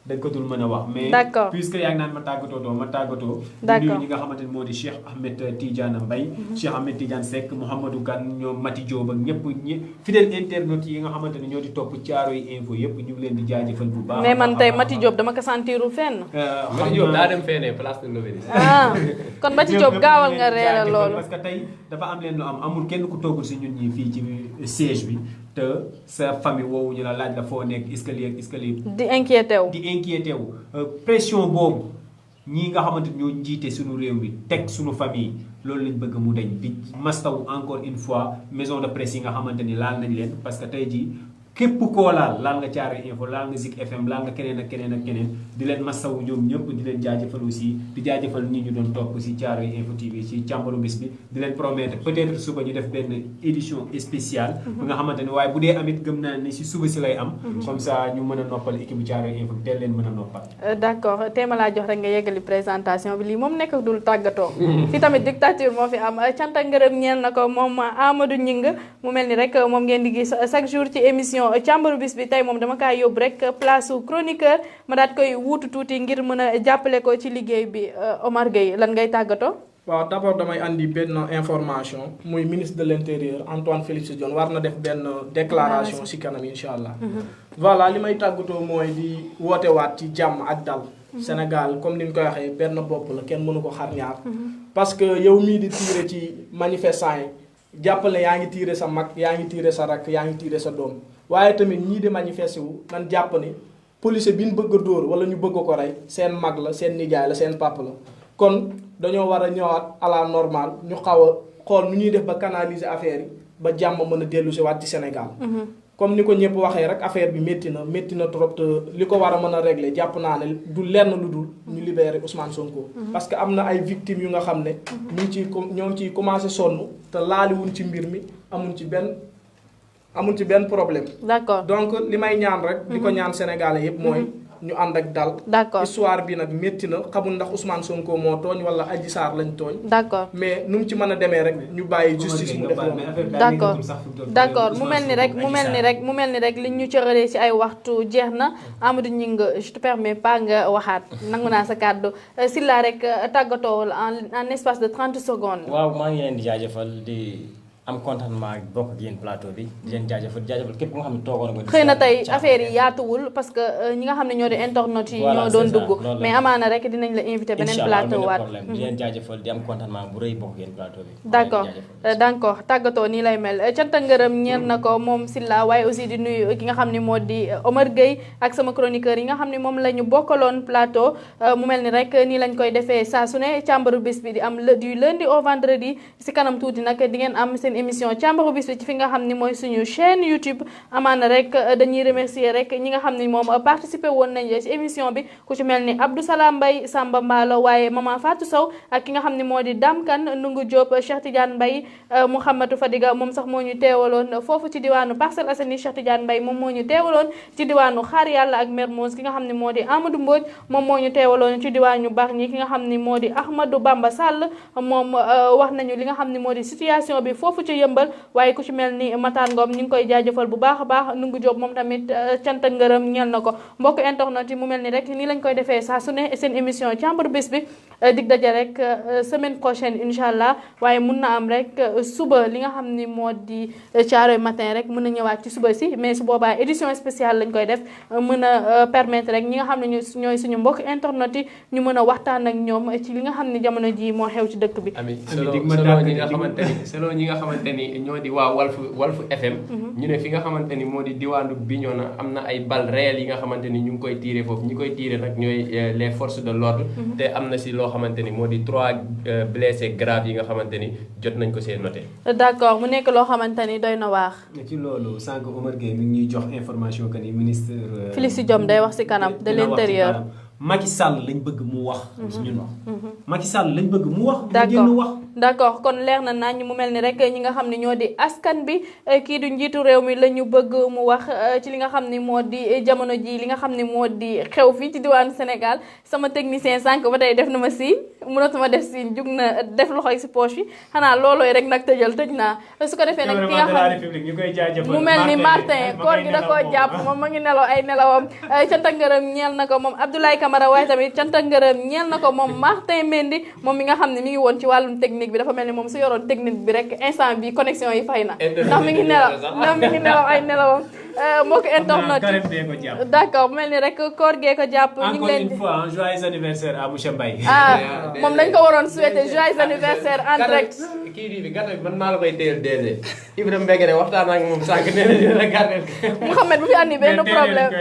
dañ ko dul mën a wax. mais d'accord puisque yaa ngi naan ma tàggatoo ma tàggatoo. d'accord ñi nga xamante ni moo di Cheikh Ahmed Tidiane Mbaye. Cheikh Ahmed Tidiane Seck Mouhamadou Kane ñoom Mati Diop ak ñëpp ñi fidèle internautes yi nga xamante ni ñoo di topp Thiaroye Info yëpp ñu ngi leen di jaajëfal bu baax. mais man tey Mati Diop dama ko sentirul fenn. Mati Diop daa dem feneen place de l'Obélisque. kon Mati Diop gaawal nga reeral loolu. parce que tey dafa am leen lu am amul kenn ku toogul si ñun ñi fii ci siège bi. te sa famille woowu ñu la laaj la foo nekk escalier di inquiété wu pression boobu ñii nga xamante ñoo njiite suñu réew mi teg suñu famille loolu lañ bëgg mu dañ di mastaw encore une fois maison de presse yi nga xamante ni laal nañ leen parce que tey jii képp koo laal nga Thiaroye Info laal nga Zik FM laal nga keneen ak keneen ak keneen di leen masawu ñoom ñëpp di leen jaajëfal aussi di jaajëfal ñi ñu doon topp si Thiaroye Info TV si càmbaru bis bi di leen promettre peut-être suba ñu def benn édition spéciale bi nga xamante ne waaye bu dee amit gëm naa ne si suba si lay am comme ça ñu mën a noppal équipe bu Thiaroye Info teel leen mën a noppal d'accord téema laa jox rek nga yeggali présentation bi lii moom nekk dul tàggatoo fi tamit dictature moo fi am cant ak ngërëm ñeel na ko moom Amadou Gningue mu mel ni rek moom ngeen di gis chaque jour ci émission càmbaru bis bi tey moom dama kaa yóbbu rek place chroniqueur ma daat koy wuutu tuuti ngir mën a jàppale ko ci liggéey bi Omar Gueye lan ngay tàggatoo. waaw d'abord damay andi benn information muy ministre de l'intérieur Antoine Félix Diome war na def benn déclaration ci kanam incha allah. voilà li may tàggatoo mooy di woote waat ci jàmm ak dal. Sénégal comme ni ñu koy waxee benn bopp la kenn mënu ko xar ñaar. parce que yow mii di tiire ci manifestant yi jàppale yaa ngi tiire sa mag yaa ngi tiire sa rakk yaa ngi tiire sa doom. waaye tamit ñii di manifester wu nan jàpp ni policier bi ñu bëgg a dóor wala ñu bëgg ko rey seen mag la seen nijaay la seen papa la kon dañoo war a ñëwaat à la normale ñu xaw a xool nu ñuy def ba canaliser affaire yi ba jàmm mën a dellu si waat ci Sénégal. comme ni ko ñëpp waxee rek affaire bi métti na trop te li ko war a mën a régler jàpp naa ne du lenn lu dul ñu libérer Ousmane Sonko. parce que am na ay victimes yu nga xam ne ñoo ngi ciy commencé sonn te laaliwuñ ci mbir mi amuñ ci benn problème. d'accord donc li may ñaan rek. di ko ñaan Sénégalais yëpp mooy. ñu ànd ak dal. d'accord histoire bi nag métti na xamul ndax Ousmane Sonko moo tooñ wala Adji Sarr lañ tooñ. d'accord mais nu mu ci mën a demee rek ñu bàyyi justice mu def loolu. d'accord mu mel ni rek li ñu cëralee ci ay waxtu jeex na Amadou Gningue je te permets pas nga waxaat nangu naa sa kàddu Sylla rek tàggatoo en espace de 30 secondes. waaw maa ngi leen di jaajëfal di am contentement bokk ak yéen plateau bi di leen jaajëfal képp ku nga xam ne toogoon nga. xëy na tey affaire yi yaatuwul parce que ñi nga xam ne ñoo di internautes yi ñoo doon dugg mais amaana rek dinañ la invité beneen plateau waat di leen jaajëfal di am contentement bu rëy bokk ak yéen plateau bi. d'accord tàggatoo nii lay mel cant ak ngërëm ñeer na ko moom Silla waaye aussi di nuyu ki nga xam ne moo di Omar Gueye ak sama chroniqueur yi nga xam ne moom la ñu bokkaloon plateau mu mel ni rek nii lañ koy defee saa su ne càmbaru bis bi di am du lundi au vendredi si kanam tuuti nag di ngeen am seen émission càmbaru bis bi ci fi nga xam ni mooy suñu chaîne YouTube amaana rek dañuy remercier rek ñi nga xam ni moom participer woon nañ ci émission bi ku ci mel ni Abdou Salam Mbaye Samba Mballo waaye Maman Fatou Sow ak ki nga xam ni moo di Dame Kane Nungu Diop Cheikh Tidiane Mbaye Mouhamadou Fadiga moom sax moo ñu teewaloon foofu ci diwaanu Parcelles Assainies Cheikh Tidiane Mbaye moom moo ñu teewaloon ci diwaanu Xaar Yàlla ak Mermoz ki nga xam ni moo di Amadou Mbodj moom moo ñu teewaloon ci diwaanu Bargny ki nga xam ni moo di Ahmadou Bamba Sall moom wax nañu li nga xam ni moo di situation bi foofu ci Yëmbal waaye ku ci mel ni Matar Ngom ñu ngi koy jaajëfal bu baax a baax Nungu Diop moom tamit cant ak ngërëm ñeel na ko mbokk internet yi mu mel ni rek nii lañ koy defee saa su ne seen émission càmbar bis bi dig daje rek semaine prochaine incha allah waaye mun na am rek suba li nga xam ni moo di Thiaroye matin rek mën na ñëwaat ci suba si mais su boobaa édition spéciale lañ koy def mën a permettre rek ñi nga xam ne ñooy suñu mbokk internet yi ñu mën a waxtaan ak ñoom ci li nga xam ne jamono ji moo xew ci dëkk bi. selon ñi nga xamante ni ñoo di waa Walf FM. ñu ne fi nga xamante ni moo di diwaanu Bignona am na ay balles réelles yi nga xamante ni ñu ngi koy tirer foofu ñi koy tirer nag ñooy les forces de l'ordre te am na si loo xamante ni moo di 3 blessés graves yi nga xamante ni jot nañ ko see noté. d'accord mu nekk loo xamante ni doy na waax. ci loolu sànq Omar Gueye mi ngi ñuy jox information que ni ministre. Félicie Diome day wax si kanam de l'intérieur. Macky Sall lañ bëgg mu wax. ñun wax Macky Sall lañ bëgg mu wax. d'accord kon leer na nañ mu mel ni rek ñi nga xam ne ñoo di askan bi kii du njiitu réew mi la ñu bëgg mu wax ci li nga xam ni moo di jamono ji li nga xam ni moo di xew fii ci diwaanu Sénégal sama technicien sànq ba tey def na ma siin mënatuma def siin jug na def loxoy si poche yi xanaa loolooy rek nag tëj naa su ko defee nag ki nga xam mu mel ni Martin koor gi da koo jàpp moom ma ngi nelaw ay nelawam cant ak ngërëm ñeel na ko moom Abdoulaye Camara waaye tamit cant ak ngërëm ñeel na ko moom Martin Mendy moom mi nga xam ne mi ngi woon ci wàllum technique bi dafa mel ni moom su yoroon technique bi rek instant bi connexion yi fay na ndax mi ngi nelaw ay nelawam mbokk internet d'accord mel ni rek koor gee ko jàpp ñu ngi leen encore une fois joyeux anniversaire à monsieur Mbaye moom dañ ko waroon souhaiter joyeux anniversaire en direct kii bi gàttal bi man maa la koy téyel DG Ibrahima Mbegere waxtaan ak moom sànq nee na dina la gàttal Mouhamed bu fi andi benn problème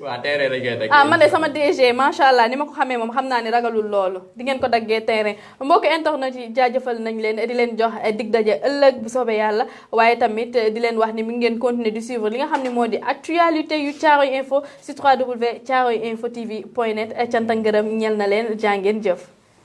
waaw terrain lañ koy daggee man de sama DG macha allah ni ma ko xamee moom xam naa ni ragalul loolu di ngeen ko daggee terrain mbokk internet yi jaajëfal nañ leen di leen jox dig daje ëllëg bu soobee yàlla waaye tamit di leen wax ni mi ngeen continuer di suivre li nga xam ne moo di actualité yu Thiaroye Info si www.thiaroyeinfotv.net cant ak ngërëm ñeel na leen jàngeen jëf